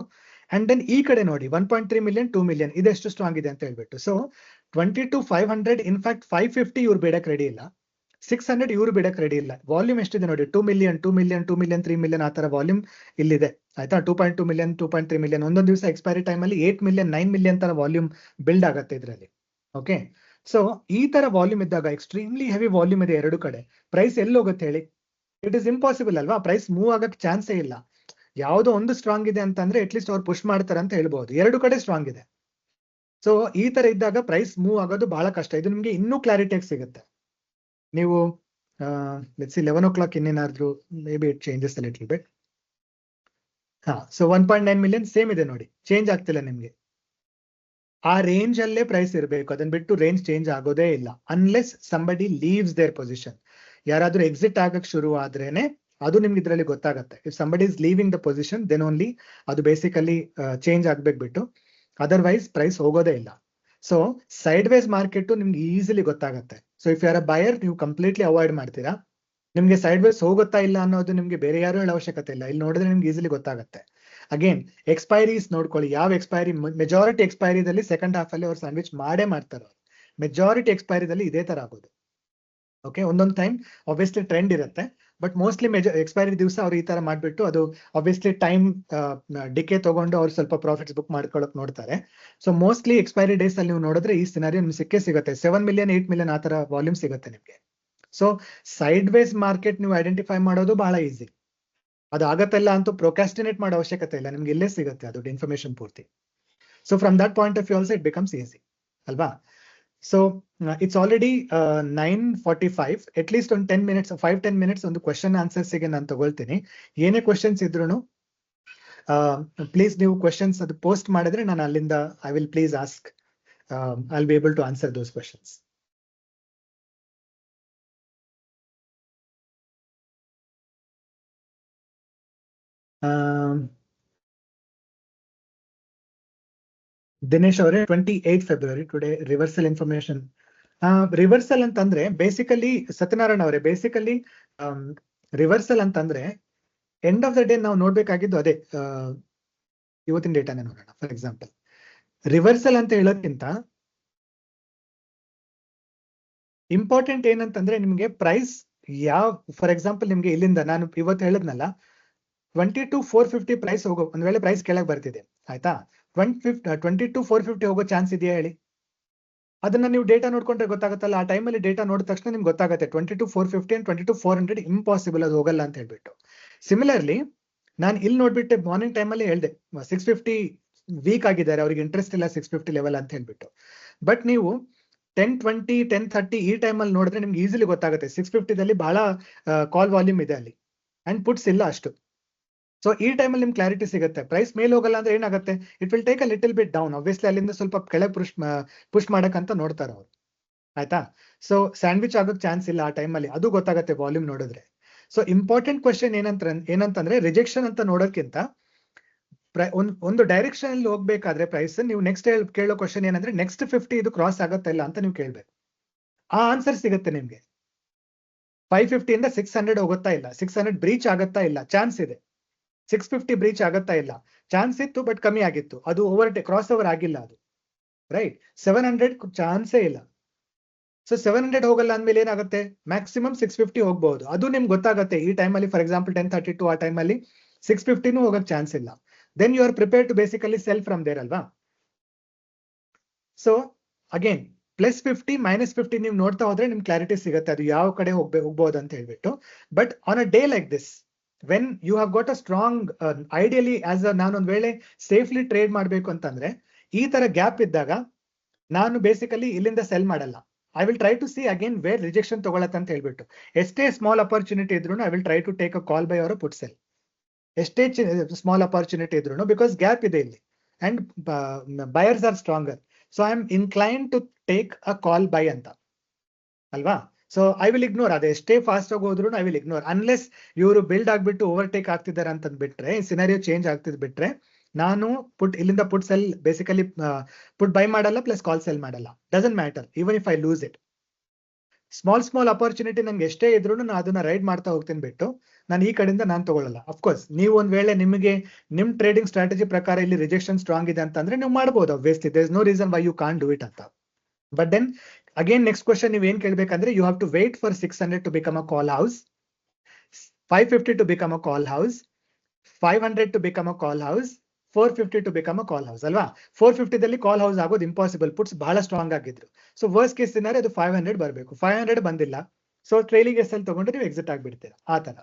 ಅಂಡ್ ದೆನ್ ಈ ಕಡೆ ನೋಡಿ 1.3 ಮಿಲಿಯನ್ 2 ಮಿಲಿಯನ್ ಇದೆಷ್ಟು ಸ್ಟ್ರಾಂಗ್ ಇದೆ ಅಂತ ಹೇಳ್ಬಿಟ್ಟು. ಸೊ 22,500 ಇನ್ಫ್ಯಾಕ್ಟ್ 550 ಇವ್ರು ಬೇಡಕ್ ರೆಡಿ ಇಲ್ಲ, 600 ಇವ್ರು ಬಿಡಕ್ ರೆಡಿ ಇಲ್ಲ. ವಾಲ್ಯೂಮ್ ಎಷ್ಟಿದೆ ನೋಡಿ, 2 ಮಿಲಿಯನ್ 2 ಮಿಲಿಯನ್ 2 ಮಿಲಿಯನ್ 3 ಮಿಲಿಯನ್ ಆ ತರ ವಾಲ್ಯೂಮ್ ಇಲ್ಲಿದೆ, ಆಯ್ತಾ. 2.2 ಮಿಲಿಯನ್ 2.3 ಮಿಲಿಯನ್ ಒಂದೊಂದು ದಿವಸ ಎಕ್ಸ್ಪೈರಿ ಟೈಮ್ ಅಲ್ಲಿ 8 ಮಿಲಿಯನ್ 9 ಮಿಲಿಯನ್ ತರ ವಾಲ್ಯೂಮ್ ಬಿಲ್ಡ್ ಆಗುತ್ತೆ ಇದರಲ್ಲಿ. ಓಕೆ, ಸೊ ಈ ತರ ವಾಲ್ಯೂಮ್ ಇದ್ದಾಗ ಎಕ್ಸ್ಟ್ರೀಮ್ಲಿ ಹೆವಿ ವಾಲ್ಯೂಮ್ ಇದೆ ಎರಡು ಕಡೆ, ಪ್ರೈಸ್ ಎಲ್ಲಿ ಹೋಗುತ್ತೆ ಹೇಳಿ? ಇಟ್ ಇಸ್ ಇಂಪಾಸಿಬಲ್ ಅಲ್ವಾ? ಪ್ರೈಸ್ ಮೂವ್ ಆಗಕ್ಕೆ ಚಾನ್ಸೇ ಇಲ್ಲ. ಯಾವುದೋ ಒಂದು ಸ್ಟ್ರಾಂಗ್ ಇದೆ ಅಂತಂದ್ರೆ ಅಟ್ಲೀಸ್ಟ್ ಅವ್ರು ಪುಷ್ ಮಾಡ್ತಾರೆ ಅಂತ ಹೇಳ್ಬಹುದು, ಎರಡು ಕಡೆ ಸ್ಟ್ರಾಂಗ್ ಇದೆ. ಸೊ ಈ ತರ ಇದ್ದಾಗ ಪ್ರೈಸ್ ಮೂವ್ ಆಗೋದು ಬಹಳ ಕಷ್ಟ. ಇದು ನಿಮ್ಗೆ ಇನ್ನೂ ಕ್ಲಾರಿಟಿಯಾಗಿ ಸಿಗುತ್ತೆ. ನೀವು ಲೆಟ್ಸ್ ಸಿ 11 o'clock ಇನ್ನೇನಾದ್ರೂ may be it changes a little bit. So 1.9 million same ಇದೆ ನೋಡಿ, ಚೇಂಜ್ ಆಗ್ತಿಲ್ಲ ನಿಮ್ಗೆ. ಆ ರೇಂಜ್ ಅಲ್ಲೇ ಪ್ರೈಸ್ ಇರಬೇಕು, ಅದನ್ನ ಬಿಟ್ಟು ರೇಂಜ್ ಚೇಂಜ್ ಆಗೋದೇ ಇಲ್ಲ unless somebody leaves their position. ಯಾರಾದ್ರೂ ಎಕ್ಸಿಟ್ ಆಗಕ್ ಶುರು ಆದ್ರೇನೆ ಅದು ನಿಮ್ಗೆ ಇದ್ರಲ್ಲಿ ಗೊತ್ತಾಗತ್ತೆ. If somebody is leaving the position then only ಅದು ಬೇಸಿಕಲಿ ಚೇಂಜ್ ಆಗ್ಬೇಕು ಬಿಟ್ಟು, ಅದರ್ವೈಸ್ ಪ್ರೈಸ್ ಹೋಗೋದೇ ಇಲ್ಲ. ಸೊ ಸೈಡ್ ವೇಸ್ ಮಾರ್ಕೆಟ್ ನಿಮ್ಗೆ ಈಸಿಲಿ ಗೊತ್ತಾಗತ್ತೆ. ಸೊ ಇಫ್ ಯಾರ ಬಯರ್ ನೀವು ಕಂಪ್ಲೀಟ್ಲಿ ಅವಾಯ್ಡ್ ಮಾಡ್ತೀರಾ, ನಿಮ್ಗೆ ಸೈಡ್ ವೇಸ್ ಹೋಗುತ್ತಾ ಇಲ್ಲ ಅನ್ನೋದು ನಿಮ್ಗೆ ಬೇರೆ ಯಾರು ಹೇಳೋ ಅವಶ್ಯಕತೆ ಇಲ್ಲ, ಇಲ್ಲಿ ನೋಡಿದ್ರೆ ನಿಮ್ಗೆ ಈಸಿಲಿ ಗೊತ್ತಾಗುತ್ತೆ. ಅಗೇನ್ ಎಕ್ಸ್ಪೈರೀಸ್ ನೋಡ್ಕೊಳ್ಳಿ, ಯಾವ ಎಕ್ಸ್ಪೈರಿ, ಮೆಜಾರಿಟಿ ಎಕ್ಸ್ಪೈರಿದಲ್ಲಿ ಸೆಕೆಂಡ್ ಹಾಫ್ ಅಲ್ಲಿ ಅವ್ರು ಸ್ಯಾಂಡ್ವಿಚ್ ಮಾಡೇ ಮಾಡ್ತಾರೆ. ಮೆಜಾರಿಟಿ ಎಕ್ಸ್ಪೈರಿದಲ್ಲಿ ಇದೇ ತರ ಆಗೋದು. ಓಕೆ, ಒಂದೊಂದು ಟೈಮ್ ಆಬ್ವಿಯಸ್ಲಿ ಟ್ರೆಂಡ್ ಇರುತ್ತೆ, ಬಟ್ ಮೋಸ್ಟ್ಲಿ ಎಕ್ಸ್ಪೈರಿ ದಿವಸ ಅವ್ರು ಈ ತರ ಮಾಡ್ಬಿಟ್ಟು ಅದು ಆಬ್ವಿಯಸ್ಲಿ ಟೈಮ್ ಡಿಕೆ ತಗೊಂಡು ಅವ್ರು ಸ್ವಲ್ಪ ಪ್ರಾಫಿಟ್ಸ್ ಬುಕ್ ಮಾಡ್ಕೊಳಕ್ ನೋಡ್ತಾರೆ. ಸೊ ಮೋಸ್ಟ್ಲಿ ಎಕ್ಸ್ಪೈರಿ ಡೇಸ್ ಅಲ್ಲಿ ನೀವು ನೋಡಿದ್ರೆ ಈ ಸಿನಾರಿಯೋ ನಿಮ್ಗೆ ಸಿಕ್ಕೇ ಸಿಗುತ್ತೆ. 7 ಮಿಲಿಯನ್ 8 ಮಿಲಿಯನ್ ಆ ತರ ವಾಲ್ಯೂಮ್ ಸಿಗುತ್ತೆ ನಿಮ್ಗೆ. ಸೊ ಸೈಡ್ ವೇಸ್ ಮಾರ್ಕೆಟ್ ನೀವು ಐಡೆಂಟಿಫೈ ಮಾಡೋದು ಬಹಳ ಈಸಿ. ಅದು ಆಗತ್ತಲ್ಲ ಅಂತೂ ಪ್ರೊಕ್ಯಾಸ್ಟಿನೇಟ್ ಮಾಡೋ ಅವಶ್ಯಕತೆ ಇಲ್ಲ, ನಿಮ್ಗೆ ಇಲ್ಲೇ ಸಿಗುತ್ತೆ ಅದು ಇನ್ಫಾರ್ಮೇಶನ್ ಪೂರ್ತಿ. So from that point of view also it becomes easy ಅಲ್ವಾ. So it's already 9:45. At least ಒಂದು 10 ಮಿನಿಟ್ಸ್ 5-10 ಮಿನಿಟ್ಸ್ ಒಂದು ಕ್ವಶನ್ ಆನ್ಸರ್ಸ್ ಗೆ ನಾನು ತಗೊಳ್ತೀನಿ. ಏನೇ ಕ್ವಶನ್ಸ್ ಇದ್ರು ಪ್ಲೀಸ್ ನೀವು ಕ್ವಶನ್ಸ್ ಅದು ಪೋಸ್ಟ್ ಮಾಡಿದ್ರೆ ನಾನು ಅಲ್ಲಿಂದ I will please ask, I will be able to answer those questions. Dinesh ಅವರೇ 28 February today reversal information. Reversal ಅಂತಂದ್ರೆ ಬೇಸಿಕಲಿ ಸತ್ಯನಾರಾಯಣ ಅವರೇ, ಬೇಸಿಕಲಿ ರಿವರ್ಸಲ್ ಅಂತಂದ್ರೆ ಎಂಡ್ ಆಫ್ ದ ಡೇ ನಾವು ನೋಡ್ಬೇಕಾಗಿದ್ದು ಅದೇ ಇವತ್ತಿನ ಡೇಟಾನೇ ನೋಡೋಣ. ಫಾರ್ ಎಕ್ಸಾಂಪಲ್ ರಿವರ್ಸಲ್ ಅಂತ ಹೇಳೋದ್ಕಿಂತ ಇಂಪಾರ್ಟೆಂಟ್ ಏನಂತಂದ್ರೆ ನಿಮ್ಗೆ ಪ್ರೈಸ್ ಯಾವ, ಫಾರ್ ಎಕ್ಸಾಂಪಲ್ ನಿಮ್ಗೆ ಇಲ್ಲಿಂದ ನಾನು ಇವತ್ತು ಹೇಳಿದ್ನಲ್ಲ 22,450 ಪ್ರೈಸ್ ಹೋಗೋ, ಒಂದ್ ವೇಳೆ ಪ್ರೈಸ್ ಕೆಳಗೆ ಬರ್ತಿದೆ ಆಯ್ತಾ, 22,450 ಹೋಗೋ ಚಾನ್ಸ್ ಇದೆಯಾ ಹೇಳಿ? ಅದನ್ನ ನೀವು ಡೇಟಾ ನೋಡ್ಕೊಂಡ್ರೆ ಗೊತ್ತಾಗುತ್ತಲ್ಲ. ಆ ಟೈಮಲ್ಲಿ ಡೇಟಾ ನೋಡಿದ ತಕ್ಷಣ ನಿಮ್ಗೆ ಗೊತ್ತಾಗುತ್ತೆ 22,450 ಅಂಡ್ 22,400 ಇಂಪಾಸಿಬಲ್, ಅದು ಹೋಗಲ್ಲ ಅಂತ ಹೇಳ್ಬಿಟ್ಟು. ಸಿಮಿಲರ್ಲಿ ನಾನು ಇಲ್ಲಿ ನೋಡ್ಬಿಟ್ಟೆ ಮಾರ್ನಿಂಗ್ ಟೈಮಲ್ಲಿ ಹೇಳ್ದೆ 650 ವೀಕ್ ಆಗಿದ್ದಾರೆ, ಅವ್ರಿಗೆ ಇಂಟ್ರೆಸ್ಟ್ ಇಲ್ಲ 650 ಲೆವೆಲ್ ಅಂತ ಹೇಳ್ಬಿಟ್ಟು. ಬಟ್ ನೀವು 10:20 10:30 ಈ ಟೈಮಲ್ಲಿ ನೋಡಿದ್ರೆ ನಿಮ್ಗೆ ಈಸಿಲಿ ಗೊತ್ತಾಗುತ್ತೆ 650 ದಲ್ಲಿ ಬಹಳ ಕಾಲ್ ವಾಲ್ಯೂಮ್ ಇದೆ ಅಲ್ಲಿ ಅಂಡ್ ಪುಟ್ಸ್ ಇಲ್ಲ ಅಷ್ಟು. ಸೊ ಈ ಟೈಮಲ್ಲಿ ನಿಮ್ಗೆ ಕ್ಲಾರಿಟಿ ಸಿಗುತ್ತೆ. ಪ್ರೈಸ್ ಮೇಲೆ ಹೋಗಲ್ಲ ಅಂದ್ರೆ ಏನಾಗುತ್ತೆ, it will take a little bit down. Obviously ಅಲ್ಲಿಂದ ಸ್ವಲ್ಪ ಕೆಳಗೆ ಪುಷ್ ಮಾಡಕ್ಕಂತ ನೋಡ್ತಾರೆ ಅವರು ಆಯ್ತಾ. ಸೊ ಸ್ಯಾಂಡ್ವಿಚ್ ಆಗೋಕ್ ಚಾನ್ಸ್ ಇಲ್ಲ ಆ ಟೈಮಲ್ಲಿ, ಅದು ಗೊತ್ತಾಗುತ್ತೆ ವಾಲ್ಯೂಮ್ ನೋಡಿದ್ರೆ. ಸೊ ಇಂಪಾರ್ಟೆಂಟ್ ಕ್ವಶನ್ ಏನಂತಂದ್ರೆ ರಿಜೆಕ್ಷನ್ ಅಂತ ನೋಡೋಕ್ಕಿಂತ ಒಂದು ಡೈರೆಕ್ಷನ್ ಅಲ್ಲಿ ಹೋಗ್ಬೇಕಾದ್ರೆ ಪ್ರೈಸ್ ನೀವು ನೆಕ್ಸ್ಟ್ ಕೇಳೋ ಕ್ವಶನ್ ಏನಂದ್ರೆ ನೆಕ್ಸ್ಟ್ 50 ಇದು ಕ್ರಾಸ್ ಆಗತ್ತಾ ಇಲ್ಲ ಅಂತ ನೀವು ಕೇಳ್ಬೇಕು. ಆ ಆನ್ಸರ್ ಸಿಗುತ್ತೆ ನಿಮ್ಗೆ. 550 ಇಂದ 600 ಹೋಗುತ್ತಾ ಇಲ್ಲ, 600 ಬ್ರೀಚ್ ಆಗತ್ತಾ ಇಲ್ಲ, ಚಾನ್ಸ್ ಇದೆ. 650 ಬ್ರೀಚ್ ಆಗತ್ತಾ ಇಲ್ಲ, ಚಾನ್ಸ್ ಇತ್ತು ಬಟ್ ಕಮ್ಮಿ ಆಗಿತ್ತು, ಅದು ಕ್ರಾಸ್ ಓವರ್ ಆಗಿಲ್ಲ ಅದು, ರೈಟ್. 700 ಚಾನ್ಸೇ ಇಲ್ಲ. ಸೊ 700 ಹೋಗಲ್ಲ ಅಂದ್ಮೇಲೆ ಏನಾಗುತ್ತೆ, ಮ್ಯಾಕ್ಸಿಮಮ್ 650 ಹೋಗ್ಬಹುದು. ಅದು ನಿಮ್ಗೆ ಗೊತ್ತಾಗುತ್ತೆ ಈ ಟೈಮಲ್ಲಿ. ಫಾರ್ ಎಕ್ಸಾಂಪಲ್ 10:32 ಆ ಟೈಮಲ್ಲಿ 650 ಹೋಗಕ್ ಚಾನ್ಸ್ ಇಲ್ಲ. Then you are prepare to basically sell from there ಅಲ್ವಾ. ಸೊ ಅಗೇನ್ +50 -50 ನೀವು ನೋಡ್ತಾ ಹೋದ್ರೆ ನಿಮ್ಗೆ ಕ್ಲಾರಿಟಿ ಸಿಗುತ್ತೆ ಅದು ಯಾವ ಕಡೆ ಹೋಗ್ಬಹುದು ಅಂತ ಹೇಳ್ಬಿಟ್ಟು. But on a day like this when you have got a strong ideally as ನಾನು ಒಂದ್ ವೇಳೆ ಸೇಫ್ಲಿ ಟ್ರೇಡ್ ಮಾಡ್ಬೇಕು ಅಂತಂದ್ರೆ ಈ ತರ ಗ್ಯಾಪ್ ಇದ್ದಾಗ ನಾನು ಬೇಸಿಕಲಿ ಇಲ್ಲಿಂದ ಸೆಲ್ ಮಾಡಲ್ಲ. I will try to see again where rejection ತಗೊಳತ್ತೆ ಅಂತ ಹೇಳ್ಬಿಟ್ಟು. ಎಷ್ಟೇ ಸ್ಮಾಲ್ ಅಪರ್ಚುನಿಟಿ ಇದ್ರು I will try to take a call buy or put sell. ಎಷ್ಟೇ ಸ್ಮಾಲ್ ಅಪರ್ಚುನಿಟಿ ಇದ್ರು ಬಿಕಾಸ್ ಗ್ಯಾಪ್ ಇದೆ ಇಲ್ಲಿ and buyers are stronger. So I am incline to take a call buy ಅಂತ ಅಲ್ವಾ. ಸೊ ಐ ವಿಲ್ ಇಗ್ನೋರ್, ಅದೇ ಎಷ್ಟೇ fast ಆಗಿ ಹೋದ್ರು ಐ ವಿಲ್ ಇಗ್ನೋರ್ ಅನ್ಲೆಸ್ ಇವರು ಬಿಲ್ಡ್ ಆಗ್ಬಿಟ್ಟು ಓವರ್ಟೇಕ್ ಆಗ್ತಿದ್ದಾರೆ ಅಂತ ಬಿಟ್ರೆ, ಸಿನಾರಿಯೋ ಚೇಂಜ್ ಆಗ್ತಿದ್ ಬಿಟ್ರೆ ನಾನು ಇಲ್ಲಿಂದ ಪುಟ್ ಸೆಲ್ ಬೇಸಿಕಲಿ ಪುಟ್ ಬೈ ಮಾಡಲ್ಲ ಪ್ಲಸ್ ಕಾಲ್ ಸೆಲ್ ಮಾಡಲ್ಲ. Doesn't matter even if I lose it. Small opportunity ನಂಗೆ ಎಷ್ಟೇ ಇದ್ರು ನಾನು ಅದನ್ನ ರೈಡ್ ಮಾಡ್ತಾ ಹೋಗ್ತೀನಿ ಬಿಟ್ಟು ನಾನು ಈ ಕಡೆಯಿಂದ ನಾನು ತಗೊಳ್ಳಲ್ಲ. ಅಫ್ಕೋರ್ಸ್ ನೀವು ಒಂದ್ ವೇಳೆ ನಿಮಗೆ ನಿಮ್ ಟ್ರೇಡಿಂಗ್ ಸ್ಟ್ರಾಟಜಿ ಪ್ರಕಾರ ಇಲ್ಲಿ ರಿಜೆಕ್ಷನ್ ಸ್ಟ್ರಾಂಗ್ ಇದೆ ಅಂತಂದ್ರೆ ನೀವು ಮಾಡ್ಬೋದು, obviously there is no reason why you can't do it ಅಂತ. But then again next question ನೀವು ಏನ್ ಕೇಳ್ಬೇಕಂದ್ರೆ you have to wait for 600 to become a call house, 550 to become a call house, 500 to become a call house, 450 to become a call house ಅಲ್ವಾ. 450 ದಲ್ಲಿ call house ಆಗೋದು impossible, puts ಬಹಳ strong ಆಗಿದ್ರು. So worst case scenario ಅದು 500 ಬರಬೇಕು, 500 ಬಂದಿಲ್ಲ. So trailing S L ತಗೊಂಡು ನೀವು ಎಕ್ಸಿಟ್ ಆಗ್ಬಿಡ್ತೀರಾ ಆ ತರ.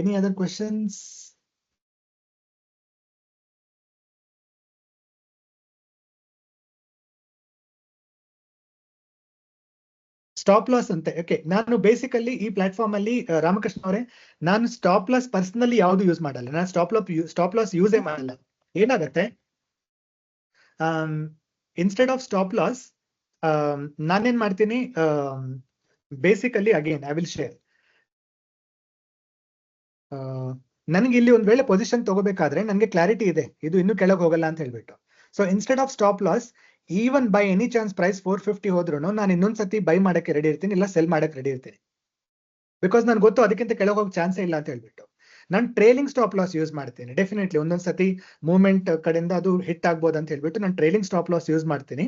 Any other questions? Stop loss ಅಂತೆ. ಓಕೆ, ನಾನು ಬೇಸಿಕಲಿ ಈ ಪ್ಲಾಟ್ಫಾರ್ಮ್ ಅಲ್ಲಿ ರಾಮಕೃಷ್ಣ ಅವರೇ ನಾನು ಸ್ಟಾಪ್ ಲಾಸ್ ಪರ್ಸನಲಿ ಯಾವ್ದು ಯೂಸ್ ಮಾಡಲ್ಲ. ನಾನು ಸ್ಟಾಪ್ ಲಾಸ್ ಯೂಸೇ ಮಾಡಲ್ಲ. ಏನಾಗತ್ತೆ, ಇನ್ಸ್ಟೆಡ್ ಆಫ್ ಸ್ಟಾಪ್ ಲಾಸ್ ನಾನೇನ್ ಮಾಡ್ತೀನಿ, basically again I will share. ನನಗೆ ಇಲ್ಲಿ ಒಂದ್ ವೇಳೆ ಪೊಸಿಷನ್ ತಗೋಬೇಕಾದ್ರೆ ನನಗೆ ಕ್ಲಾರಿಟಿ ಇದೆ ಇದು ಇನ್ನೂ ಕೆಳಗೆ ಹೋಗಲ್ಲ ಅಂತ ಹೇಳ್ಬಿಟ್ಟು. So instead of stop loss even by any chance price 450 ಹೋದ್ರು ನಾನು ಇನ್ನೊಂದ್ಸತಿ ಬೈ ಮಾಡಕ್ಕೆ ರೆಡಿ ಇರ್ತೀನಿ, ಇಲ್ಲ ಸೆಲ್ ಮಾಡಕ್ಕೆ ರೆಡಿ ಇರ್ತೀನಿ. ಬಿಕಾಸ್ ನನ್ಗೆ ಗೊತ್ತು ಅದಕ್ಕಿಂತ ಕೆಳಗೆ ಹೋಗೋ ಚಾನ್ಸೇ ಇಲ್ಲ ಅಂತ ಹೇಳ್ಬಿಟ್ಟು. ನಾನು ಟ್ರೇಲಿಂಗ್ ಸ್ಟಾಪ್ ಲಾಸ್ ಯೂಸ್ ಮಾಡ್ತೀನಿ. ಡೆಫಿನೆಟ್ಲಿ ಒಂದೊಂದ್ಸತಿ ಮೂವ್ಮೆಂಟ್ ಕಡೆಯಿಂದ ಅದು ಹಿಟ್ ಆಗ್ಬೋದು ಅಂತ ಹೇಳ್ಬಿಟ್ಟು ನಾನು ಟ್ರೇಲಿಂಗ್ ಸ್ಟಾಪ್ ಲಾಸ್ ಯೂಸ್ ಮಾಡ್ತೀನಿ.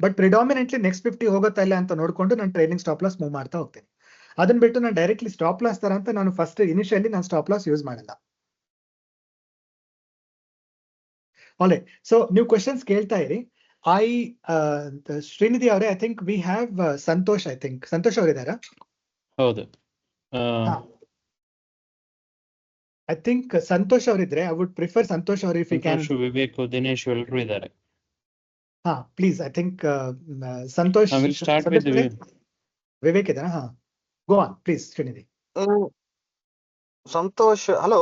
ಬಟ್ ಪ್ರಿಡಾಮಿನೆಂಟ್ಲಿ ನೆಕ್ಸ್ಟ್ 50 ಹೋಗುತ್ತಾ ಇಲ್ಲ ಅಂತ ನೋಡ್ಕೊಂಡು ನಾನು ಟ್ರೇಲಿಂಗ್ ಸ್ಟಾಪ್ ಲಾಸ್ ಮೂವ್ ಮಾಡ್ತಾ ಹೋಗ್ತೀನಿ. ಅದನ್ನ ಬಿಟ್ಟು ನಾನು ಡೈರೆಕ್ಟ್ಲಿ ಸ್ಟಾಪ್ ಲಾಸ್ ತರ ಅಂತ ನಾನು ಫಸ್ಟ್ ಇನಿಷಿಯಲಿ ನಾನು ಸ್ಟಾಪ್ ಲಾಸ್ ಯೂಸ್ ಮಾಡಲ್ಲ. ಆಲ್ರೈಟ್, ಸೊ ನೀವು ಕ್ವೆಶನ್ಸ್ ಕೇಳ್ತಾ ಇರಿ. ಶ್ರೀನಿಧಿ ಅವರೇ, I think we have Santosh. I think Santosh ಅವರಿದ್ದಾರಾ? ಹೌದು. ಐ ಥಿಂಕ್ ಸಂತೋಷ್ ಅವರಿದ್ರೆ ಐ ವುಡ್ ಪ್ರಿಫರ್ ಸಂತೋಷ್ ಅವರು if you can. Santosh, Vivek, Dinesh ಎಲ್ಲರೂ ಇದ್ದಾರೆ. ಹಾ please. I think Santosh, I will start with Vivek ಇದ್ದಾರಾ? ಹಾ, go on please Srinidhi. Santosh, hello,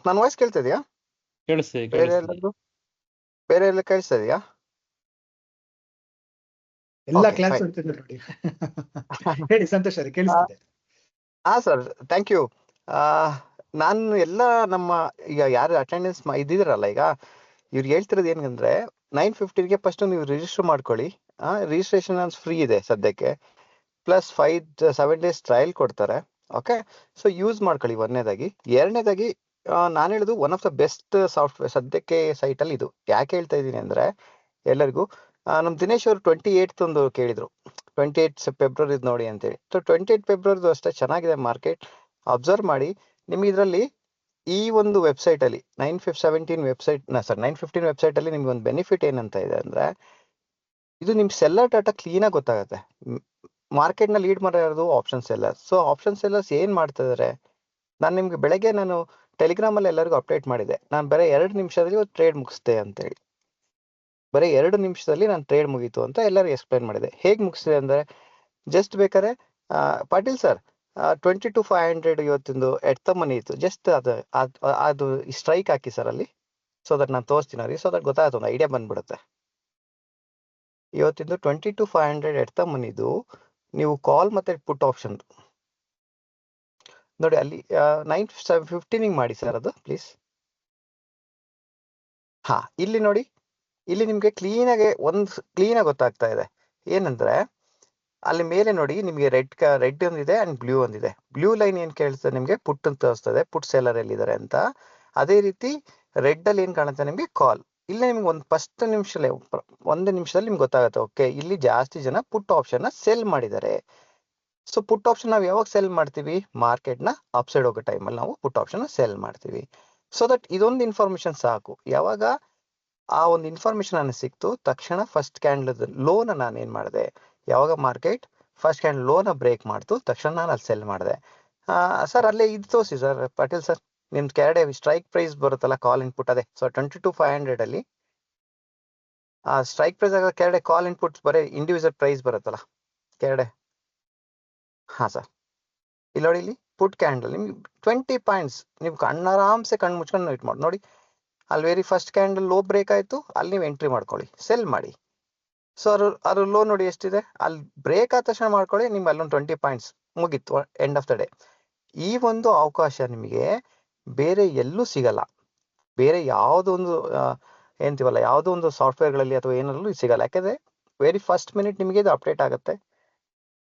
ನನ್ನ ವಾಯ್ಸ್ ಕೇಳ್ತಾ ಇದೆಯಾ? ಬೇರೆ ಎಲ್ಲ ಕೇಳಿಸ್ತಾ ಇದೆಯಾ? ಎಲ್ಲ Okay, ಕ್ಲಾಸ್ fine. ಅಂತಿದ್ರು ನೋಡಿ. ಹೇಳಿ ಸಂತೋಷ್ ಅವರೇ, ಕೇಳಿಸ್ತಿದೆ. ಹಾ ಸರ್, ಥ್ಯಾಂಕ್ ಯು. ನಾನು ಎಲ್ಲ ನಮ್ಮ ಈಗ ಯಾರು ಅಟೆಂಡೆನ್ಸ್ ಇದ್ದಿದ್ರಲ್ಲ, ಈಗ ಇವ್ರಿಗೆ ಹೇಳ್ತಿರೋದು ಏನಂದ್ರೆ 9:15ಗೆ ಫಸ್ಟ್ ನೀವು ರಿಜಿಸ್ಟರ್ ಮಾಡ್ಕೊಳ್ಳಿ. ರಿಜಿಸ್ಟ್ರೇಷನ್ ಫ್ರೀ ಇದೆ ಸದ್ಯಕ್ಕೆ, ಪ್ಲಸ್ 7 days ಟ್ರಯಲ್ ಕೊಡ್ತಾರೆ. ಓಕೆ, ಸೊ ಯೂಸ್ ಮಾಡ್ಕೊಳ್ಳಿ ಒಂದನೇದಾಗಿ. ಎರಡನೇದಾಗಿ ನಾನು ಹೇಳುದು one of the best software ಸದ್ಯಕ್ಕೆ ಸೈಟ್ ಅಲ್ಲಿ ಇದು. ಯಾಕೆ ಹೇಳ್ತಾ ಇದ್ದೀನಿ ಅಂದ್ರೆ ಎಲ್ಲರಿಗೂ ನಮ್ ದಿನೇಶ್ ಅವರು 28th ಒಂದು ಕೇಳಿದ್ರು, 28 ಫೆಬ್ರವರಿ ನೋಡಿ ಅಂತೇಳಿ. ಸೊ 28 ಫೆಬ್ರವರಿದು ಅಷ್ಟೇ ಚೆನ್ನಾಗಿದೆ ಮಾರ್ಕೆಟ್. ಅಬ್ಸರ್ವ್ ಮಾಡಿ, ನಿಮ್ಗೆ ಇದರಲ್ಲಿ ಈ ಒಂದು ವೆಬ್ಸೈಟ್ ಅಲ್ಲಿ 915 ವೆಬ್ಸೈಟ್ ಅಲ್ಲಿ ನಿಮ್ಗೆ ಒಂದು ಬೆನಿಫಿಟ್ ಏನಂತ ಇದೆ ಅಂದ್ರೆ, ಇದು ನಿಮ್ ಸೆಲ್ಲರ್ ಡಾಟಾ ಕ್ಲೀನ್ ಆಗಿ ಗೊತ್ತಾಗುತ್ತೆ. ಮಾರ್ಕೆಟ್ ನ ಲೀಡ್ ಮಾಡೋದು option seller. So option sellers ಏನ್ ಮಾಡ್ತಾ ಇದಾರೆ, ನಾನು ನಿಮ್ಗೆ ಬೆಳಗ್ಗೆ ನಾನು ಟೆಲಿಗ್ರಾಮ್ ಅಲ್ಲಿ ಎಲ್ಲರಿಗೂ ಅಪ್ಡೇಟ್ ಮಾಡಿದೆ, ನಾನು ಬರೀ 2 ನಿಮಿಷದಲ್ಲಿ ಟ್ರೇಡ್ ಮುಗಿಸ್ದೆ ಅಂತೇಳಿ. ಬರೀ 2 ನಿಮಿಷದಲ್ಲಿ ನಾನು ಟ್ರೇಡ್ ಮುಗೀತು ಅಂತ ಎಲ್ಲರಿಗೂ ಎಕ್ಸ್ಪ್ಲೈನ್ ಮಾಡಿದೆ. ಹೇಗ್ ಮುಗಿಸಿದೆ ಅಂದ್ರೆ, ಜಸ್ಟ್ ಬೇಕಾದ್ರೆ ಪಾಟೀಲ್ ಸರ್ 22,500 ಇವತ್ತಿಂದು ಎಟ್ ದ ಮನಿ ಇತ್ತು, ಜಸ್ಟ್ ಅದು ಸ್ಟ್ರೈಕ್ ಹಾಕಿ ಸರ್ ಅಲ್ಲಿ, ಸೊ ದಟ್ ನಾನು ತೋರಿಸ್ತೀನಿ ಅವ್ರಿಗೆ, ಸೊ ದಟ್ ಗೊತ್ತಾಗುತ್ತೆ, ಒಂದು ಐಡಿಯಾ ಬಂದ್ಬಿಡುತ್ತೆ. ಇವತ್ತಿಂದು 22,500 ಎಟ್ ದ ಮನಿದು ನೀವು ಕಾಲ್ ಮತ್ತೆ ಪುಟ್ ಆಪ್ಷನ್ ನೋಡಿ ಅಲ್ಲಿ 9:15 ಮಾಡಿ ಸರ್ ಅದು ಪ್ಲೀಸ್. ಹಾ, ಇಲ್ಲಿ ನೋಡಿ, ಇಲ್ಲಿ ನಿಮ್ಗೆ ಕ್ಲೀನ್ ಆಗಿ ಗೊತ್ತಾಗ್ತಾ ಇದೆ. ಏನಂದ್ರೆ ಅಲ್ಲಿ ಮೇಲೆ ನೋಡಿ, ನಿಮ್ಗೆ ರೆಡ್ ಒಂದಿದೆ ಅಂಡ್ ಬ್ಲೂ ಒಂದಿದೆ. ಬ್ಲೂ ಲೈನ್ ಏನ್ ಕೇಳ್ತದೆ ನಿಮ್ಗೆ, ಪುಟ್ ಅಂತ ತೋರಿಸ್ತದೆ, ಪುಟ್ ಸೆಲ್ಲರ್ ಎಲ್ಲಿದ್ದಾರೆ ಅಂತ. ಅದೇ ರೀತಿ ರೆಡ್ ಅಲ್ಲಿ ಏನ್ ಕಾಣುತ್ತೆ ನಿಮ್ಗೆ, ಕಾಲ್. ಇಲ್ಲಿ ನಿಮ್ಗೆ ಒಂದು ನಿಮಿಷದಲ್ಲಿ ನಿಮ್ಗೆ ಗೊತ್ತಾಗುತ್ತೆ, ಓಕೆ ಇಲ್ಲಿ ಜಾಸ್ತಿ ಜನ ಪುಟ್ ಆಪ್ಷನ್ ನ ಸೆಲ್ ಮಾಡಿದ್ದಾರೆ. ಸೊ ಪುಟ್ ಆಪ್ಷನ್ ನಾವು ಯಾವಾಗ ಸೆಲ್ ಮಾಡ್ತೀವಿ, ಮಾರ್ಕೆಟ್ ನ ಅಪ್ಸೈಡ್ ಹೋಗೋ ಟೈಮಲ್ಲಿ ನಾವು ಪುಟ್ ಆಪ್ಷನ್ ಸೆಲ್ ಮಾಡ್ತೀವಿ. ಸೊ ದಟ್ ಇದೊಂದು ಇನ್ಫಾರ್ಮೇಶನ್ ಸಾಕು. ಯಾವಾಗ ಆ ಒಂದು ಇನ್ಫಾರ್ಮೇಶನ್ ನನಗೆ ಸಿಕ್ತು ತಕ್ಷಣ ಫಸ್ಟ್ ಕ್ಯಾಂಡಲ್ ಲೋನ ನಾನು ಏನ್ ಮಾಡಿದೆ, ಯಾವಾಗ ಮಾರ್ಕೆಟ್ ಫಸ್ಟ್ ಕ್ಯಾಂಡಲ್ ಲೋನ ಬ್ರೇಕ್ ಮಾಡ್ತು ತಕ್ಷಣ ನಾನು ಅಲ್ಲಿ ಸೆಲ್ ಮಾಡಿದೆ. ಸರ್ ಅಲ್ಲೇ ಇದು ತೋರಿಸಿ ಸರ್ ಪಾಟೀಲ್ ಸರ್, ನಿಮ್ ಕೆಳಗಡೆ ಸ್ಟ್ರೈಕ್ ಪ್ರೈಸ್ ಬರುತ್ತಲ್ಲ, ಕಾಲ್ ಇನ್ಪುಟ್ ಅದೇ. ಸೊ 22,500 ಅಲ್ಲಿ ಸ್ಟ್ರೈಕ್ ಪ್ರೈಸ್ ಆಗ ಕೆಳಗಡೆ ಕಾಲ್ ಇನ್ಪುಟ್ ಬರೀ ಇಂಡಿವಿಜುವಲ್ ಪ್ರೈಸ್ ಬರುತ್ತಲ್ಲ ಕೆಳಗಡೆ. ಹಾ ಸರ್, ಇಲ್ಲಿ ನೋಡಿ, ಇಲ್ಲಿ ಪುಟ್ ಕ್ಯಾಂಡಲ್ ನಿಮ್ಗೆ 20 ಪಾಯಿಂಟ್ಸ್ ನೀವು ಆರಾಮ್ಸೆ ಕಣ್ಣು ಮುಚ್ಕೊಂಡು ವೇಟ್ ಮಾಡಿ ನೋಡಿ. ಅಲ್ಲಿ very first candle low break ಆಯ್ತು, ಅಲ್ಲಿ ನೀವು ಎಂಟ್ರಿ ಮಾಡ್ಕೊಳ್ಳಿ, ಸೆಲ್ ಮಾಡಿ. ಸೊ ಅದ್ರ ಲೋ ನೋಡಿ ಎಷ್ಟಿದೆ, ಅಲ್ಲಿ ಬ್ರೇಕ್ ಆದ ತಕ್ಷಣ ಮಾಡ್ಕೊಳ್ಳಿ, ನಿಮ್ಗೆ ಅಲ್ಲೊಂದು 20 ಪಾಯಿಂಟ್ಸ್ ಮುಗೀತು, ಎಂಡ್ ಆಫ್ ದ ಡೇ. ಈ ಒಂದು ಅವಕಾಶ ನಿಮಗೆ ಬೇರೆ ಎಲ್ಲೂ ಸಿಗಲ್ಲ. ಬೇರೆ ಯಾವುದೊಂದು ಏನಂತೀವಲ್ಲ, ಯಾವುದೋ ಒಂದು ಸಾಫ್ಟ್ವೇರ್ಗಳಲ್ಲಿ ಅಥವಾ ಏನಲ್ಲೂ ಸಿಗಲ್ಲ. ಯಾಕಂದ್ರೆ ವೆರಿ ಫಸ್ಟ್ ಮಿನಿಟ್ ನಿಮಗೆ ಇದು ಅಪ್ಡೇಟ್ ಆಗುತ್ತೆ,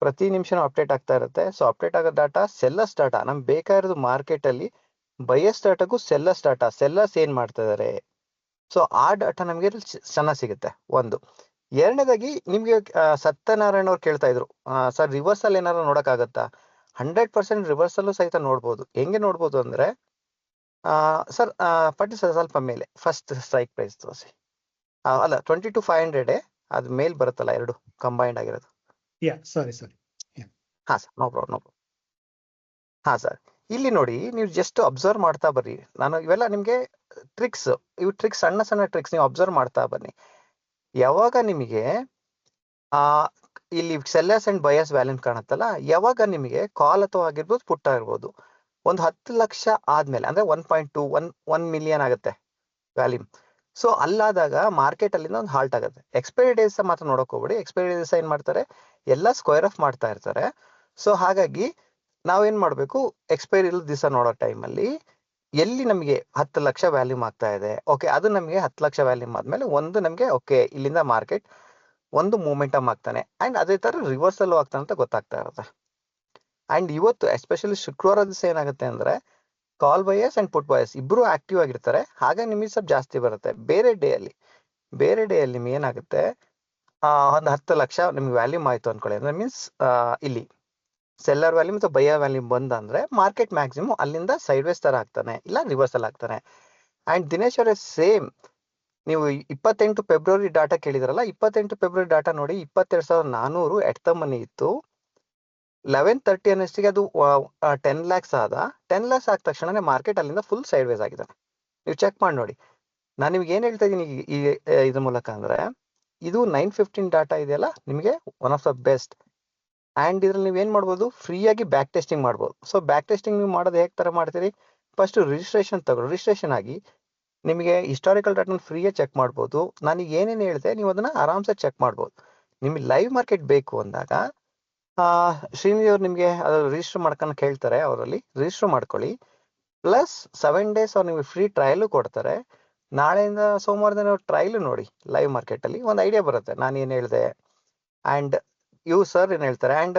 ಪ್ರತಿ ನಿಮಿಷನೂ ಅಪ್ಡೇಟ್ ಆಗ್ತಾ ಇರುತ್ತೆ. ಸೊ ಅಪ್ಡೇಟ್ ಆಗೋ ಡಾಟಾ ಸೆಲ್ಲರ್ಸ್ ಡಾಟಾ. ನಮ್ಗೆ ಬೇಕಾಗಿರೋದು ಮಾರ್ಕೆಟ್ ಅಲ್ಲಿ ಬಯಸ್ ಡಾಟಾಗೂ ಸೆಲ್ಲರ್ಸ್ ಡಾಟಾ. ಸೆಲ್ಲರ್ಸ್ ಏನ್ ಮಾಡ್ತಾ ಇದಾರೆ, ಸೊ ಆ ಡಾಟಾ ನಮ್ಗೆ ಚೆನ್ನಾಗಿ ಸಿಗುತ್ತೆ. ಒಂದು. ಎರಡನೇದಾಗಿ ನಿಮ್ಗೆ ಸತ್ಯನಾರಾಯಣ ಅವ್ರು ಕೇಳ್ತಾ ಇದ್ರು, ಸರ್ ರಿವರ್ಸಲ್ ಏನಾದ್ರು ನೋಡಕ್ಕಾಗತ್ತಾ? 100% ರಿವರ್ಸಲ್ಲೂ ಸಹಿತ ನೋಡ್ಬೋದು. ಹೆಂಗೆ ನೋಡ್ಬೋದು ಅಂದ್ರೆ, ಸರ್ ಪಾಟೀಲ್ ಸರ್ ಸ್ವಲ್ಪ ಮೇಲೆ ಫಸ್ಟ್ ಸ್ಟ್ರೈಕ್ ಪ್ರೈಸ್ ತೋರಿಸಿ. ಅಲ್ಲ 22,500 ಅದು ಮೇಲ್ ಬರುತ್ತಲ್ಲ, ಎರಡು ಕಂಬೈಂಡ್ ಆಗಿರೋದು. ಸಾರಿ. ಹಾ ಸರ್, ನೋ ಪ್ರಾಬ್ಲಮ್. ಹಾ ಸರ್, ಇಲ್ಲಿ ನೋಡಿ, ನೀವು ಜಸ್ಟ್ ಅಬ್ಸರ್ವ್ ಮಾಡ್ತಾ ಬರ್ರಿ. ನಾನು ಇವೆಲ್ಲ ನಿಮ್ಗೆ ಟ್ರಿಕ್ಸ್, ಇವು ಟ್ರಿಕ್ಸ್, ಸಣ್ಣ ಸಣ್ಣ ಟ್ರಿಕ್ಸ್ ನೀವು ಅಬ್ಸರ್ವ್ ಮಾಡ್ತಾ ಬನ್ನಿ. ಯಾವಾಗ ನಿಮಗೆ ಇಲ್ಲಿ ಸೆಲ್ಲರ್ಸ್ ಅಂಡ್ ಬಯರ್ಸ್ ವ್ಯಾಲ್ಯೂಮ್ ಕಾಣುತ್ತಲ್ಲ, ಯಾವಾಗ ನಿಮಗೆ ಕಾಲ್ ಅಥವಾ ಆಗಿರ್ಬೋದು ಪುಟ್ ಆಗಿರ್ಬೋದು, ಒಂದು 10 ಲಕ್ಷ ಆದ್ಮೇಲೆ ಅಂದ್ರೆ 1 ಮಿಲಿಯನ್ ಆಗುತ್ತೆ ವ್ಯಾಲ್ಯೂಮ್. ಸೊ ಅಲ್ಲಾದಾಗ ಮಾರ್ಕೆಟ್ ಅಲ್ಲಿಂದ ಒಂದು ಹಾಲ್ಟ್ ಆಗುತ್ತೆ. ಎಕ್ಸ್ಪೈರಿ ಡೇಸ್ ಮಾತ್ರ ನೋಡಕ್ ಹೋಗ್ಬೇಡಿ. ಎಕ್ಸ್ಪೈರಿ ಡೇಸ್ ಏನ್ ಮಾಡ್ತಾರೆ, ಎಲ್ಲ ಸ್ಕ್ವೇರ್ ಆಫ್ ಮಾಡ್ತಾ ಇರ್ತಾರೆ. ಸೊ ಹಾಗಾಗಿ ನಾವೇನ್ ಮಾಡ್ಬೇಕು, ಎಕ್ಸ್ಪೈರಿ ಇಲ್ಲದ ದಿವಸ ನೋಡೋ ಟೈಮಲ್ಲಿ ಎಲ್ಲಿ ನಮಗೆ 10 ಲಕ್ಷ ವ್ಯಾಲ್ಯೂಮ್ ಆಗ್ತಾ ಇದೆ, ಓಕೆ ಅದು ನಮಗೆ 10 ಲಕ್ಷ ವ್ಯಾಲ್ಯೂಮ್ ಆದ್ಮೇಲೆ ಒಂದು ನಮಗೆ ಓಕೆ ಇಲ್ಲಿಂದ ಮಾರ್ಕೆಟ್ ಒಂದು ಮೂಮೆಂಟಮ್ ಆಗ್ತಾನೆ, ಅಂಡ್ ಅದೇ ತರ ರಿವರ್ಸಲ್ ಆಗ್ತಾನೆ ಅಂತ ಗೊತ್ತಾಗ್ತಾ ಇರುತ್ತೆ. ಅಂಡ್ ಇವತ್ತು ಎಸ್ಪೆಷಲಿ ಶುಕ್ರವಾರ ದಿವಸ ಏನಾಗುತ್ತೆ ಅಂದ್ರೆ, ಕಾಲ್ ಬಯರ್ಸ್ ಅಂಡ್ ಪುಟ್ ಬಯರ್ಸ್ ಇಬ್ರು ಆಕ್ಟಿವ್ ಆಗಿರ್ತಾರೆ. ಹಾಗೆ ನಿಮಗೆ ಸ್ವಲ್ಪ ಜಾಸ್ತಿ ಬರುತ್ತೆ. ಬೇರೆ ಡೇ ಅಲ್ಲಿ ನಿಮ್ಗೆ ಏನಾಗುತ್ತೆ, ಒಂದು 10 ಲಕ್ಷ ನಿಮ್ಗೆ ವ್ಯಾಲ್ಯೂಮ್ ಆಯ್ತು ಅನ್ಕೊಳ್ಳಿ. ಅಂದ್ರೆ ಮೀನ್ಸ್ ಇಲ್ಲಿ ಸೆಲ್ಲರ್ ವ್ಯಾಲ್ಯೂ ಮತ್ತು ಬೈಯರ್ ವ್ಯಾಲ್ಯೂ ಬಂದಂದ್ರೆ ಮಾರ್ಕೆಟ್ ಮ್ಯಾಕ್ಸಿಮಮ್ ಅಲ್ಲಿಂದ ಸೈಡ್ ವೇಸ್ ತರ ಆಗ್ತಾನೆ, ಇಲ್ಲ ರಿವರ್ಸಲ್ ಆಗ್ತಾನೆ. ಅಂಡ್ ದಿನೇಶ್ ಅವರೇ ಸೇಮ್, ನೀವು 28 ಫೆಬ್ರವರಿ ಡಾಟಾ ಕೇಳಿದ್ರಲ್ಲ, 28 ಫೆಬ್ರವರಿ ಡಾಟಾ ನೋಡಿ, 22,400 ಎಟ್ ದ ಮನಿ ಇತ್ತು. 11:30 ಅನ್ನಷ್ಟಿಗೆ ಅದು 10 ಲ್ಯಾಕ್ಸ್ ಆದ. 10 ಲ್ಯಾಕ್ಸ್ ಆದ ತಕ್ಷಣನೇ ಮಾರ್ಕೆಟ್ ಅಲ್ಲಿಂದ ಫುಲ್ ಸೈಡ್ ವೇಸ್ ಆಗಿದೆ. ನೀವು ಚೆಕ್ ಮಾಡಿ ನೋಡಿ. ನಾನು ನಿಮ್ಗೆ ಏನ್ ಹೇಳ್ತಾ ಇದ್ದೀನಿ ಈ ಇದ್ರ ಮೂಲಕ ಅಂದ್ರೆ, ಇದು 9:15 ಡಾಟಾ ಇದೆಯಲ್ಲ, ನಿಮಗೆ one of the best. And ಇದ್ರಲ್ಲಿ ನೀವು ಏನ್ ಮಾಡ್ಬೋದು, ಫ್ರೀ ಆಗಿ ಬ್ಯಾಕ್ ಟೆಸ್ಟಿಂಗ್ ಮಾಡ್ಬೋದು. ಸೊ ಬ್ಯಾಕ್ ಟೆಸ್ಟಿಂಗ್ ನೀವು ಮಾಡೋದು ಹೇಗೆ ತರ ಮಾಡ್ತೀರಿ, ಫಸ್ಟ್ ರಿಜಿಸ್ಟ್ರೇಷನ್ ತಗೊಳ್ಳಿ. ರಿಜಿಸ್ಟ್ರೇಷನ್ ಆಗಿ ನಿಮಗೆ ಹಿಸ್ಟಾರಿಕಲ್ ಡಾಟಾ ಫ್ರೀಯೇ ಚೆಕ್ ಮಾಡ್ಬೋದು. ನಾನೀಗ ಏನೇನು ಹೇಳಿದೆ ನೀವು ಅದನ್ನ ಆರಾಮ್ಸೆ ಚೆಕ್ ಮಾಡ್ಬೋದು. ನಿಮಗೆ ಲೈವ್ ಮಾರ್ಕೆಟ್ ಬೇಕು ಅಂದಾಗ ಶ್ರೀನಿಧಿ ಅವ್ರು ನಿಮಗೆ ಅದು ರಿಜಿಸ್ಟರ್ ಮಾಡ್ಕೊಂಡು ಕೇಳ್ತಾರೆ, ಅವರಲ್ಲಿ ರಿಜಿಸ್ಟರ್ ಮಾಡ್ಕೊಳ್ಳಿ. ಪ್ಲಸ್ 7 ಡೇಸ್ ಅವ್ರು ನಿಮಗೆ ಫ್ರೀ ಟ್ರಯಲ್ ಕೊಡ್ತಾರೆ. ನಾಳೆಯಿಂದ ಸೋಮವಾರದಿಂದ ಟ್ರಯಲ್ ನೋಡಿ ಲೈವ್ ಮಾರ್ಕೆಟ್ ಅಲ್ಲಿ, ಒಂದು ಐಡಿಯಾ ಬರುತ್ತೆ ನಾನು ಏನ್ ಹೇಳಿದೆ. ಅಂಡ್ ಇವ್ ಸರ್ ಏನ್ ಹೇಳ್ತಾರೆ. ಅಂಡ್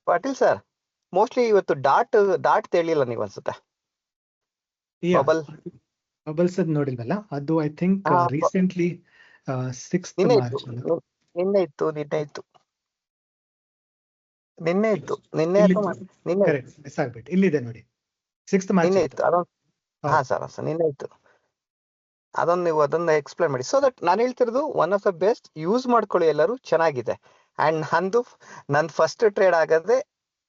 ಪಾಟೀಲ್ ಸರ್, ಮೋಸ್ಟ್ಲಿ ಇವತ್ತು ಡಾಟ್ ತಿಳಿಲ್ಲ ನೀವು ಅನ್ಸುತ್ತೆ. ಬಬಲ್ ಬಬಲ್ಸ್ ಅದ್ ನೋಡಿಲ್ವಲ್ಲ, ಅದು ಐ ಥಿಂಕ್ ರೀಸೆಂಟ್ಲಿ 6th ನಿನ್ನೆ ಮಾರ್ಚ್ ಕರೆಕ್ಟ್ ಮಿಸ್ ಆಗ್ಬಿಟ್ಟು ಇಲ್ಲಿದೆ ನೋಡಿ, 6th ಮಾರ್ಚ್ ನಿನ್ನೆ ಇತ್ತು ಅದೊಂದು. ಹಾ ಸರ್ ನಿನ್ನೆ ಇತ್ತು. ಅದೊಂದು ನೀವು ಅದನ್ನ ಎಕ್ಸ್ಪ್ಲೈನ್ ಮಾಡಿ. ಸೊ ದಟ್ ನಾನು ಹೇಳ್ತಿರೋದು one of the best, use ಮಾಡ್ಕೊಳ್ಳಿ ಎಲ್ಲರೂ, ಚೆನ್ನಾಗಿದೆ. ಅಂಡ್ ನನ್ನ ಫಸ್ಟ್ ಟ್ರೇಡ್ ಆಗದೆ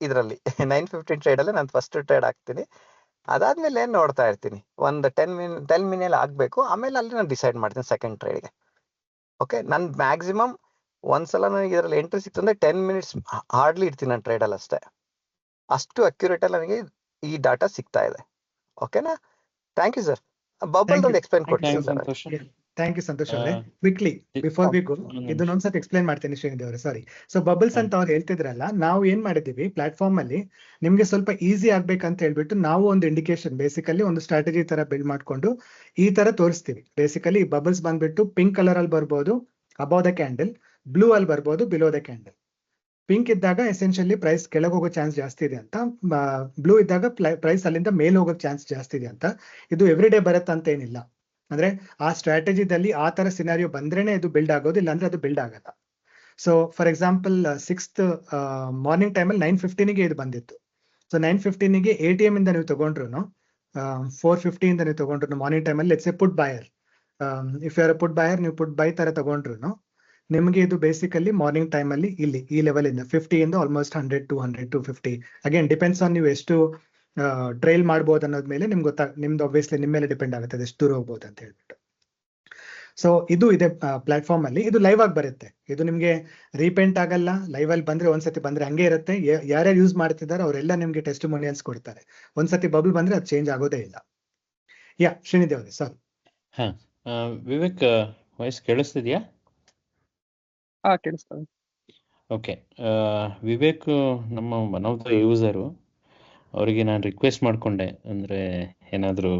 ಇದರಲ್ಲಿ 9:15 ಟ್ರೇಡ್ ಅಲ್ಲಿ ನಾನು ಫಸ್ಟ್ ಟ್ರೇಡ್ ಆಗ್ತೀನಿ. ಅದಾದ್ಮೇಲೆ ನೋಡ್ತಾ ಇರ್ತೀನಿ, ಒಂದು 10 ಮಿನಿಟ್ ಆಗ್ಬೇಕು. ಆಮೇಲೆ ಅಲ್ಲಿ ನಾನು ಡಿಸೈಡ್ ಮಾಡ್ತೀನಿ ಸೆಕೆಂಡ್ ಟ್ರೇಡ್ಗೆ. ಓಕೆ, ನನ್ ಮ್ಯಾಕ್ಸಿಮಮ್ ಒಂದ್ಸಲ ನನಗೆ ಇದರಲ್ಲಿ ಎಂಟ್ರಿ ಸಿಕ್ತು ಅಂದ್ರೆ 10 ಮಿನಿಟ್ಸ್ ಹಾರ್ಡ್ಲಿ ಇರ್ತೀನಿ ನಾನು ಟ್ರೇಡ್ ಅಲ್ಲಿ ಅಷ್ಟೇ. ಅಷ್ಟು ಅಕ್ಯುರೇಟ್ ಅಲ್ಲಿ ನನಗೆ ಈ ಡಾಟಾ ಸಿಗ್ತಾ ಇದೆ. ಓಕೆನಾ? Thank you sir. ಬಬಲ್ ಒಂದು ಎಕ್ಸ್ಪ್ಲೈನ್ ಕೊಡ್ತೀನಿ ಸರ್. ಥ್ಯಾಂಕ್ ಯು ಸಂತೋಷ್ ಅವರೇ. ಕ್ವಿಕ್ಲಿ ಬಿಫೋರ್ ವಿ ಗೋ, ಇದನ್ನೊಂದ್ಸತಿ ಎಕ್ಸ್ಪ್ಲೈನ್ ಮಾಡ್ತೀನಿ ಶ್ರೀನಿಧಿ ಅವರೇ. ಸಾರಿ. ಸೊ ಬಬಲ್ಸ್ ಅಂತ ಅವ್ರು ಹೇಳ್ತಿದ್ರಲ್ಲ, ನಾವು ಏನ್ ಮಾಡಿದೀವಿ ಪ್ಲಾಟ್ಫಾರ್ಮ್ ಅಲ್ಲಿ ನಿಮ್ಗೆ ಸ್ವಲ್ಪ ಈಸಿ ಆಗ್ಬೇಕಂತ ಹೇಳ್ಬಿಟ್ಟು ನಾವು ಒಂದು ಇಂಡಿಕೇಶನ್, ಬೇಸಿಕಲಿ ಒಂದು ಸ್ಟ್ರಾಟಜಿ ತರ ಬಿಲ್ಡ್ ಮಾಡ್ಕೊಂಡು ಈ ತರ ತೋರಿಸ್ತೀವಿ. ಬೇಸಿಕಲಿ ಬಬಲ್ಸ್ ಬಂದ್ಬಿಟ್ಟು ಪಿಂಕ್ ಕಲರ್ ಅಲ್ಲಿ ಬರ್ಬೋದು ಅಬೌವ್ ದ ಕ್ಯಾಂಡಲ್, ಬ್ಲೂ ಅಲ್ಲಿ ಬರ್ಬೋದು ಬಿಲೋ ದ ಕ್ಯಾಂಡಲ್. ಪಿಂಕ್ ಇದ್ದಾಗ ಎಸೆನ್ಷಿಯಲಿ ಪ್ರೈಸ್ ಕೆಳಗೆ ಹೋಗೋ ಚಾನ್ಸ್ ಜಾಸ್ತಿ ಇದೆ ಅಂತ, ಬ್ಲೂ ಇದ್ದಾಗ ಪ್ರೈಸ್ ಅಲ್ಲಿಂದ ಮೇಲ್ ಹೋಗೋ ಚಾನ್ಸ್ ಜಾಸ್ತಿ ಇದೆ ಅಂತ. ಇದು ಎವ್ರಿ ಡೇ ಬರುತ್ತೆ ಅಂತ ಏನಿಲ್ಲ. ಅಂದ್ರೆ ಆ ಸ್ಟ್ರಾಟಜಿದಲ್ಲಿ ಆ ತರ ಸಿನಾರಿಯೋ ಬಂದ್ರೇನೆ ಇದು ಬಿಲ್ಡ್ ಆಗೋದು, ಇಲ್ಲ ಅಂದ್ರೆ ಅದು ಬಿಲ್ಡ್ ಆಗಲ್ಲ. So for example 6th morning ಟೈಮಲ್ಲಿ 9:15ಗೆ ಇದು ಬಂದಿತ್ತು. ಸೊ 9:15ಗೆ ATM ಇಂದ ನೀವು ತಗೊಂಡ್ರು, 4:50 ಇಂದ ನೀವು ತಗೊಂಡ್ರು ಮಾರ್ನಿಂಗ್ ಟೈಮಲ್ಲಿ, let's say put buyer, if you are put buyer, ನೀವು ಪುಟ್ ಬೈ ತರ ತಗೊಂಡ್ರು, ನಿಮಗೆ ಇದು ಬೇಸಿಕಲಿ ಮಾರ್ನಿಂಗ್ ಟೈಮ್ ಅಲ್ಲಿ ಇಲ್ಲಿ ಈ ಲೆವೆಲ್ ಇಂದ 50 ಇಂದ ಆಲ್ಮೋಸ್ಟ್ 100, 200, 250 ಅಗೇನ್ ಡಿಪೆಂಡ್ಸ್ ಆನ್ ನೀವು ಎಷ್ಟು ಟ್ರೈಲ್ ಮಾಡ್ಬೋದು ಅನ್ನೋದ್ ಮೇಲೆ ನಿಮ್ಗೆ ನಿಮ್ದು ಆಬ್ವಿಯಸ್ಲಿ ನಿಮ್ಮ ಮೇಲೆ ಡಿಪೆಂಡ್ ಆಗುತ್ತೆ ಅದು ಎಷ್ಟು ದೂರ ಹೋಗ್ಬೋದು ಅಂತ ಹೇಳ್ಬಿಟ್ಟು. ಸೊ ಇದು ಇದೆ ಪ್ಲಾಟ್ಫಾರ್ಮ್ ಅಲ್ಲಿ. ಇದು ಲೈವ್ ಆಗಿ ಬರುತ್ತೆ, ಇದು ನಿಮ್ಗೆ ರೀಪೇಂಟ್ ಆಗಲ್ಲ. ಲೈವ್ ಅಲ್ಲಿ ಬಂದ್ರೆ ಒಂದ್ಸತಿ ಬಂದ್ರೆ ಹಂಗೆ ಇರುತ್ತೆ. ಯಾರ್ಯಾರು ಯೂಸ್ ಮಾಡ್ತಿದ್ದಾರೆ ಅವರೆಲ್ಲ ನಿಮ್ಗೆ ಟೆಸ್ಟಿಮೋನಿಯಲ್ಸ್ ಕೊಡ್ತಾರೆ. ಒಂದ್ಸತಿ ಬಬಲ್ ಬಂದ್ರೆ ಅದು ಚೇಂಜ್ ಆಗೋದೇ ಇಲ್ಲ. ಯಾ ಶ್ರೀನಿಧಿ ಅವರೇ, ಸಾರಿ. ವಿವೇಕ್ ವಾಯ್ಸ್ ಕೇಳಿಸ್ತಿದ್ಯಾ? ಕೇಳಿಸ್ತದೆ. ಓಕೆ, ವಿವೇಕ್ ನಮ್ಮ ಒನ್ ಆಫ್ ದ ಯೂಸರು. ಅವರಿಗೆ ನಾನು ರಿಕ್ವೆಸ್ಟ್ ಮಾಡ್ಕೊಂಡೆ, ಅಂದರೆ ಏನಾದರೂ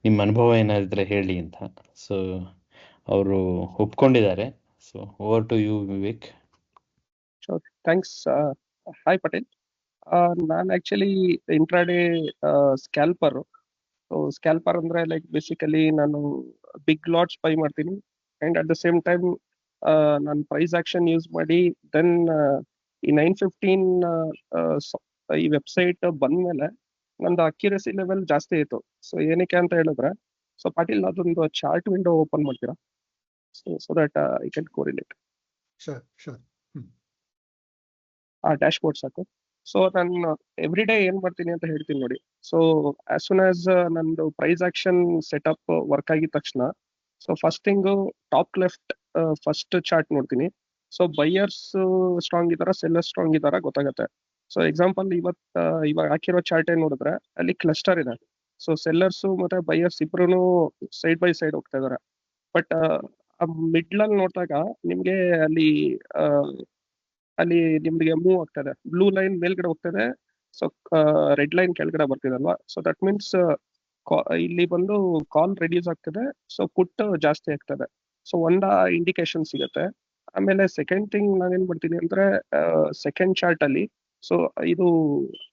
ನಿಮ್ಮ ಅನುಭವ ಏನಾದ್ರೆ ಹೇಳಿ ಅಂತ. ಸೊ ಅವರು ಒಪ್ಕೊಂಡಿದ್ದಾರೆ. So over to you Vivek. Thanks. Hi Patel. ನಾನು actually intraday scalper. So scalper ಅಂದ್ರೆ ಲೈಕ್ ಬೇಸಿಕಲಿ ನಾನು ಬಿಗ್ ಲಾಟ್ಸ್ ಬೈ ಮಾಡ್ತೀನಿ. And at the same time ನಾನು ಪ್ರೈಸ್ ಆಕ್ಷನ್ ಯೂಸ್ ಮಾಡಿ ದೆನ್ ಈ 9:15 ಈ ವೆಬ್ಸೈಟ್ ಬಂದ್ಮೇಲೆ ನಂದು ಅಕ್ಯುರಸಿ ಲೆವೆಲ್ ಜಾಸ್ತಿ ಆಯ್ತು. ಸೊ ಏನಕ್ಕೆ ಅಂತ ಹೇಳಿದ್ರೆ, ಸೊ ಪಾಟೀಲ್ ಅದೊಂದು ಚಾರ್ಟ್ ವಿಂಡೋ ಓಪನ್ ಮಾಡ್ತೀರಾ? So that I can correlate. Sure. Dash board ಸಾಕು. ಸೊ ನಾನು ಎವ್ರಿ ಡೇ ಏನ್ ಮಾಡ್ತೀನಿ ಅಂತ ಹೇಳ್ತೀನಿ ನೋಡಿ. ಸೊ ಆಸ್ ಸೂನ್ ಆಸ್ ನಂದು ಪ್ರೈಸ್ ಆಕ್ಷನ್ ಸೆಟಪ್ ವರ್ಕ್ ಆಗಿದ ತಕ್ಷಣ, so first thing top left first chart ನೋಡ್ತೀನಿ. ಸೊ ಬೈಯರ್ಸ್ ಸ್ಟ್ರಾಂಗ್ ಇದಾರ, ಸೆಲ್ಲರ್ಸ್ ಸ್ಟ್ರಾಂಗ್ ಇದಾರ ಗೊತ್ತಾಗತ್ತೆ. ಸೊ ಎಕ್ಸಾಂಪಲ್ ಇವಾಗ ಹಾಕಿರೋ ಚಾರ್ಟ್ ಏನ್ ನೋಡಿದ್ರೆ ಅಲ್ಲಿ ಕ್ಲಸ್ಟರ್ ಇದೆ. ಸೊ ಸೆಲ್ಲರ್ಸ್ ಮತ್ತೆ ಬೈಯರ್ಸ್ ಇಬ್ರು ಸೈಡ್ ಬೈ ಸೈಡ್ ಹೋಗ್ತಾ ಇದಾರೆ. ಬಟ್ ಮಿಡ್ಲ್ ಅಲ್ಲಿ ನೋಡಿದಾಗ ನಿಮ್ಗೆ ಅಲ್ಲಿ ನಿಮ್ಗೆ ಮೂವ್ ಆಗ್ತದೆ. ಬ್ಲೂ ಲೈನ್ ಮೇಲ್ಗಡೆ ಹೋಗ್ತದೆ, ಸೊ ರೆಡ್ ಲೈನ್ ಕೆಳಗಡೆ ಬರ್ತಿದಲ್ವಾ. ಸೊ ದಟ್ ಮೀನ್ಸ್ ಇಲ್ಲಿ ಬಂದು ಕಾಲ್ ರೆಡ್ಯೂಸ್ ಆಗ್ತದೆ, ಸೊ ಪುಟ್ ಜಾಸ್ತಿ ಆಗ್ತದೆ. ಸೊ ಇಂಡಿಕೇಶನ್ ಸಿಗುತ್ತೆ. ಆಮೇಲೆ ಸೆಕೆಂಡ್ ಥಿಂಗ್ ನಾವೇನ್ ಮಾಡ್ತೀನಿ ಅಂದ್ರೆ ಸೆಕೆಂಡ್ ಚಾರ್ಟ್ ಅಲ್ಲಿ ಸೊ ಇದು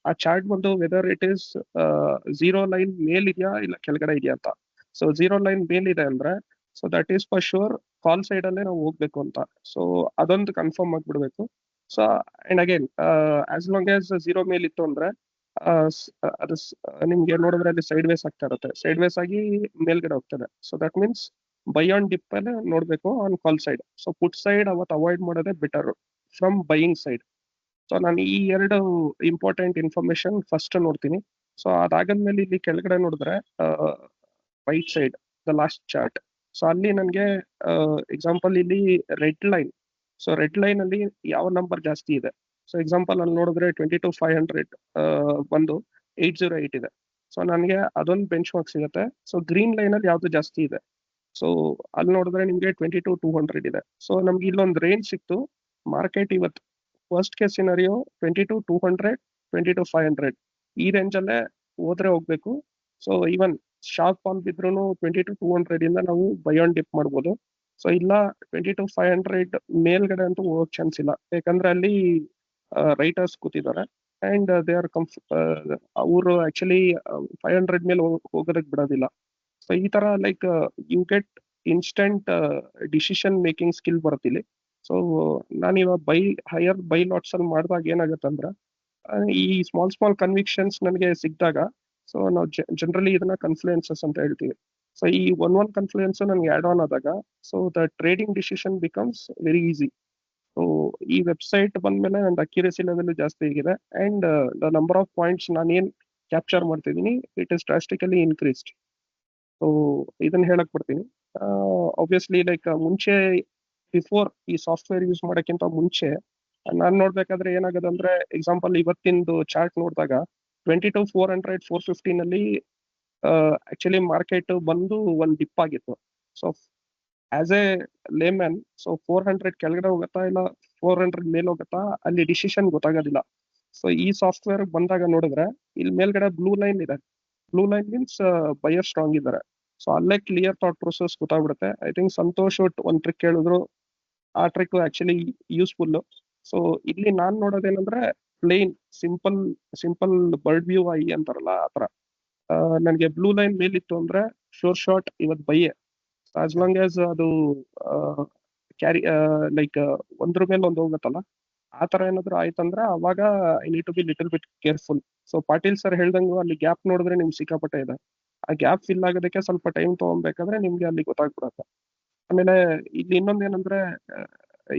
ಆ ಚಾರ್ಟ್ ಬಂದು ವೆದರ್ ಇಟ್ ಈಸ್ 0 ಲೈನ್ ಮೇಲ್ ಇದೆಯಾ ಇಲ್ಲ ಕೆಳಗಡೆ ಇದೆಯಾ ಅಂತ. ಸೊ 0 ಲೈನ್ ಮೇಲ್ ಇದೆ ಅಂದ್ರೆ so that is for sure call side ಅಲ್ಲೇ ನಾವು ಹೋಗ್ಬೇಕು ಅಂತ. ಸೊ ಅದೊಂದು ಕನ್ಫರ್ಮ್ ಆಗ್ಬಿಡ್ಬೇಕು. So and again as long as 0 ಮೇಲ್ ಇತ್ತು ಅಂದ್ರೆ ಅದು ನಿಮ್ಗೆ ನೋಡಿದ್ರೆ ಅಲ್ಲಿ ಸೈಡ್ ವೇಸ್ ಆಗ್ತಾ ಇರುತ್ತೆ, ಸೈಡ್ ವೇಸ್ ಆಗಿ ಮೇಲ್ಗಡೆ ಹೋಗ್ತದೆ. So that means by on drip ಅಲ್ಲೇ ನೋಡ್ಬೇಕು on call side. So put side ಅವತ್ತು ಅವಾಯ್ಡ್ ಮಾಡೋದೇ better from buying side. So ನಾನು ಈ ಎರಡು ಇಂಪಾರ್ಟೆಂಟ್ ಇನ್ಫಾರ್ಮೇಶನ್ ಫಸ್ಟ್ ನೋಡ್ತೀನಿ. ಸೊ ಅದಾಗದ್ಮೇಲೆ ಇಲ್ಲಿ ಕೆಳಗಡೆ ನೋಡಿದ್ರೆ right side the last chart. So ಅಲ್ಲಿ ನನಗೆ ಎಕ್ಸಾಂಪಲ್ ಇಲ್ಲಿ red line. So red line ಅಲ್ಲಿ ಯಾವ ನಂಬರ್ ಜಾಸ್ತಿ ಇದೆ. ಸೊ ಎಕ್ಸಾಂಪಲ್ ಅಲ್ಲಿ ನೋಡಿದ್ರೆ 22,500 ಬಂದು 808 ಇದೆ. ಸೊ ನನಗೆ ಅದೊಂದು ಬೆಂಚ್ ಮಾರ್ಕ್ ಸಿಗುತ್ತೆ. ಸೊ ಗ್ರೀನ್ ಲೈನ್ ಅಲ್ಲಿ ಯಾವ್ದು ಜಾಸ್ತಿ ಇದೆ. ಸೊ ಅಲ್ಲಿ ನೋಡಿದ್ರೆ ನಿಮ್ಗೆ 22,200 ಇದೆ. ಸೊ ನಮ್ಗೆ ಇಲ್ಲೊಂದು ರೇಂಜ್ ಸಿಕ್ತು. ಮಾರ್ಕೆಟ್ ಇವತ್ತು ಫಸ್ಟ್ ಕೇಸ್ ಸಿನಾರಿಯೋ 22,200 22,500 ಈ ರೇಂಜ್ ಅಲ್ಲೇ ಹೋದ್ರೆ ಹೋಗ್ಬೇಕು. ಸೊ ಈವನ್ ಶಾರ್ಪ್ ಫಾಲ್ ಬಿದ್ರು 22,200 ಇಂದ ನಾವು ಬೈ ಆನ್ ಡಿಪ್ ಮಾಡ್ಬೋದು. ಸೊ ಇಲ್ಲ 22,500 ಮೇಲ್ಗಡೆ ಅಂತೂ ಹೋಗಕ್ ಚಾನ್ಸ್ ಇಲ್ಲ, ಯಾಕಂದ್ರೆ ಅಲ್ಲಿ ರೈಟರ್ಸ್ ಕೂತಿದ್ದಾರೆ ಅಂಡ್ ದೇ ಆರ್ ಅವರು ಆಕ್ಚುಲಿ 500 ಮೇಲೆ ಹೋಗೋದಕ್ಕೆ ಬಿಡೋದಿಲ್ಲ. ಸೊ ಈ ತರ like you get instant decision making skill ಬರುತ್ತಿಲ್ಲಿ. ಸೊ ನಾನಿವಾಗ ಹೈಯರ್ ಬೈ ಲಾಟ್ಸ್ ಅಲ್ಲಿ ಮಾಡಿದಾಗ ಏನಾಗುತ್ತೆ ಅಂದ್ರೆ ಈ ಸ್ಮಾಲ್ ಕನ್ವಿಕ್ಷನ್ಸ್ ನನಗೆ ಸಿಕ್ಕಿದಾಗ ಸೊ ನಾವು ಜನರಲಿ ಇದನ್ನ ಕನ್ಫ್ಲುಯೆನ್ಸಸ್ ಅಂತ ಹೇಳ್ತೀವಿ. ಸೊ ಈ ಒನ್ ಕನ್ಫ್ಲುಯೆನ್ಸ್ ನನಗೆ ಆಡ್ ಆನ್ ಆದಾಗ so the trading decision becomes very easy. So ಈ ವೆಬ್ಸೈಟ್ ಬಂದ್ಮೇಲೆ ನನ್ನ ಅಕ್ಯುರೇಸಿ ಲೆವೆಲ್ ಜಾಸ್ತಿ ಆಗಿದೆ and the number of points ನಾನೇನ್ ಕ್ಯಾಪ್ಚರ್ ಮಾಡ್ತಿದ್ದೀನಿ it is drastically increased. So ಇದನ್ನ ಹೇಳಕ್ ಬರ್ತೀನಿ. ಆಬ್ವಿಯಸ್ಲಿ ಲೈಕ್ ಮುಂಚೆ ಬಿಫೋರ್ ಈ ಸಾಫ್ಟ್ವೇರ್ ಯೂಸ್ ಮಾಡೋಕ್ಕಿಂತ ಮುಂಚೆ ನಾನು ನೋಡ್ಬೇಕಾದ್ರೆ ಏನಾಗದೆ ಅಂದ್ರೆ ಎಕ್ಸಾಂಪಲ್ ಇವತ್ತಿಂದು ಚಾರ್ಟ್ ನೋಡಿದಾಗ 22,400 450 ನಲ್ಲಿ ಆಕ್ಚುಲಿ ಮಾರ್ಕೆಟ್ ಬಂದು ಒಂದು ಡಿಪ್ ಆಗಿತ್ತು. So as A Lehman so 400 ಕೆಳಗಡೆ ಹೋಗುತ್ತಾ ಇಲ್ಲ 400 ಮೇಲೆ ಹೋಗುತ್ತಾ ಅಲ್ಲಿ ಡಿಸಿಷನ್ ಗೊತ್ತಾಗೋದಿಲ್ಲ. ಸೊ ಈ ಸಾಫ್ಟ್ವೇರ್ ಬಂದಾಗ ನೋಡಿದ್ರೆ ಇಲ್ಲಿ ಮೇಲ್ಗಡೆ ಬ್ಲೂ ಲೈನ್ ಇದೆ. Blue line means buyer strong ಇದ್ದಾರೆ. ಸೊ ಅಲ್ಲೇ ಕ್ಲಿಯರ್ ಥಾಟ್ ಪ್ರೊಸೆಸ್ ಗೊತ್ತಾಗ್ಬಿಡುತ್ತೆ. ಐ ಥಿಂಕ್ ಸಂತೋಷ್ ಒಂದು ಟ್ರಿಕ್ ಹೇಳಿದ್ರು, ಆ ಟ್ರಿಕ್ ಆಕ್ಚುಲಿ ಯೂಸ್ಫುಲ್. ಸೊ ಇಲ್ಲಿ ನಾನ್ ನೋಡೋದೇನಂದ್ರೆ plain simple bird view eye ಅಂತಾರಲ್ಲ ಆತರ ನನಗೆ ಬ್ಲೂ ಲೈನ್ ಮೇಲಿತ್ತು ಅಂದ್ರೆ ಶೋರ್ ಶಾಟ್ ಇವತ್ತು ಬೈಯೆ. ಆಸ್ ಲಾಂಗ್ ಆಸ್ ಅದು ಕ್ಯಾರಿ ಲೈಕ್ ಒಂದ್ರ ಮೇಲೆ ಒಂದು ಹೋಗುತ್ತಲ್ಲ ಆ ತರ ಏನಾದ್ರು ಆಯ್ತಂದ್ರೆ ಅವಾಗ I need to be little bit careful. So Patil sir ಹೇಳ್ದಂಗು ಅಲ್ಲಿ ಗ್ಯಾಪ್ ನೋಡಿದ್ರೆ ನಿಮ್ಗೆ ಸಿಕ್ಕಾಪಟ್ಟೆ ಇದೆ. ಆ ಗ್ಯಾಪ್ ಫಿಲ್ ಆಗೋದಕ್ಕೆ ಸ್ವಲ್ಪ ಟೈಮ್ ತಗೊಬೇಕಾದ್ರೆ ನಿಮ್ಗೆ ಅಲ್ಲಿ ಗೊತ್ತಾಗ್ಬಿಡತ್ತೆ. ಆಮೇಲೆ ಇಲ್ಲಿ ಇನ್ನೊಂದೇನಂದ್ರೆ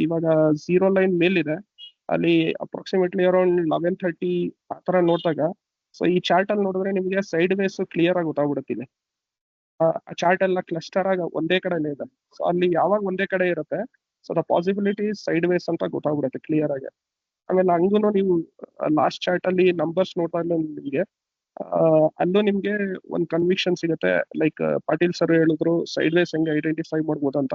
ಇವಾಗ 0 ಲೈನ್ ಮೇಲಿದೆ ಅಲ್ಲಿ ಅಪ್ರಾಕ್ಸಿಮೇಟ್ಲಿ ಅರೌಂಡ್ 11:30 ಆ ತರ ನೋಡಿದಾಗ ಸೊ ಈ ಚಾರ್ಟ್ ಅಲ್ಲಿ ನೋಡಿದ್ರೆ ನಿಮ್ಗೆ ಸೈಡ್ ವೇಸ್ ಕ್ಲಿಯರ್ ಆಗಿ ಗೊತ್ತಾಗ್ಬಿಡುತ್ತಿದೆ. ಆ ಚಾರ್ಟ್ ಎಲ್ಲ ಕ್ಲಸ್ಟರ್ ಆಗಿ ಒಂದೇ ಕಡೆನೇ ಇದೆ. ಸೊ ಅಲ್ಲಿ ಯಾವಾಗ ಒಂದೇ ಕಡೆ ಇರುತ್ತೆ so the possibility sideways ಅಂತ ಗೊತ್ತಾಗ್ಬಿಡುತ್ತೆ ಕ್ಲಿಯರ್ ಆಗಿ. ಆಮೇಲೆ ಹಂಗೂ ನೀವು ಲಾಸ್ಟ್ ಚಾರ್ಟ್ ಅಲ್ಲಿ ನಂಬರ್ಸ್ ನೋಡಿದಾಗ ನಿಮ್ಗೆ ಅಲ್ಲೂ ನಿಮ್ಗೆ ಒಂದು ಕನ್ವಿಕ್ಷನ್ ಸಿಗುತ್ತೆ. ಲೈಕ್ ಪಾಟೀಲ್ ಸರ್ ಹೇಳಿದ್ರು ಸೈಡ್ ವೇಸ್ ಹೆಂಗೆ ಐಡೆಂಟಿಫೈ ಮಾಡ್ಬೋದು ಅಂತ.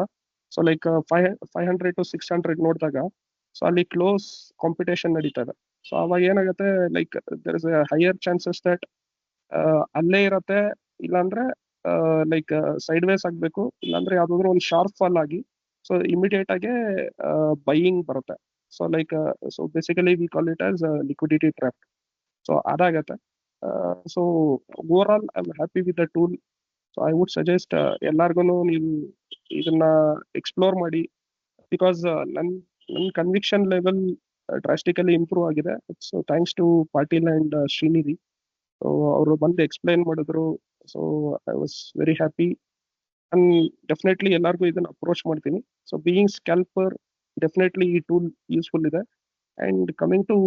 ಸೊ ಲೈಕ್ 500 to 600 ನೋಡಿದಾಗ ಸೊ ಅಲ್ಲಿ ಕ್ಲೋಸ್ ಕಾಂಪಿಟೇಷನ್ ನಡೀತಾ ಇದೆ. ಸೊ ಅವಾಗ ಏನಾಗುತ್ತೆ like there is a higher chances that ಅಲ್ಲೇ ಇರತ್ತೆ, ಇಲ್ಲಾಂದ್ರೆ ಲೈಕ್ ಸೈಡ್ ವೇಸ್ ಆಗ್ಬೇಕು, ಇಲ್ಲಾಂದ್ರೆ ಯಾವ್ದಾದ್ರು ಒಂದು ಶಾರ್ಪ್ ಫಾಲ್ ಆಗಿ ಸೊ ಇಮಿಡಿಯೇಟ್ ಆಗಿ ಬೈಯಿಂಗ್ ಬರುತ್ತೆ. So like so basically we call it as liquidity trap. So ಅದಾಗತ್ತೆ. So over all I am happy with the tool. So I would suggest ಎಲ್ಲಾರ್ಗು ನೀವು ಇದನ್ನ ಎಕ್ಸ್ಪ್ಲೋರ್ ಮಾಡಿ. ಬಿಕಾಸ್ ನನ್ನ conviction level drastically improve ಆಗಿದೆ. So thanks to Patil and Srinidhi. So ಅವರು ಬಂದು explain ಮಾಡಿದ್ರು. So I was very happy and definitely ಎಲ್ಲರಿಗೂ ಇದನ್ನ ಅಪ್ರೋಚ್ ಮಾಡ್ತೀನಿ. ಸೊ ಬೀಯಿಂಗ್ ಸ್ಕ್ಯಾಲ್ಪರ್ ಡೆಫಿನೆಟ್ಲಿ ಈ ಟೂಲ್ ಯೂಸ್ಫುಲ್ ಇದೆ. ಅಂಡ್ ಕಮಿಂಗ್ ಟು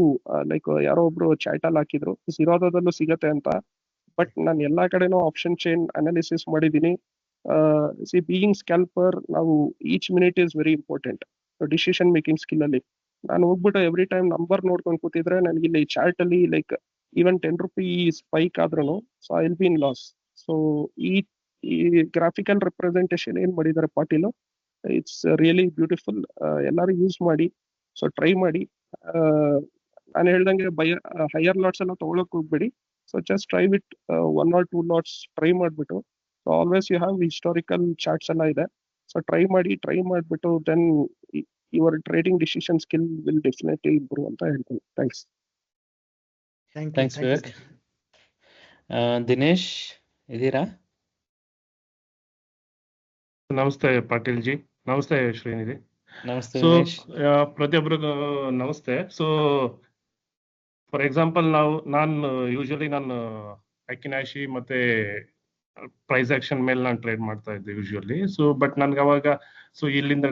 ಲೈಕ್ ಯಾರೋ ಒಬ್ರು ಚಾಟ್ ಅಲ್ಲಿ ಹಾಕಿದ್ರು ಸಿರೋದಲ್ಲೂ ಸಿಗತ್ತೆ ಅಂತ. ಬಟ್ ನಾನು ಎಲ್ಲಾ ಕಡೆನೂ ಆಪ್ಷನ್ ಚೈನ್ ಅನಾಲಿಸಿಸ್ ಮಾಡಿದ್ದೀನಿ. ಬೀಯಿಂಗ್ ಸ್ಕ್ಯಾಲ್ಪರ್ ನಾವು each minute is very important decision making skill ಅಲ್ಲಿ. ನಾನು ಹೋಗ್ಬಿಟ್ಟು ಎವ್ರಿ ಟೈಮ್ ನಂಬರ್ ನೋಡ್ಕೊಂಡು ಕೂತಿದ್ರೆ ನನಗೆ ಇಲ್ಲಿ ಚಾರ್ಟ್ ಅಲ್ಲಿ ಲೈಕ್ ಈವನ್ 10 ರೂಪಿ ಸ್ಪೈಕ್ ಆದ್ರೂ so I will be in loss. So ಈ ಗ್ರಾಫಿಕಲ್ ರೆಪ್ರೆಸೆಂಟೇಷನ್ ಏನ್ ಮಾಡಿದ್ದಾರೆ ಪಾಟೀಲ್, ಇಟ್ಸ್ ರಿಯಲಿ ಬ್ಯೂಟಿಫುಲ್. ಎಲ್ಲರೂ ಯೂಸ್ ಮಾಡಿ. ಸೊ ಟ್ರೈ ಮಾಡಿ. ನಾನು ಹೇಳ್ದಂಗೆ ಹೈಯರ್ ಲಾಟ್ಸ್ ಎಲ್ಲ ತಗೊಳಕ್ ಹೋಗ್ಬೇಡಿ. So just try with 1 or 2 lots try ಮಾಡ್ಬಿಟ್ಟು. So always you have historical charts ಎಲ್ಲ ಇದೆ. ಸೊ ಟ್ರೈ ಮಾಡಿಬಿಟ್ಟು then your trading decision skill will definitely improve ಅಂತ ಹೇಳ್ತೀನಿ. Thanks. Thank you thanks Vivek. Dinesh ಇದ್ದೀರಾ? ನಮಸ್ತೆ ಪಾಟೀಲ್ ಜಿ, ನಮಸ್ತೆ ಶ್ರೀನಿಧಿ. ನಮಸ್ತೆ ಸೊ ದಿನೇಶ್. ಪ್ರತಿಯೊಬ್ಬರಿಗೂ ನಮಸ್ತೆ. ಸೊ ಫಾರ್ ಎಕ್ಸಾಂಪಲ್ ನಾನು ಯೂಶಲಿ ಅಕಿನಾಶಿ ಮತ್ತೆ ಪ್ರೈಸ್ ಆಕ್ಷನ್ ಮೇಲೆ ನಾನು ಟ್ರೇಡ್ ಮಾಡ್ತಾ ಇದ್ದೆ ಯೂಶಲಿ. ಸೊ ಬಟ್ ನನ್ಗೆ ಅವಾಗ ಇಲ್ಲಿಂದ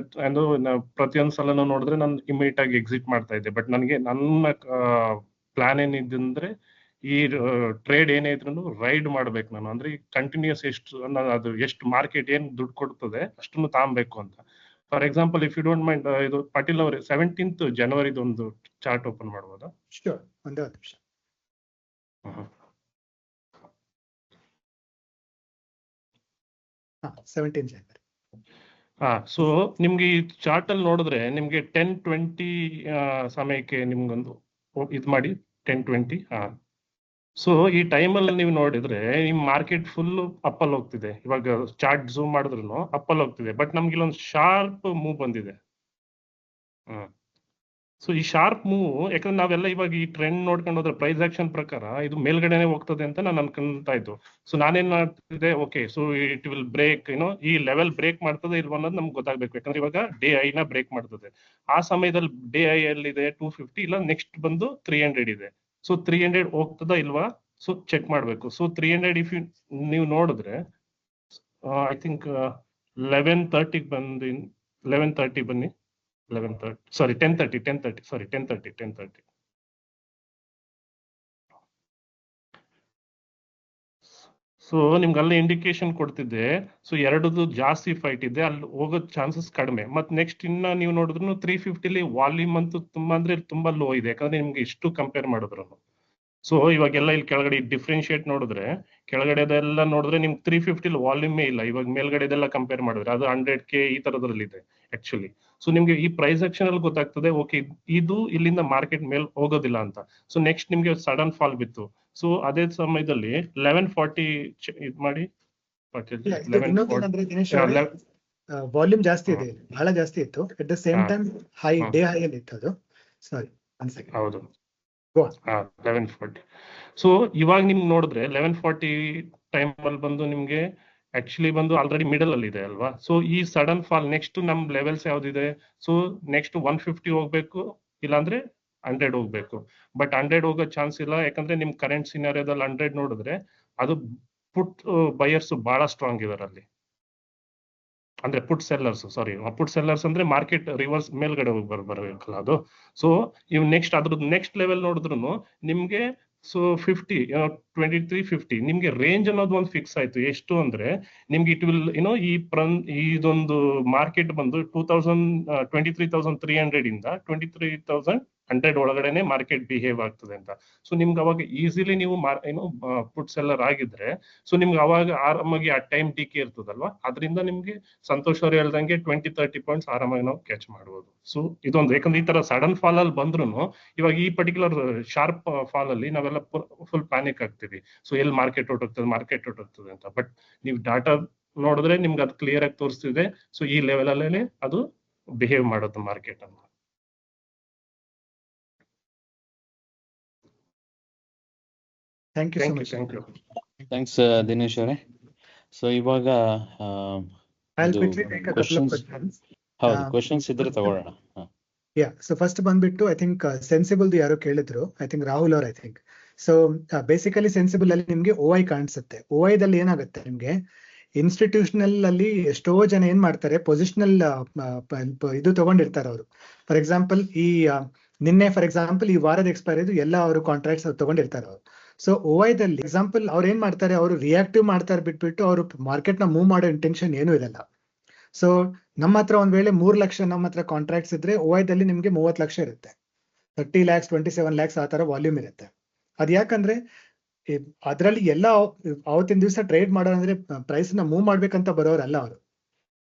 ಪ್ರತಿಯೊಂದು ಸಲನೂ ನೋಡಿದ್ರೆ ನಾನು ಇಮಿಡಿಯೇಟ್ ಆಗಿ ಎಕ್ಸಿಟ್ ಮಾಡ್ತಾ ಇದ್ದೆ. ಬಟ್ ನನಗೆ ನನ್ನ ಪ್ಲಾನ್ ಏನಿದ್ರೆ ಈ ಟ್ರೇಡ್ ಏನೇ ಇದ್ರು ರೈಡ್ ಮಾಡ್ಬೇಕು ನಾನು, ಅಂದ್ರೆ ಕಂಟಿನ್ಯೂಸ್ ಅದು ಎಷ್ಟು ಮಾರ್ಕೆಟ್ ಏನ್ ದುಡ್ಡು ಕೊಡ್ತದೆ ಅಷ್ಟನ್ನು ತಾಂಬೇಕು ಅಂತ. For example if you don't mind, ಇದು ಪಾಟೀಲ್ ಅವರೇ 17th ಜನವರಿದು ಒಂದು ಚಾರ್ಟ್ ಓಪನ್ ಮಾಡ್ಬೋದಾ? ಶೋರ್, ಒಂದೇ ಒಂದು ನಿಮಿಷ. 17 ಜನವರಿ. ಸೊ ನಿಮ್ಗೆ ಈ ಚಾರ್ಟ್ ಅಲ್ಲಿ ನೋಡಿದ್ರೆ ನಿಮ್ಗೆ 10:20 ಸಮಯಕ್ಕೆ ನಿಮ್ಗೊಂದು ಇದು ಮಾಡಿ 10:20. ಸೊ ಈ ಟೈಮಲ್ಲಿ ನೀವು ನೋಡಿದ್ರೆ ನಿಮ್ ಮಾರ್ಕೆಟ್ ಫುಲ್ ಅಪ್ಪಲ್ಲಿ ಹೋಗ್ತಿದೆ. ಇವಾಗ ಚಾರ್ಟ್ ಝೂಮ್ ಮಾಡಿದ್ರು ಅಪ್ಪಲ್ಲಿ ಹೋಗ್ತಿದೆ. ಬಟ್ ನಮ್ಗೆ ಇಲ್ಲೊಂದು ಶಾರ್ಪ್ ಮೂವ್ ಬಂದಿದೆ. ಸೊ ಈ ಶಾರ್ಪ್ ಮೂವ್, ಯಾಕಂದ್ರೆ ನಾವೆಲ್ಲ ಇವಾಗ ಈ ಟ್ರೆಂಡ್ ನೋಡ್ಕೊಂಡು ಹೋದ್ರೆ ಪ್ರೈಸ್ ಆಕ್ಷನ್ ಪ್ರಕಾರ ಇದು ಮೇಲ್ಗಡೆನೆ ಹೋಗ್ತದೆ ಅಂತ ನಾನು ಅನ್ಕೊಂತಾ ಇದ್ದು. ಸೊ ನಾನೇನ್ ಮಾಡ್ತಿದ್ದೆ, okay so it will break, ಈ ಲೆವೆಲ್ ಬ್ರೇಕ್ ಮಾಡ್ತದೆ ಇಲ್ವ ಅನ್ನೋದು ನಮ್ಗೆ ಗೊತ್ತಾಗ್ಬೇಕು. ಯಾಕಂದ್ರೆ ಇವಾಗ ಡೇ ಐ ನ ಬ್ರೇಕ್ ಮಾಡ್ತದೆ. ಆ ಸಮಯದಲ್ಲಿ ಡೇ ಐ ಅಲ್ಲಿ ಇದೆ 250, ಇಲ್ಲ ನೆಕ್ಸ್ಟ್ ಬಂದು 300 ಇದೆ. ಸೊ 300 ಹೋಗ್ತದ ಇಲ್ವಾ, ಸೊ ಚೆಕ್ ಮಾಡ್ಬೇಕು. ಸೊ 300 ಇಫ್ ನೀವು ನೋಡಿದ್ರೆ ಐ ಥಿಂಕ್ 11:30 ಬಂದು 11:30 ಬನ್ನಿ, 11:30 ಸಾರಿ 10:30 ಸಾರಿ 10:30. ಸೊ ನಿಮ್ಗೆ ಅಲ್ಲೇ ಇಂಡಿಕೇಶನ್ ಕೊಡ್ತಿದ್ದೆ. ಸೊ ಎರಡದು ಜಾಸ್ತಿ ಫೈಟ್ ಇದೆ, ಅಲ್ಲಿ ಹೋಗೋ ಚಾನ್ಸಸ್ ಕಡಿಮೆ. ಮತ್ತೆ ನೆಕ್ಸ್ಟ್ ಇನ್ನ ನೀವು ನೋಡಿದ್ರು 350 ವಾಲ್ಯೂಮ್ ಅಂತೂ ತುಂಬಾ ಅಂದ್ರೆ ತುಂಬಾ ಲೋ ಇದೆ, ಯಾಕಂದ್ರೆ ನಿಮ್ಗೆ ಇಷ್ಟು ಕಂಪೇರ್ ಮಾಡಿದ್ರು. ಸೊ ಇವಾಗೆಲ್ಲ ಇಲ್ಲಿ ಕೆಳಗಡೆ ಡಿಫ್ರೆನ್ಶಿಯೇಟ್ ನೋಡಿದ್ರೆ ಕೆಳಗಡೆದೆಲ್ಲ ನೋಡಿದ್ರೆ ನಿಮ್ಗೆ 350 ವಾಲ್ಯೂಮೇ ಇಲ್ಲ. ಇವಾಗ ಮೇಲ್ಗಡೆದೆಲ್ಲ ಕಂಪೇರ್ ಮಾಡಿದ್ರೆ ಅದು 100K ಈ ತರದ್ರಲ್ಲಿ ಇದೆ ಆಕ್ಚುಲಿ. ಸೊ ನಿಮ್ಗೆ ಈ ಪ್ರೈಸ್ ಆಕ್ಷನ್ ಅಲ್ಲಿ ಗೊತ್ತಾಗ್ತದೆ, ಓಕೆ ಇದು ಇಲ್ಲಿಂದ ಮಾರ್ಕೆಟ್ ಮೇಲ್ ಹೋಗೋದಿಲ್ಲ ಅಂತ. ಸೊ ನೆಕ್ಸ್ಟ್ ನಿಮ್ಗೆ ಸಡನ್ ಫಾಲ್ ಬಿತ್ತು. ಸೊ ಅದೇ ಸಮಯದಲ್ಲಿ 11:40 ಇದು ಮಾಡಿ ವಾಲ್ಯೂಮ್ ಜಾಸ್ತಿ ಇದೆ, ಬಹಳ ಜಾಸ್ತಿ ಇತ್ತು. At the same time high, day high ಅಲ್ಲಿ ಇತ್ತು ಅದು. ಸಾರಿ ಒನ್ ಸೆಕೆಂಡ್. ಹೌದು 11:40. ಸೊ ಇವಾಗ ನಿಮ್ಗೆ ನೋಡಿದ್ರೆ 11:40 ಟೈಮ್ ಅಲ್ಲಿ ಬಂದು ನಿಮ್ಗೆ ಆಕ್ಚುಲಿ ಬಂದು ಆಲ್ರೆಡಿ ಮಿಡಲ್ ಅಲ್ಲಿ ಇದೆ ಅಲ್ವಾ. ಸೊ ಈ ಸಡನ್ ಫಾಲ್ ನೆಕ್ಸ್ಟ್ ನಮ್ ಲೆವೆಲ್ಸ್ ಯಾವ್ದಿದೆ, ಸೊ ನೆಕ್ಸ್ಟ್ 150 ಹೋಗ್ಬೇಕು, ಇಲ್ಲಾಂದ್ರೆ 100 ಹೋಗ್ಬೇಕು. ಬಟ್ 100 ಹೋಗೋ ಚಾನ್ಸ್ ಇಲ್ಲ, ಯಾಕಂದ್ರೆ ನಿಮ್ ಕರೆಂಟ್ ಸಿನಾರಿಯೋದಲ್ಲಿ 100 ನೋಡಿದ್ರೆ ಅದು ಪುಟ್ ಬಯರ್ಸ್ ಬಹಳ ಸ್ಟ್ರಾಂಗ್ ಇದಾರೆ ಅಲ್ಲಿ, ಅಂದ್ರೆ ಪುಟ್ ಸೆಲ್ಲರ್ಸ್ ಅಂದ್ರೆ ಮಾರ್ಕೆಟ್ ರಿವರ್ಸ್ ಮೇಲ್ಗಡೆ ಹೋಗಿ ಬರ್ಬೇಕಲ್ಲ ಅದು. ಸೊ ಇವ್ ನೆಕ್ಸ್ಟ್ ಅದ್ರದ್ದು ನೆಕ್ಸ್ಟ್ ಲೆವೆಲ್ ನೋಡಿದ್ರು ನಿಮ್ಗೆ ಸೊ 2350 ನಿಮ್ಗೆ ರೇಂಜ್ ಅನ್ನೋದು ಒಂದು ಫಿಕ್ಸ್ ಆಯ್ತು. ಎಷ್ಟು ಅಂದ್ರೆ ನಿಮ್ಗೆ ಇಟ್ ವಿಲ್ ಇದೊಂದು ಮಾರ್ಕೆಟ್ ಬಂದು 23,300 ಇಂದ 23,100 ಒಳಗಡೆನೆ ಮಾರ್ಕೆಟ್ ಬಿಹೇವ್ ಆಗ್ತದೆ ಅಂತ. ಸೊ ನಿಮ್ಗೆ ಅವಾಗ ಈಸಿಲಿ ನೀವು ಪುಟ್ ಸೆಲ್ಲರ್ ಆಗಿದ್ರೆ, ಸೊ ನಿಮ್ಗೆ ಅವಾಗ ಆರಾಮಾಗಿ ಆ ಟೈಮ್ ಡಿಕೆ ಇರ್ತದಲ್ವಾ, ಅದರಿಂದ ನಿಮ್ಗೆ ಸಂತೋಷ್ ಅವ್ರು ಹೇಳ್ದಂಗೆ 20-30 ಪಾಯಿಂಟ್ಸ್ ಆರಾಮಾಗಿ ನಾವು ಕ್ಯಾಚ್ ಮಾಡ್ಬೋದು. ಸೊ ಇದೊಂದು, ಯಾಕಂದ್ರೆ ಈ ತರ ಸಡನ್ ಫಾಲ್ ಅಲ್ಲಿ ಬಂದ್ರು ಇವಾಗ ಈ ಪರ್ಟಿಕ್ಯುಲರ್ ಶಾರ್ಪ್ ಫಾಲ್ ಅಲ್ಲಿ ನಾವೆಲ್ಲ ಫುಲ್ ಪ್ಯಾನಿಕ್ ಆಗ್ತೀವಿ. ಸೊ ಎಲ್ಲಿ ಮಾರ್ಕೆಟ್ ಹೊರಟೋಗ್ತದೆ ಅಂತ. ಬಟ್ ನೀವು ಡಾಟಾ ನೋಡಿದ್ರೆ ನಿಮ್ಗೆ ಅದು ಕ್ಲಿಯರ್ ಆಗಿ ತೋರಿಸ್ತಿದೆ. ಸೊ ಈ ಲೆವೆಲ್ ಅಲ್ಲೇ ಅದು ಬಿಹೇವ್ ಮಾಡೋದು ಮಾರ್ಕೆಟ್ ಅಂತ. Thank you thank you. Thanks Dinesh ಅವರೇ. ಸೊ ಇವಾಗ ಕ್ವಶನ್ಸ್ ಇದ್ರೆ ತಗೊಳ್ಳೋಣ. ಸೊ ಫಸ್ಟ್ ಬಂದ್ಬಿಟ್ಟು ಐ ಥಿಂಕ್ ಸೆನ್ಸಿಬಲ್ ಯಾರೋ ಕೇಳಿದ್ರು, ಐ ಥಿಂಕ್ ರಾಹುಲ್ ಅವ್ರ I think. So basically sensible ಅಲ್ಲಿ ನಿಮ್ಗೆ OI ಕಾಣಿಸುತ್ತೆ. OI ದಲ್ಲಿ ಏನಾಗುತ್ತೆ, ನಿಮ್ಗೆ ಇನ್ಸ್ಟಿಟ್ಯೂಷನಲ್ ಅಲ್ಲಿ ಎಷ್ಟೋ ಜನ ಏನ್ ಮಾಡ್ತಾರೆ, ಪೊಸಿಷನಲ್ ಇದು ತಗೊಂಡಿರ್ತಾರೆ ಅವರು. ಫಾರ್ ಎಕ್ಸಾಂಪಲ್ ನಿನ್ನೆ ಫಾರ್ ಎಕ್ಸಾಂಪಲ್ ಈ ವಾರದ ಎಕ್ಸ್ಪೈರಿ ಎಲ್ಲ ಅವರು ಕಾಂಟ್ರಾಕ್ಟ್ಸ್ ತಗೊಂಡಿರ್ತಾರೆ ಅವರು. ಸೊ OI ದಲ್ಲಿ ಎಕ್ಸಾಂಪಲ್ ಅವ್ರು ಏನ್ ಮಾಡ್ತಾರೆ, ಅವರು ರಿಯಾಕ್ಟಿವ್ ಮಾಡ್ತಾರೆ ಬಿಟ್ಬಿಟ್ಟು ಅವರು ಮಾರ್ಕೆಟ್ ನ ಮೂವ್ ಮಾಡೋ ಇಂಟೆನ್ಷನ್ ಏನೂ ಇರಲ್ಲ. ಸೊ ನಮ್ಮ ಹತ್ರ ಒಂದ್ ವೇಳೆ 3 ಲಕ್ಷ ನಮ್ಮ ಹತ್ರ ಕಾಂಟ್ರಾಕ್ಟ್ಸ್ ಇದ್ರೆ OI ದಲ್ಲಿ ನಿಮ್ಗೆ 30 ಲಕ್ಷ ಇರುತ್ತೆ, 30 lakhs 27 lakhs ಆ ತರ ವಾಲ್ಯೂಮ್ ಇರುತ್ತೆ. ಅದ್ ಯಾಕಂದ್ರೆ ಅದ್ರಲ್ಲಿ ಎಲ್ಲ ಅವತ್ತಿನ ದಿವಸ ಟ್ರೇಡ್ ಮಾಡೋ ಅಂದ್ರೆ ಪ್ರೈಸ್ ನ ಮೂವ್ ಮಾಡ್ಬೇಕಂತ ಬರೋರಲ್ಲ ಅವರು.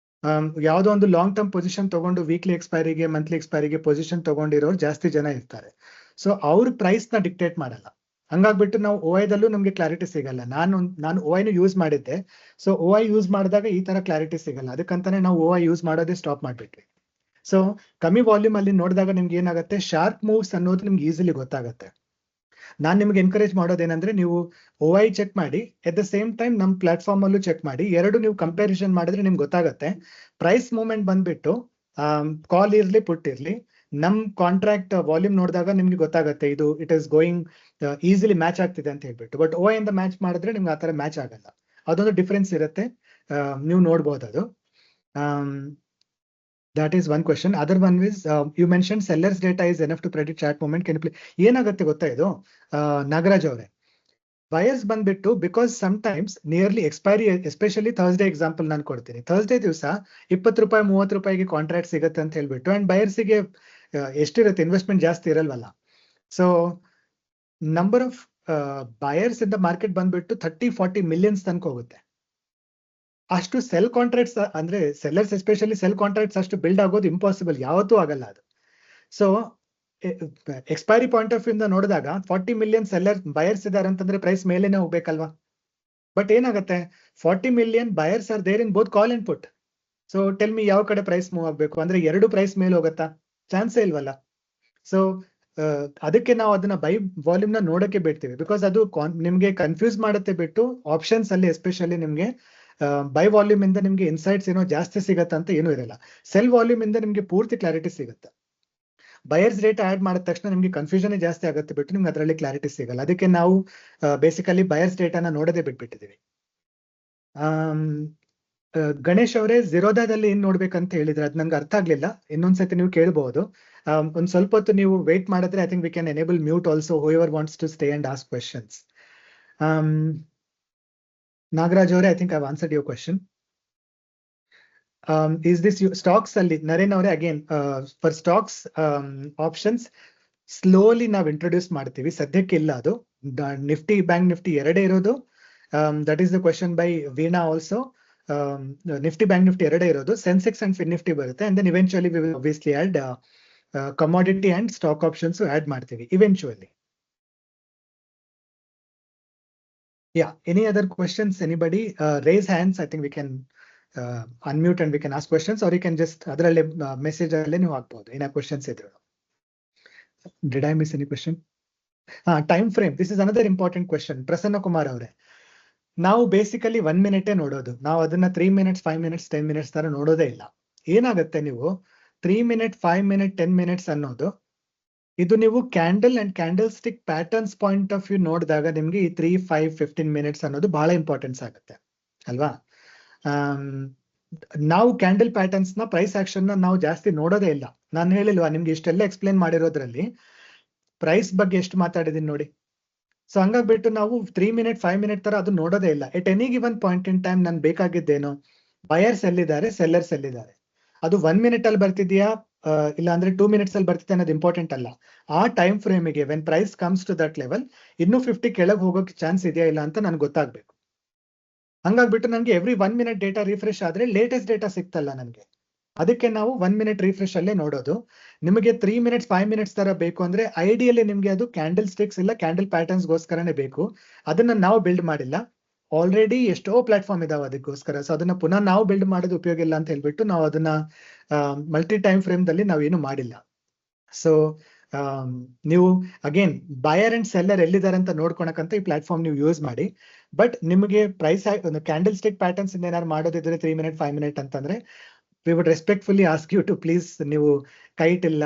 ಯಾವ್ದೋ ಒಂದು ಲಾಂಗ್ ಟರ್ಮ್ ಪೊಸಿಷನ್ ತಗೊಂಡು ವೀಕ್ಲಿ ಎಕ್ಸ್ಪೈರಿಗೆ ಮಂತ್ಲಿ ಎಕ್ಸ್ಪೈರಿಗೆ ಪೊಸಿಷನ್ ತಗೊಂಡಿರೋರು ಜಾಸ್ತಿ ಜನ ಇರ್ತಾರೆ. ಸೊ ಅವ್ರ ಪ್ರೈಸ್ ನ ಡಿಕ್ಟೇಟ್ ಮಾಡಲ್ಲ. ಹಂಗಾಗ್ಬಿಟ್ಟು ನಾವು OI ದಲ್ಲೂ ನಮ್ಗೆ ಕ್ಲಾರಿಟಿ ಸಿಗಲ್ಲ. ನಾನು OI ನ ಯೂಸ್ ಮಾಡಿದ್ದೆ. ಸೊ OI ಯೂಸ್ ಮಾಡಿದಾಗ ಈ ತರ ಕ್ಲಾರಿಟಿ ಸಿಗಲ್ಲ. ಅದಕ್ಕಂತಾನೆ ನಾವು OI ಯೂಸ್ ಮಾಡೋದೇ ಸ್ಟಾಪ್ ಮಾಡ್ಬಿಟ್ವಿ. ಸೊ ಕಮ್ಮಿ ವಾಲ್ಯೂಮ್ ಅಲ್ಲಿ ನೋಡಿದಾಗ ನಿಮ್ಗೆ ಏನಾಗುತ್ತೆ, ಶಾರ್ಪ್ ಮೂವ್ಸ್ ಅನ್ನೋದು ನಿಮ್ಗೆ ಈಸಿಲಿ ಗೊತ್ತಾಗತ್ತೆ. ನಾನು ನಿಮ್ಗೆ ಎನ್ಕರೇಜ್ ಮಾಡೋದೇನಂದ್ರೆ ನೀವು OI ಚೆಕ್ ಮಾಡಿ, ಎಟ್ ದ ಸೇಮ್ ಟೈಮ್ ನಮ್ಮ ಪ್ಲಾಟ್ಫಾರ್ಮ್ ಅಲ್ಲೂ ಚೆಕ್ ಮಾಡಿ. ಎರಡು ನೀವು ಕಂಪ್ಯಾರಿಸನ್ ಮಾಡಿದ್ರೆ ನಿಮ್ಗೆ ಗೊತ್ತಾಗುತ್ತೆ. ಪ್ರೈಸ್ ಮೂವ್ಮೆಂಟ್ ಬಂದ್ಬಿಟ್ಟು ಕಾಲ್ ಇರ್ಲಿ ಪುಟ್ ಇರ್ಲಿ, ನಮ್ ಕಾಂಟ್ರಾಕ್ಟ್ ವಾಲ್ಯೂಮ್ ನೋಡಿದಾಗ ನಿಮ್ಗೆ ಗೊತ್ತಾಗುತ್ತೆ ಇದು it is going easily match ಆಗ್ತಿದೆ ಅಂತ ಹೇಳ್ಬಿಟ್ಟು. ಬಟ್ OI ಇಂದ ಮ್ಯಾಚ್ ಮಾಡಿದ್ರೆ ನಿಮ್ಗೆ ಆತರ ಮ್ಯಾಚ್ ಆಗಲ್ಲ. ಅದೊಂದು ಡಿಫ್ರೆನ್ಸ್ ಇರುತ್ತೆ, ನೀವು ನೋಡ್ಬೋದು ಅದು. That is one question. Other one is you mentioned sellers data is enough to predict chart movement. Can you please ಏನಾಗುತ್ತೆ ಗೊತ್ತಾ ಇದು ನಾಗರಾಜ್ ಅವರೇ, ಬಯರ್ಸ್ ಬಂದ್ಬಿಟ್ಟು because sometimes nearly expiry, especially Thursday example ನಾನು ಕೊಡ್ತೀನಿ. ಥರ್ಸ್ಡೇ ದಿವಸ 20 ರೂಪಾಯಿ 30 ರೂಪಾಯಿಗೆ ಕಾಂಟ್ರಾಕ್ಟ್ ಸಿಗುತ್ತೆ ಅಂತ ಹೇಳ್ಬಿಟ್ಟು, ಅಂಡ್ ಬಯರ್ಸಿಗೆ ಎಷ್ಟಿರುತ್ತೆ ಇನ್ವೆಸ್ಟ್ಮೆಂಟ್ ಜಾಸ್ತಿ ಇರಲ್ವಲ್ಲ. So number of buyers in the market ಬಂದ್ಬಿಟ್ಟು 30-40 ಮಿಲಿಯನ್ಸ್ ತನಕ ಹೋಗುತ್ತೆ. ಅಷ್ಟು ಸೆಲ್ ಕಾಂಟ್ರಾಕ್ಟ್ಸ್ ಅಂದ್ರೆ ಸೆಲ್ಲರ್ಸ್ ಎಸ್ಪೆಷಲಿ ಸೆಲ್ ಕಾಂಟ್ರಾಕ್ಟ್ಸ್ ಅಷ್ಟು ಬಿಲ್ಡ್ ಆಗೋದು ಇಂಪಾಸಿಬಲ್, ಯಾವತ್ತೂ ಆಗಲ್ಲ ಅದು. ಸೊ ಎಕ್ಸ್ಪೈರಿ ಪಾಯಿಂಟ್ ಆಫ್ ಇಂದ ನೋಡಿದಾಗ 40 ಮಿಲಿಯನ್ ಸೆಲ್ಲರ್ ಬಯರ್ಸ್ ಇದಾರೆ ಅಂತಂದ್ರೆ ಪ್ರೈಸ್ ಮೇಲೇನೆ ಹೋಗ್ಬೇಕಲ್ವಾ. ಬಟ್ ಏನಾಗುತ್ತೆ, 40 million buyers are there in both call and put. So tell me ಯಾವ ಕಡೆ ಪ್ರೈಸ್ ಮೂವ್ ಆಗ್ಬೇಕು ಅಂದ್ರೆ ಎರಡು ಪ್ರೈಸ್ ಮೇಲೆ ಹೋಗತ್ತಾ? ಚಾನ್ಸೇ ಇಲ್ವಲ್ಲ. ಸೊ ಅದಕ್ಕೆ ನಾವು ಅದನ್ನ ಬೈ ವಾಲ್ಯೂಮ್ ನ ನೋಡಕ್ಕೆ ಬಿಡ್ತೀವಿ, ಬಿಕಾಸ್ ಅದು ನಿಮ್ಗೆ ಕನ್ಫ್ಯೂಸ್ ಮಾಡುತ್ತೆ ಬಿಟ್ಟು ಆಪ್ಷನ್ಸ್ ಅಲ್ಲಿ ಎಸ್ಪೆಷಲಿ ನಿಮ್ಗೆ ಬೈ ವಾಲ್ಯೂಮ್ ಇಂದ ನಿಮ್ಗೆ ಇನ್ಸೈಟ್ಸ್ ಏನೋ ಜಾಸ್ತಿ ಸಿಗತ್ತ ಅಂತ ಏನೂ ಇರಲ್ಲ. ಸೆಲ್ ವಾಲ್ಯೂಮ್ ಇಂದ ನಿಮ್ಗೆ ಪೂರ್ತಿ ಕ್ಲಾರಿಟಿ ಸಿಗುತ್ತೆ. ಬಯರ್ಸ್ ಡೇಟಾ ಆಡ್ ಮಾಡಿದ ತಕ್ಷಣ ನಿಮ್ಗೆ ಕನ್ಫ್ಯೂಷನ್ ಜಾಸ್ತಿ ಆಗುತ್ತೆ ಬಿಟ್ಟು ನಿಮ್ಗೆ ಅದರಲ್ಲಿ ಕ್ಲಾರಿಟಿ ಸಿಗಲ್ಲ. ಅದಕ್ಕೆ ನಾವು ಬೇಸಿಕಲಿ ಬಯರ್ಸ್ ಡೇಟಾನ ನೋಡೋದೇ ಬಿಟ್ಬಿಟ್ಟಿದೀವಿ. ಗಣೇಶ್ ಅವರೇ, ಝಿರೋದಾದಲ್ಲಿ ಏನ್ ನೋಡ್ಬೇಕಂತ ಹೇಳಿದ್ರೆ ಅದು ನಂಗೆ ಅರ್ಥ ಆಗ್ಲಿಲ್ಲ, ಇನ್ನೊಂದ್ಸತಿ ನೀವು ಕೇಳಬಹುದು. ಒಂದ್ ಸ್ವಲ್ಪ ಹೊತ್ತು ನೀವು ವೇಟ್ ಮಾಡಿದ್ರೆ I think we can enable mute also whoever wants to stay and ask questions. Nagaraj avare, I think I've answered your question. Is this stocks ಅಲ್ಲಿ ನರೇನ್ ಅವರೇ, again for stocks options slowly ನಾವು introduce ಮಾಡ್ತೀವಿ, ಸದ್ಯಕ್ಕೆ ಇಲ್ಲ ಅದು. Nifty Bank Nifty ಎರಡೇ ಇರೋದು. That is the question by Veena also. Nifty Bank Nifty ಎರಡೇ ಇರೋದು, ಸೆನ್ಸೆಕ್ಸ್ ಅಂಡ್ ಫಿನ್ ನಿಫ್ಟಿ ಬರುತ್ತೆ. And then eventually we will obviously add commodity and stock options add ಮಾಡ್ತೀವಿ eventually. Yeah, any other questions? Anybody? Raise hands. I think we can unmute and we can ask questions, or you can just adralle message alle ನೀವು ಹಾಕಬಹುದು ಏನ questions ಇದ್ರು. Did I miss any question? Time frame. This is another important question. Prasanna Kumar avare, ನಾವು basically 1 minute ನೋಡೋದು. ನಾವು ಅದನ್ನ 3 minutes 5 minutes 10 minutes ತರ ನೋಡೋದೇ ಇಲ್ಲ. ಏನಾಗುತ್ತೆ, ನೀವು 3 minute 5 minute 10 minutes ಅನ್ನೋದು ಇದು ನೀವು candle and candle stick patterns point of view ನೋಡಿದಾಗ ನಿಮ್ಗೆ ಈ 3, 5, 15 minutes ಅನ್ನೋದು ಬಹಳ ಇಂಪಾರ್ಟೆನ್ಸ್ ಆಗುತ್ತೆ ಅಲ್ವಾ. ನಾವು ಕ್ಯಾಂಡಲ್ ಪ್ಯಾಟರ್ನ್ಸ್ ನ ಪ್ರೈಸ್ ಆಕ್ಷನ್ ನ ನಾವು ಜಾಸ್ತಿ ನೋಡೋದೇ ಇಲ್ಲ. ನಾನು ಹೇಳಿಲ್ವಾ ನಿಮ್ಗೆ ಇಷ್ಟೆಲ್ಲ ಎಕ್ಸ್ಪ್ಲೇನ್ ಮಾಡಿರೋದ್ರಲ್ಲಿ ಪ್ರೈಸ್ ಬಗ್ಗೆ ಎಷ್ಟು ಮಾತಾಡಿದೀನಿ ನೋಡಿ. ಸೊ ಹಂಗಾಗ್ಬಿಟ್ಟು ನಾವು 3 minute 5 minute ತರ ಅದು ನೋಡೋದೇ ಇಲ್ಲ. ಎಟ್ any given point in time ನನ್ ಬೇಕಾಗಿದ್ದೇನು, ಬಯರ್ಸ್ ಎಲ್ಲಿದ್ದಾರೆ, ಸೆಲ್ಲರ್ಸ್ ಎಲ್ಲಿದ್ದಾರೆ, ಅದು 1 minute ಅಲ್ಲಿ ಬರ್ತಿದ್ಯಾ ಇಲ್ಲ ಅಂದ್ರೆ 2 minutes ಅಲ್ಲಿ ಬರ್ತಿದೆ ಅನ್ನೋದು ಇಂಪಾರ್ಟೆಂಟ್ ಅಲ್ಲ. ಆ ಟೈಮ್ ಫ್ರೇಮಿಗೆ when price comes to that level ಇನ್ನೂ 50 ಕೆಳಗೆ ಹೋಗೋಕೆ ಚಾನ್ಸ್ ಇದೆಯಾ ಇಲ್ಲ ಅಂತ ನನ್ಗೆ ಗೊತ್ತಾಗ್ಬೇಕು. ಹಂಗಾಗ್ಬಿಟ್ಟು ನನಗೆ ಎವ್ರಿ 1 minute ಡೇಟಾ ರಿಫ್ರೆಶ್ ಆದ್ರೆ ಲೇಟೆಸ್ಟ್ ಡೇಟಾ ಸಿಕ್ತಲ್ಲ ನನಗೆ. ಅದಕ್ಕೆ ನಾವು 1 minute ರಿಫ್ರೆಶ್ ಅಲ್ಲೇ ನೋಡೋದು. ನಿಮಗೆ 3 minutes 5 minutes ತರ ಬೇಕು ಅಂದ್ರೆ ಐಡಿಯಲಿ ನಿಮ್ಗೆ ಅದು ಕ್ಯಾಂಡಲ್ ಸ್ಟಿಕ್ಸ್ ಇಲ್ಲ ಕ್ಯಾಂಡಲ್ ಪ್ಯಾಟರ್ನ್ಸ್ ಗೋಸ್ಕರನೇ ಬೇಕು. ಅದನ್ನ ನಾವು ಬಿಲ್ಡ್ ಮಾಡಿಲ್ಲ, ಆಲ್ರೆಡಿ ಎಷ್ಟೋ ಪ್ಲಾಟ್ಫಾರ್ಮ್ ಇದಾವೆ ಅದಕ್ಕೋಸ್ಕರ. ಸೊ ಅದನ್ನ ಪುನಃ ನಾವು ಬಿಲ್ಡ್ ಮಾಡೋದು ಉಪಯೋಗ ಇಲ್ಲ ಅಂತ ಹೇಳ್ಬಿಟ್ಟು ನಾವು ಅದನ್ನ ಮಲ್ಟಿ ಟೈಮ್ ಫ್ರೇಮ್ ದಲ್ಲಿ ನಾವೇನು ಮಾಡಿಲ್ಲ. ಸೊ ನೀವು ಅಗೇನ್ ಬಯರ್ ಅಂಡ್ ಸೆಲ್ಲರ್ ಎಲ್ಲಿದ್ದಾರೆ ಅಂತ ನೋಡ್ಕೊಳಕಂತ ಈ ಪ್ಲಾಟ್ಫಾರ್ಮ್ ನೀವು ಯೂಸ್ ಮಾಡಿ. ಬಟ್ ನಿಮಗೆ ಪ್ರೈಸ್ ಕ್ಯಾಂಡಲ್ ಸ್ಟಿಕ್ ಪ್ಯಾಟರ್ನ್ಸ್ ಏನಾದ್ರು ಮಾಡೋದಿದ್ರೆ 3 minute 5 minute ಅಂತಂದ್ರೆ we would respectfully ask you to please ನೀವು ಕೈಟ್ ಇಲ್ಲ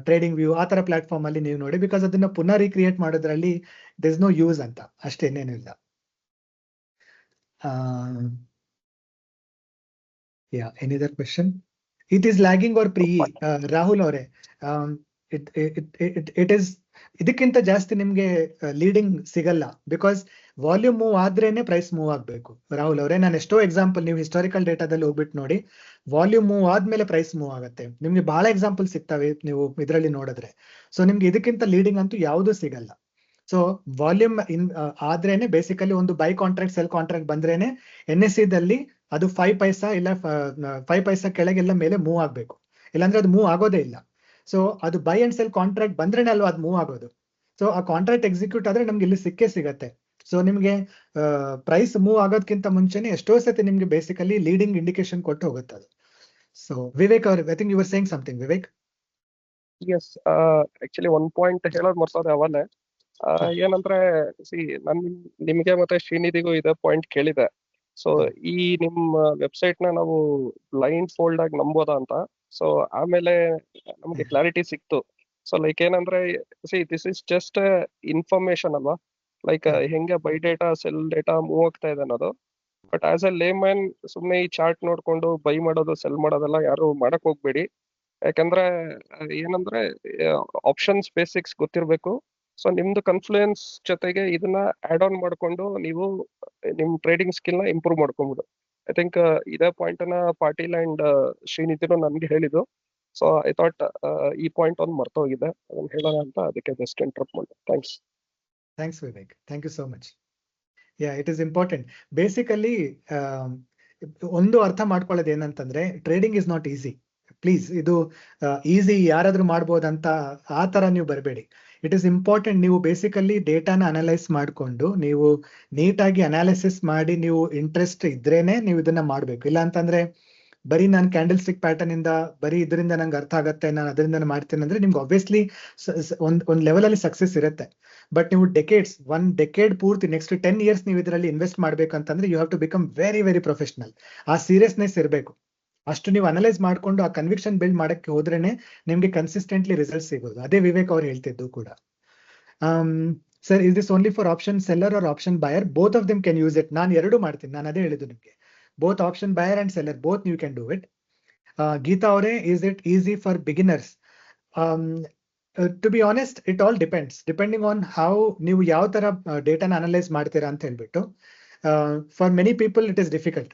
ಟ್ರೇಡಿಂಗ್ ವ್ಯೂ ಆ ತರ ಪ್ಲಾಟ್ಫಾರ್ಮ್ ಅಲ್ಲಿ ನೀವು ನೋಡಿ, ಬಿಕಾಸ್ ಅದನ್ನ ಪುನಃ ರೀಕ್ರಿಯೇಟ್ ಮಾಡೋದ್ರಲ್ಲಿ ದೇರ್ ಇಸ್ ನೋ ಯೂಸ್ ಅಂತ, ಅಷ್ಟೇನೇನು ಇಲ್ಲ. Yeah, any other question? It is lagging or pre Rahul ಅವರೇ, it is ಇದಕ್ಕಿಂತ ಜಾಸ್ತಿ ನಿಮ್ಗೆ ಲೀಡಿಂಗ್ ಸಿಗಲ್ಲ, ಬಿಕಾಸ್ ವಾಲ್ಯೂಮ್ ಮೂವ್ ಆದ್ರೇನೆ ಪ್ರೈಸ್ ಮೂವ್ ಆಗ್ಬೇಕು. ರಾಹುಲ್ ಅವರೇ, ನಾನು ಎಷ್ಟೋ ಎಕ್ಸಾಂಪಲ್ ನೀವು ಹಿಸ್ಟಾರಿಕಲ್ ಡೇಟಾದಲ್ಲಿ ಹೋಗ್ಬಿಟ್ಟು ನೋಡಿ, ವಾಲ್ಯೂಮ್ ಮೂವ್ ಆದ್ಮೇಲೆ ಪ್ರೈಸ್ ಮೂವ್ ಆಗುತ್ತೆ. ನಿಮ್ಗೆ ಬಹಳ ಎಕ್ಸಾಂಪಲ್ ಸಿಗ್ತವೆ ನೀವು ಇದರಲ್ಲಿ ನೋಡಿದ್ರೆ. ಸೊ ನಿಮ್ಗೆ ಇದಕ್ಕಿಂತ ಲೀಡಿಂಗ್ ಅಂತೂ ಯಾವ್ದು ಸಿಗಲ್ಲ. ಸೊ ವಾಲ್ಯೂಮ್ ಆದ್ರೇನೆ ಬೇಸಿಕಲಿ ಒಂದು ಬೈ ಕಾಂಟ್ರಾಕ್ಟ್ ಸೆಲ್ ಕಾಂಟ್ರಾಕ್ಟ್ ಬಂದ್ರೇನೆ NSE ದಲ್ಲಿ ಅದು 5 ಪೈಸಾ ಇಲ್ಲ 5 ಪೈಸಾ ಕೆಳಗೆಲ್ಲ ಮೇಲೆ ಮೂವ್ ಆಗ್ಬೇಕು, ಇಲ್ಲಾಂದ್ರೆ ಅದು ಮೂವ್ ಆಗೋದೇ ಇಲ್ಲ. ಸೊ ಅದು ಬೈ ಅಂಡ್ ಸೆಲ್ ಕಾಂಟ್ರಾಕ್ಟ್ ಬಂದ್ರೇನೆ ಅಲ್ವಾ ಅದು ಮೂವ್ ಆಗೋದು. ಸೊ ಆ ಕಾಂಟ್ರಾಕ್ಟ್ ಎಕ್ಸಿಕ್ಯೂಟ್ ಆದ್ರೆ ನಮ್ಗೆ ಇಲ್ಲಿ ಸಿಕ್ಕೇ ಸಿಗತ್ತೆ. ಸೊ ನಿಮ್ಗೆ ಪ್ರೈಸ್ ಮೂವ್ ಆಗೋದಕ್ಕಿಂತ ಮುಂಚೆನೆ ಎಷ್ಟೋ ಸತಿ ನಿಮ್ಗೆ ಬೇಸಿಕಲಿ ಲೀಡಿಂಗ್ ಇಂಡಿಕೇಶನ್ ಕೊಟ್ಟು ಹೋಗುತ್ತೆ ಅದು. ಸೊ ವಿವೇಕ್ ಅವ್ರ, I think you were saying something. Vivek? Yes, actually 1 point ಹೇಳೋದು ಮರ್ಸೋದೆ ಅವಲ್ಲೇ. ಏನಂದ್ರೆ ನಾನ್ ನಿಮ್ಗೆ ಮತ್ತೆ ಶ್ರೀನಿಧಿಗೂ ಇದೇ ಪಾಯಿಂಟ್ ಕೇಳಿದೆ. ಸೊ ಈ ನಿಮ್ಮ ವೆಬ್ಸೈಟ್ ನ ನಾವು ಬ್ಲೈಂಡ್ ಫೋಲ್ಡ್ ಆಗಿ ನಂಬೋದಾ ಅಂತ. ಸೊ ಆಮೇಲೆ ನಮ್ಗೆ ಕ್ಲಾರಿಟಿ ಸಿಕ್ತು. ಸೊ ಲೈಕ್ ಏನಂದ್ರೆ ದಿಸ್ ಇಸ್ ಜಸ್ಟ್ ಇನ್ಫಾರ್ಮೇಶನ್ ಅಲ್ವಾ, ಲೈಕ್ ಹೆಂಗೆ by data cell data move ಆಗ್ತಾ ಇದೆ ಅನ್ನೋದು. ಬಟ್ ಆಸ್ ಎ ಲೇಮನ್ ಸುಮ್ನೆ ಈ ಚಾರ್ಟ್ ನೋಡ್ಕೊಂಡು ಬೈ ಮಾಡೋದು ಸೆಲ್ ಮಾಡೋದೆಲ್ಲ ಯಾರು ಮಾಡಕ್ ಹೋಗ್ಬೇಡಿ. ಯಾಕಂದ್ರೆ ಏನಂದ್ರೆ ಆಪ್ಷನ್ಸ್ ಬೇಸಿಕ್ಸ್ ಗೊತ್ತಿರ್ಬೇಕು. ಸೊ ನಿಮ್ದು ಕನ್ಫ್ಲೂಯೆನ್ಸ್ ಜೊತೆಗೆ ಇದನ್ನ ಆಡ್ ಆನ್ ಮಾಡ್ಕೊಂಡು ನೀವು ನಿಮ್ ಟ್ರೇಡಿಂಗ್ ಸ್ಕಿಲ್ ನ ಇಂಪ್ರೂವ್ ಮಾಡ್ಕೊಬಹುದು. ಐ ಥಿಂಕ್ ಇದೇ ಪಾಯಿಂಟ್ ನ ಪಾಟೀಲ್ ಅಂಡ್ ಶ್ರೀನಿಧಿನು ನನ್ಗೆ ಹೇಳಿದ್ದು. ಸೊ ಐ ಥಾಟ್ ಈ ಪಾಯಿಂಟ್ ಒಂದು ಮರ್ತೋಗಿದೆ, ಅದನ್ನ ಹೇಳೋಣ ಅಂತ ಅದಕ್ಕೆ ಜಸ್ಟ್ ಇಂಟರಪ್ಟ್ ಮಾಡಿದೆ. Thanks Vivek, thank you so much. It is important. Basically ಒಂದು ಅರ್ಥ ಮಾಡ್ಕೊಳ್ಳೋದು ಏನಂತಂದ್ರೆ, trading is not easy. Please, ಇದು ಈಸಿ ಯಾರಾದ್ರೂ ಮಾಡ್ಬೋದಂತ ಆ ತರ ನೀವು ಬರಬೇಡಿ. It is important. ನೀವು ಬೇಸಿಕಲಿ ಡೇಟಾನ ಅನಲೈಸ್ ಮಾಡಿಕೊಂಡು ನೀವು ನೀಟಾಗಿ ಅನಾಲಿಸಿಸ್ ಮಾಡಿ ನೀವು ಇಂಟ್ರೆಸ್ಟ್ ಇದ್ರೇನೆ ನೀವು ಇದನ್ನ ಮಾಡ್ಬೇಕು. ಇಲ್ಲ ಅಂತಂದ್ರೆ ಬರೀ ನಾನು ಕ್ಯಾಂಡಲ್ ಸ್ಟಿಕ್ ಪ್ಯಾಟರ್ನ್ ಇಂದ ಬರೀ ಇದರಿಂದ ನಂಗೆ ಅರ್ಥ ಆಗತ್ತೆ, ನಾನು ಅದರಿಂದ ಮಾಡ್ತೇನೆ ಅಂದ್ರೆ ನಿಮ್ಗೆ ಆಬ್ವಿಯಸ್ಲಿ ಒಂದ್ ಲೆವೆಲ್ ಅಲ್ಲಿ ಸಕ್ಸಸ್ ಇರುತ್ತೆ. ಬಟ್ ನೀವು ಒನ್ ಡೆಕೇಡ್ ಪೂರ್ತಿ ನೆಕ್ಸ್ಟ್ 10 years ನೀವು ಇದರಲ್ಲಿ ಇನ್ವೆಸ್ಟ್ ಮಾಡ್ಬೇಕಂತಂದ್ರೆ you have to become very very professional. ಆ ಸೀರಿಯಸ್ನೆಸ್ ಇರಬೇಕು. ಅಷ್ಟು ನೀವು ಅನಲೈಸ್ ಮಾಡ್ಕೊಂಡು ಆ ಕನ್ವಿಕ್ಷನ್ ಬಿಲ್ಡ್ ಮಾಡಕ್ಕೆ ಹೋದ್ರೇನೆ ನಿಮ್ಗೆ ಕನ್ಸಿಸ್ಟೆಂಟ್ಲಿ ರಿಸಲ್ಟ್ ಸಿಗೋದು. ಅದೇ ವಿವೇಕ್ ಅವ್ರು ಹೇಳ್ತಿದ್ದು ಕೂಡ. Sir, is this only for option seller or option buyer? Both of them can use it. ನಾನು ಎರಡು ಮಾಡ್ತೀನಿ, ನಾನು ಅದೇ ಹೇಳಿದ್ದು ನಿಮ್ಗೆ. Both option buyer and seller, both you can do it. Geeta ಅವರೇ, is it easy for beginners? To be honest, it all depending on how ನೀವು ಯಾವ ತರ ಡೇಟಾನ ಅನಲೈಸ್ ಮಾಡ್ತೀರಾ ಅಂತ ಹೇಳ್ಬಿಟ್ಟು. For many people it is difficult.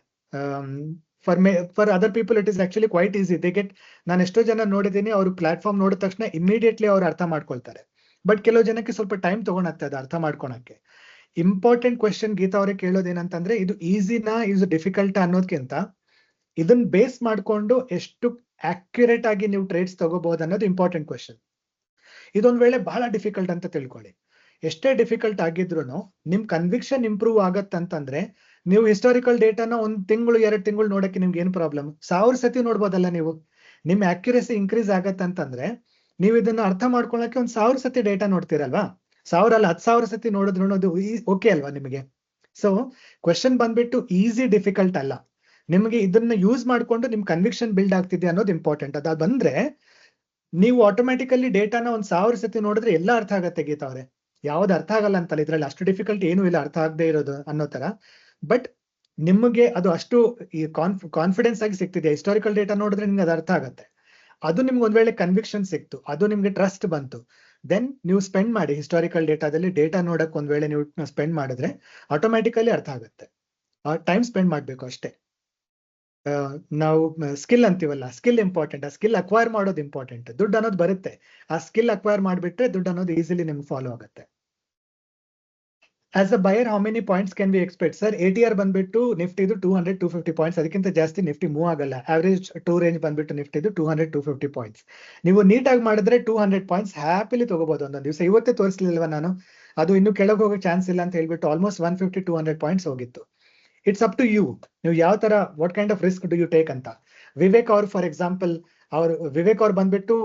For other people it is actually quite easy. ನಾನು ಎಷ್ಟೋ ಜನ ನೋಡಿದ್ದೀನಿ, ಅವರು ಪ್ಲಾಟ್ಫಾರ್ಮ್ ನೋಡಿದ ತಕ್ಷಣ ಇಮಿಡಿಯೇಟ್ಲಿ ಅವ್ರು ಅರ್ಥ ಮಾಡ್ಕೊಳ್ತಾರೆ. ಬಟ್ ಕೆಲವು ಜನಕ್ಕೆ ಸ್ವಲ್ಪ ಟೈಮ್ ತಗೊಳತ್ತೆ ಅರ್ಥ ಮಾಡ್ಕೊಳಕ್ಕೆ. ಇಂಪಾರ್ಟೆಂಟ್ ಕ್ವೆಶನ್ ಗೀತಾ ಅವರೇ ಕೇಳೋದೇನಂತಂದ್ರೆ, ಇದು ಈಸಿನಾ ಇದು ಡಿಫಿಕಲ್ಟ್ ಅನ್ನೋದ್ಕಿಂತ ಇದನ್ನ ಬೇಸ್ ಮಾಡ್ಕೊಂಡು ಎಷ್ಟು ಅಕ್ಯುರೇಟ್ ಆಗಿ ನೀವು ಟ್ರೇಡ್ಸ್ ತಗೋಬಹುದು ಅನ್ನೋದು ಇಂಪಾರ್ಟೆಂಟ್ ಕ್ವೆಶನ್. ಇದೊಂದ್ ವೇಳೆ ಬಹಳ ಡಿಫಿಕಲ್ಟ್ ಅಂತ ತಿಳ್ಕೊಳ್ಳಿ. ಎಷ್ಟೇ ಡಿಫಿಕಲ್ಟ್ ಆಗಿದ್ರು ನಿಮ್ ಕನ್ವಿಕ್ಷನ್ ಇಂಪ್ರೂವ್ ಆಗತ್ತಂತಂದ್ರೆ ನೀವು ಹಿಸ್ಟಾರಿಕಲ್ ಡೇಟಾನ 1 ತಿಂಗಳು 2 ತಿಂಗಳು ನೋಡಕ್ಕೆ ನಿಮ್ಗೆ ಏನ್ ಪ್ರಾಬ್ಲಮ್? 1000 ಸತಿ ನೋಡ್ಬೋದಲ್ಲ ನೀವು. ನಿಮ್ ಅಕ್ಯುರಸಿ ಇನ್ಕ್ರೀಸ್ ಆಗತ್ತಂತಂದ್ರೆ ನೀವು ಇದನ್ನ ಅರ್ಥ ಮಾಡ್ಕೊಳಕ್ಕೆ 1000 ಸತಿ ಡೇಟಾ ನೋಡ್ತೀರಲ್ವಾ? 1000 ಅಲ್ಲ 10,000 ಸತಿ ನೋಡಿದ್ರು ಅದು ಓಕೆ ಅಲ್ವಾ ನಿಮಗೆ? ಸೊ ಕ್ವೆಶನ್ ಬಂದ್ಬಿಟ್ಟು ಈಸಿ ಡಿಫಿಕಲ್ಟ್ ಅಲ್ಲ. ನಿಮಗೆ ಇದನ್ನ ಯೂಸ್ ಮಾಡ್ಕೊಂಡು ನಿಮ್ ಕನ್ವಿಕ್ಷನ್ ಬಿಲ್ಡ್ ಆಗ್ತಿದೆ ಅನ್ನೋದು ಇಂಪಾರ್ಟೆಂಟ್. ಅದ ಬಂದ್ರೆ ನೀವು ಆಟೋಮ್ಯಾಟಿಕಲಿ ಡೇಟಾನ 1000 ಸತಿ ನೋಡಿದ್ರೆ ಎಲ್ಲ ಅರ್ಥ ಆಗತ್ತೆ ಗೀತಾ ಅವ್ರೆ. ಯಾವ್ದು ಅರ್ಥ ಆಗಲ್ಲ ಅಂತಲ್ಲ, ಇದ್ರಲ್ಲಿ ಅಷ್ಟು ಡಿಫಿಕಲ್ಟ್ ಏನೂ ಇಲ್ಲ ಅರ್ಥ ಆಗದೆ ಇರೋದು ಅನ್ನೋ ತರ. ಬಟ್ ನಿಮಗೆ ಅದು ಅಷ್ಟು ಕಾನ್ಫಿಡೆನ್ಸ್ ಆಗಿ ಸಿಗ್ತಿದೆ. ಹಿಸ್ಟಾರಿಕಲ್ ಡೇಟಾ ನೋಡಿದ್ರೆ ನಿಮ್ಗೆ ಅದು ಅರ್ಥ ಆಗತ್ತೆ. ಅದು ನಿಮ್ಗೆ ಒಂದ್ ವೇಳೆ ಕನ್ವಿಕ್ಷನ್ ಸಿಕ್ತು, ಅದು ನಿಮ್ಗೆ ಟ್ರಸ್ಟ್ ಬಂತು, ದೆನ್ ನೀವು ಸ್ಪೆಂಡ್ ಮಾಡಿ. ಹಿಸ್ಟಾರಿಕಲ್ ಡೇಟಾದಲ್ಲಿ ಡೇಟಾ ನೋಡಕ್ ಒಂದ್ ವೇಳೆ ನೀವು ಸ್ಪೆಂಡ್ ಮಾಡಿದ್ರೆ ಆಟೋಮ್ಯಾಟಿಕಲಿ ಅರ್ಥ ಆಗುತ್ತೆ. ಟೈಮ್ ಸ್ಪೆಂಡ್ ಮಾಡ್ಬೇಕು ಅಷ್ಟೇ. ನಾವು ಸ್ಕಿಲ್ ಅಂತೀವಲ್ಲ, ಸ್ಕಿಲ್ ಇಂಪಾರ್ಟೆಂಟ್. ಆ ಸ್ಕಿಲ್ ಅಕ್ವೈರ್ ಮಾಡೋದು ಇಂಪಾರ್ಟೆಂಟ್. ದುಡ್ಡು ಅನ್ನೋದು ಬರುತ್ತೆ, ಆ ಸ್ಕಿಲ್ ಅಕ್ವೈರ್ ಮಾಡ್ಬಿಟ್ರೆ ದುಡ್ಡು ಅನ್ನೋದು ಈಸಿಲಿ ನಿಮ್ಗೆ ಫಾಲೋ ಆಗುತ್ತೆ. As a buyer how many points can we expect? Sir, ATR ಬಂದ್ಬಿಟ್ಟು ನಿಫ್ಟಿದು 200-250 ಪಾಯಿಂಟ್ಸ್, ಅದಕ್ಕಿಂತ ಜಾಸ್ತಿ ನಿಫ್ಟಿ ಮೂವ್ ಆಗಲ್ಲ. ಆವರೇಜ್ 2 ರೇಂಜ್ ಬಂದ್ಬಿಟ್ಟು ನಿಫ್ಟಿದು 200-250 ಪಾಯಿಂಟ್ಸ್. ನೀವು ನೀಟಾಗಿ ಮಾಡಿದ್ರೆ 200 ಪಾಯಿಂಟ್ಸ್ ಹ್ಯಾಪಿಲಿ ತಗೋಬಹುದು ಒಂದೊಂದು ದಿವಸ. ಇವತ್ತೇ ತೋರಿಸ್ಲಿಲ್ವಾ ನಾನು? ಅದು ಇನ್ನು ಕೆಳಗೆ ಹೋಗೋ ಚಾನ್ಸ್ ಇಲ್ಲ ಅಂತ ಹೇಳ್ಬಿಟ್ಟು ಆಲ್ಮೋಸ್ಟ್ 150-200 ಪಾಯಿಂಟ್ಸ್ ಹೋಗಿತ್ತು. ಇಟ್ಸ್ ಅಪ್ ಟು ಯು, ನೀವು ಯಾವ ತರ, what kind of risk do you take ಅಂತ. ವಿವೇಕ್ ಅವ್ರು ಫಾರ್ ಎಕ್ಸಾಂಪಲ್, ವಿವೇಕ್ ಅವ್ರು ಬಂದ್ಬಿಟ್ಟು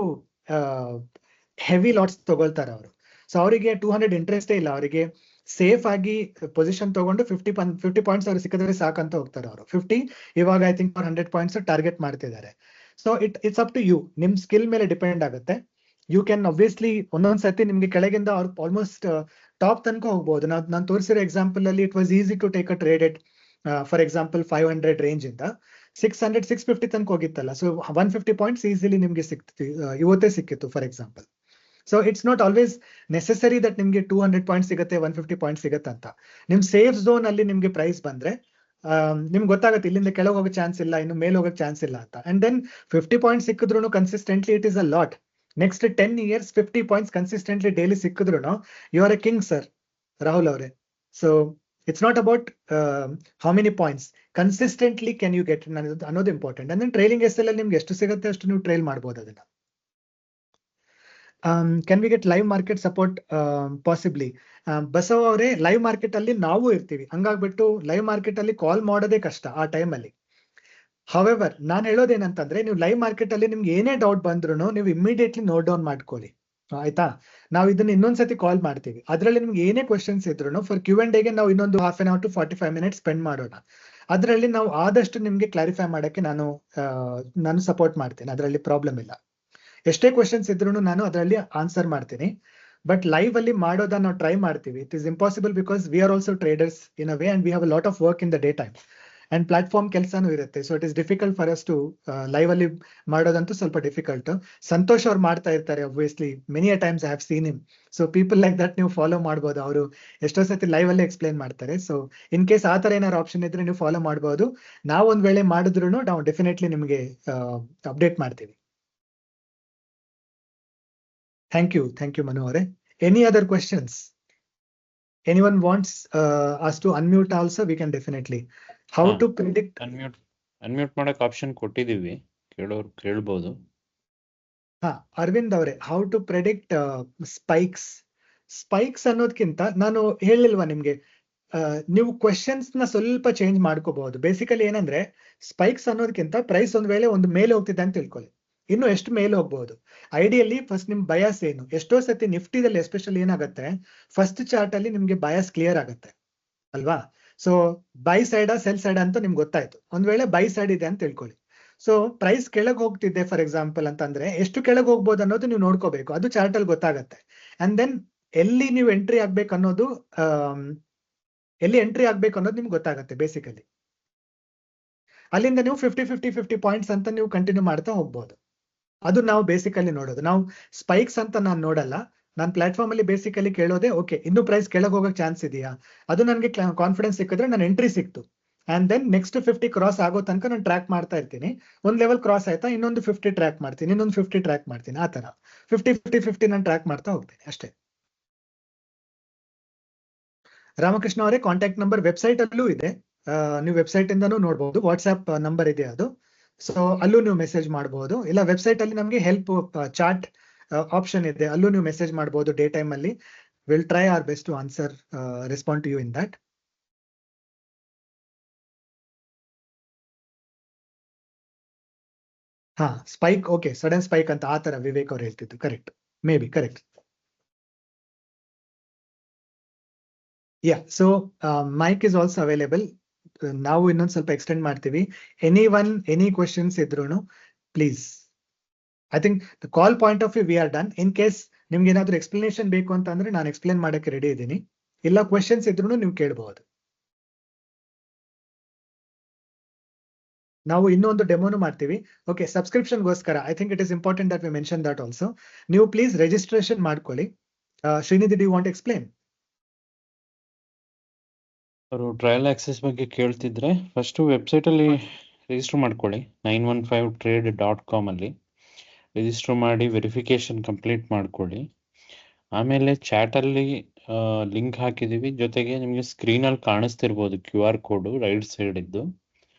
ಹೆವಿ ಲಾಟ್ಸ್ ತಗೊಳ್ತಾರೆ ಅವರು. ಸೊ ಅವರಿಗೆ 200 ಇಂಟ್ರೆಸ್ಟೇ ಇಲ್ಲ. ಅವರಿಗೆ ಸೇಫ್ ಆಗಿ ಪೊಸಿಷನ್ ತಗೊಂಡು 50 ಪಾಯಿಂಟ್ಸ್ ಅವ್ರು ಸಿಕ್ಕಿದ್ರೆ ಸಾಕಂತ ಹೋಗ್ತಾರೆ ಅವರು. 50, ಇವಾಗ ಐ ಥಿಂಕ್ 100 ಪಾಯಿಂಟ್ಸ್ ಟಾರ್ಗೆಟ್ ಮಾಡ್ತಿದ್ದಾರೆ. So it's up to you, ನಿಮ್ ಸ್ಕಿಲ್ ಮೇಲೆ ಡಿಪೆಂಡ್ ಆಗುತ್ತೆ. ಯು ಕ್ಯಾನ್ ಅಬ್ವಿಯಸ್ಲಿ ಒಂದೊಂದ್ ಸತಿ ನಿಮ್ಗೆ ಕೆಳಗಿಂದ ಅವ್ರು ಆಲ್ಮೋಸ್ಟ್ ಟಾಪ್ ತನಕ ಹೋಗ್ಬೋದು. ನಾನು ತೋರಿಸಿರೋ ಎಕ್ಸಾಂಪಲ್ ಅಲ್ಲಿ it was easy to take a trade at for example 500 range ಇಂದ 600-650 ತನಕ ಹೋಗಿತ್ತಲ್ಲ. ಸೊ 150 ಪಾಯಿಂಟ್ಸ್ ಈಸಿಲಿ ನಿಮ್ಗೆ ಇವತ್ತೇ ಸಿಕ್ಕಿತ್ತು for example. So it's not always necessary that ನಿಮ್ಗೆ 200 ಪಾಯಿಂಟ್ಸ್ ಸಿಗುತ್ತೆ, 150 ಪಾಯಿಂಟ್ಸ್ ಸಿಗುತ್ತೆ ಅಂತ. ನಿಮ್ ಸೇಫ್ ಝೋನ್ ಅಲ್ಲಿ ನಿಮ್ಗೆ ಪ್ರೈಸ್ ಬಂದ್ರೆ ನಿಮ್ಗೆ ಗೊತ್ತಾಗುತ್ತೆ ಇಲ್ಲಿಂದ ಕೆಳಗೆ ಹೋಗೋ ಚಾನ್ಸ್ ಇಲ್ಲ, ಇನ್ನು ಮೇಲೆ ಹೋಗೋ ಚಾನ್ಸ್ ಇಲ್ಲ ಅಂತ. ಅಂಡ್ ದೆನ್ 50 ಪಾಯಿಂಟ್ಸ್ ಸಿಕ್ಕಿದ್ರು consistently, it is a lot. Next 10 years 50 points consistently daily ಸಿಕ್ಕಿದ್ರು you are a king sir, Rahul ಅವರೇ. So it's not about how many points, consistently can you get ಅನ್ನೋದು important. And then trailing S ಅಲ್ಲಿ ನಿಮ್ಗೆ ಎಷ್ಟು ಸಿಗುತ್ತೆ ಅಷ್ಟು ನೀವು trail ಮಾಡ್ಬೋದು ಅದನ್ನ. Can we get live market support possibly? Basava ಅವರೇ, ಲೈವ್ ಮಾರ್ಕೆಟ್ ಅಲ್ಲಿ ನಾವು ಇರ್ತೀವಿ, ಹಂಗಾಗ್ಬಿಟ್ಟು ಲೈವ್ ಮಾರ್ಕೆಟ್ ಅಲ್ಲಿ ಕಾಲ್ ಮಾಡೋದೇ ಕಷ್ಟ ಆ ಟೈಮ್ ಅಲ್ಲಿ. ಹವೆವರ್ ನಾನು ಹೇಳೋದೇನಂತಂದ್ರೆ, ನೀವು ಲೈವ್ ಮಾರ್ಕೆಟ್ ಅಲ್ಲಿ ನಿಮ್ಗೆ ಏನೇ ಡೌಟ್ ಬಂದ್ರು ನೀವು ಇಮಿಡಿಯೇಟ್ಲಿ ನೋಟ್ ಡೌನ್ ಮಾಡ್ಕೊಳ್ಳಿ. ಆಯ್ತಾ? ನಾವು ಇದನ್ನ ಇನ್ನೊಂದ್ಸತಿ ಕಾಲ್ ಮಾಡ್ತೀವಿ. ಅದರಲ್ಲಿ ನಿಮ್ಗೆ ಏನೇ ಕ್ವಶನ್ಸ್ ಇದ್ರು ಫಾರ್ Q&Aಗೆ ನಾವು ಇನ್ನೊಂದು half an hour to 45 minutes spend ಮಾಡೋಣ. ಅದರಲ್ಲಿ ನಾವು ಆದಷ್ಟು ನಿಮ್ಗೆ ಕ್ಲಾರಿಫೈ ಮಾಡಕ್ಕೆ ನಾನು ಸಪೋರ್ಟ್ ಮಾಡ್ತೇನೆ, ಅದರಲ್ಲಿ ಪ್ರಾಬ್ಲಮ್ ಇಲ್ಲ. ಎಷ್ಟೇ ಕ್ವಶನ್ಸ್ ಇದ್ರು ನಾನು ಅದರಲ್ಲಿ ಆನ್ಸರ್ ಮಾಡ್ತೀನಿ. ಬಟ್ ಲೈವ್ ಅಲ್ಲಿ ಮಾಡೋದನ್ನ ನಾವು ಟ್ರೈ ಮಾಡ್ತೀವಿ. It is impossible because we are also traders in a way and we have a lot of work in the day time and platform ಕೆಲಸನೂ ಇರುತ್ತೆ. So it is difficult for us to live ಅಲ್ಲಿ ಮಾಡೋದಂತೂ ಸ್ವಲ್ಪ difficult. Santosh ಅವ್ರು ಮಾಡ್ತಾ ಇರ್ತಾರೆ obviously, many a times I have seen him. So people like that ನೀವು follow ಮಾಡ್ಬೋದು. ಅವರು ಎಷ್ಟೋ ಸತಿ ಲೈವ್ ಅಲ್ಲೇ ಎಕ್ಸ್ಪ್ಲೈನ್ ಮಾಡ್ತಾರೆ. ಸೊ ಇನ್ ಕೇಸ್ ಆ ತರ ಏನಾದ್ರು ಆಪ್ಷನ್ ಇದ್ರೆ ನೀವು ಫಾಲೋ ಮಾಡ್ಬೋದು. ನಾವು ಒಂದ್ ವೇಳೆ ಮಾಡಿದ್ರು ನಾವು ಡೆಫಿನೆಟ್ಲಿ ನಿಮಗೆ ಅಪ್ಡೇಟ್ ಮಾಡ್ತೀವಿ. Thank you, Manu ಅವರೇ. Any other questions? Anyone wants us to unmute also? We can definitely. How to predict? Unmute ಮಾಡಕ್ ಆಪ್ಷನ್ ಕೊಟ್ಟಿದೀವಿ, ಕೇಳೋರು ಕೇಳ್ಬೋದು. ಅರವಿಂದ್ ಅವರೇ, how to predict ಸ್ಪೈಕ್ಸ್ ಅನ್ನೋದಕ್ಕಿಂತ ನಾನು ಹೇಳಿಲ್ವಾ ನಿಮ್ಗೆ, ನೀವು ಕ್ವೆಶನ್ಸ್ ನ ಸ್ವಲ್ಪ ಚೇಂಜ್ ಮಾಡ್ಕೋಬಹುದು. ಬೇಸಿಕಲಿ ಏನಂದ್ರೆ ಸ್ಪೈಕ್ಸ್ ಅನ್ನೋದಕ್ಕಿಂತ ಪ್ರೈಸ್ ಒಂದ್ ವೇಳೆ ಒಂದು ಮೇಲೆ ಹೋಗ್ತಿದೆ ಅಂತ ತಿಳ್ಕೊಳ್ಳಿ, ಇನ್ನು ಎಷ್ಟು ಮೇಲೆ ಹೋಗ್ಬಹುದು. ಐಡಿಯಲಿ ಫಸ್ಟ್ ನಿಮ್ ಬಯಾಸ್ ಏನು. ಎಷ್ಟೋ ಸತಿ ನಿಫ್ಟಿದಲ್ಲಿ ಎಸ್ಪೆಷಲಿ ಏನಾಗುತ್ತೆ, ಫಸ್ಟ್ ಚಾರ್ಟ್ ಅಲ್ಲಿ ನಿಮ್ಗೆ ಬಯಾಸ್ ಕ್ಲಿಯರ್ ಆಗುತ್ತೆ ಅಲ್ವಾ? So by side cell side ಅಂತ ನಿಮ್ಗೆ ಗೊತ್ತಾಯ್ತು. ಒಂದ್ ವೇಳೆ ಬೈ ಸೈಡ್ ಇದೆ ಅಂತ ತಿಳ್ಕೊಳ್ಳಿ. ಸೊ ಪ್ರೈಸ್ ಕೆಳಗೆ ಹೋಗ್ತಿದೆ ಫಾರ್ ಎಕ್ಸಾಂಪಲ್ ಅಂತಂದ್ರೆ ಎಷ್ಟು ಕೆಳಗೆ ಹೋಗ್ಬೋದು ಅನ್ನೋದು ನೀವು ನೋಡ್ಕೋಬೇಕು, ಅದು ಚಾರ್ಟ್ ಅಲ್ಲಿ ಗೊತ್ತಾಗತ್ತೆ. ಅಂಡ್ ದೆನ್ ಎಲ್ಲಿ ನೀವು ಎಂಟ್ರಿ ಆಗ್ಬೇಕು ಅನ್ನೋದು ನಿಮ್ಗೆ ಗೊತ್ತಾಗತ್ತೆ. ಬೇಸಿಕಲಿ ಅಲ್ಲಿಂದ ನೀವು 50 ಪಾಯಿಂಟ್ಸ್ ಅಂತ ನೀವು ಕಂಟಿನ್ಯೂ ಮಾಡ್ತಾ ಹೋಗ್ಬೋದು. ಅದು ನಾವು ಬೇಸಿಕಲಿ ನೋಡೋದು. ನಾವು ಸ್ಪೈಕ್ಸ್ ಅಂತ ನಾನು ನೋಡಲ್ಲ. ನಾನು ಪ್ಲಾಟ್ಫಾರ್ಮ್ ಅಲ್ಲಿ ಬೇಸಿಕಲಿ ಕೇಳೋದೇ, ಓಕೆ ಇನ್ನು ಪ್ರೈಸ್ ಕೆಳಗೆ ಹೋಗಕ್ ಚಾನ್ಸ್ ಇದೆಯಾ, ಅದು ನನಗೆ ಕಾನ್ಫಿಡೆನ್ಸ್ ಸಿಕ್ಕಿದ್ರೆ ನನ್ನ ಎಂಟ್ರಿ ಸಿಕ್ತು. ಅಂಡ್ ದೆನ್ ನೆಕ್ಸ್ಟ್ 50 ಕ್ರಾಸ್ ಆಗೋ ತನಕ ನಾನು ಟ್ರ್ಯಾಕ್ ಮಾಡ್ತಾ ಇರ್ತೀನಿ. ಒಂದ್ ಲೆವೆಲ್ ಕ್ರಾಸ್ ಆಯ್ತಾ, ಇನ್ನೊಂದು 50 ಟ್ರ್ಯಾಕ್ ಮಾಡ್ತೀನಿ, ಇನ್ನೊಂದು 50 ಟ್ರ್ಯಾಕ್ ಮಾಡ್ತೀನಿ. ಆ ತರ 50 ನಾನು ಟ್ರ್ಯಾಕ್ ಮಾಡ್ತಾ ಹೋಗ್ತೀನಿ ಅಷ್ಟೇ. ರಾಮಕೃಷ್ಣ ಅವರೇ, ಕಾಂಟ್ಯಾಕ್ಟ್ ನಂಬರ್ ವೆಬ್ಸೈಟ್ ಅಲ್ಲೂ ಇದೆ, ನೀವು ವೆಬ್ಸೈಟ್ ಇಂದನೂ ನೋಡಬಹುದು. ವಾಟ್ಸ್ಆಪ್ ನಂಬರ್ ಇದೆ ಅದು, ಸೊ ಅಲ್ಲೂ ನೀವು ಮೆಸೇಜ್ ಮಾಡಬಹುದು. ಇಲ್ಲ ವೆಬ್ಸೈಟ್ ಅಲ್ಲಿ ನಮಗೆ ಹೆಲ್ಪ್ ಚಾಟ್ ಆಪ್ಷನ್ ಇದೆ, ಅಲ್ಲೂ ನೀವು ಮೆಸೇಜ್ ಮಾಡಬಹುದು ಡೇ ಟೈಮ್ ಅಲ್ಲಿ. Will try our best to answer, respond to you in that. Spike, okay, sudden spike ಅಂತ ಆ ತರ ವಿವೇಕ್ ಅವ್ರು ಹೇಳ್ತಿದ್ದು, correct, maybe correct. So mic is also available. ನಾವು ಇನ್ನೊಂದು ಸ್ವಲ್ಪ ಎಕ್ಸ್ಟೆಂಡ್ ಮಾಡ್ತೀವಿ. ಎನಿ ಕ್ವೆಶನ್ಸ್ ಇದ್ರು please. I think the call point of view we are done. In case ನಿಮ್ಗೆ ಏನಾದ್ರು ಎಕ್ಸ್ಪ್ಲನೇಷನ್ ಬೇಕು ಅಂತ ಅಂದ್ರೆ ನಾನು ಎಕ್ಸ್ಪ್ಲೇನ್ ಮಾಡಕ್ಕೆ ರೆಡಿ ಇದ್ದೀನಿ. ಇಲ್ಲ ಕ್ವೆಶನ್ಸ್ ಇದ್ರು ನೀವು ಕೇಳಬಹುದು. ನಾವು ಇನ್ನೊಂದು ಡೆಮೋನು ಮಾಡ್ತೀವಿ. ಓಕೆ, ಸಬ್ಸ್ಕ್ರಿಪ್ಷನ್ಗೋಸ್ಕರ I think it is important that we mention that also. ನೀವು ಪ್ಲೀಸ್ ರಿಜಿಸ್ಟ್ರೇಷನ್ ಮಾಡ್ಕೊಳ್ಳಿ. Srinidhi, do you want explain? ಅವರು ಟ್ರಯಲ್ ಆಕ್ಸೆಸ್ ಬಗ್ಗೆ ಕೇಳ್ತಿದ್ರೆ ಫಸ್ಟ್ ವೆಬ್ಸೈಟ್ ಅಲ್ಲಿ ರಿಜಿಸ್ಟರ್ ಮಾಡ್ಕೊಳ್ಳಿ. 915trade.com ಅಲ್ಲಿ ರಿಜಿಸ್ಟರ್ ಮಾಡಿ ವೆರಿಫಿಕೇಶನ್ ಕಂಪ್ಲೀಟ್ ಮಾಡ್ಕೊಳ್ಳಿ. ಆಮೇಲೆ ಚಾಟ್ ಅಲ್ಲಿ ಲಿಂಕ್ ಹಾಕಿದೀವಿ. ಜೊತೆಗೆ ನಿಮಗೆ ಸ್ಕ್ರೀನ್ ಅಲ್ಲಿ ಕಾಣಿಸ್ತಿರ್ಬೋದು QR ಕೋಡ್ ರೈಟ್ ಸೈಡ್ ಇದ್ದು.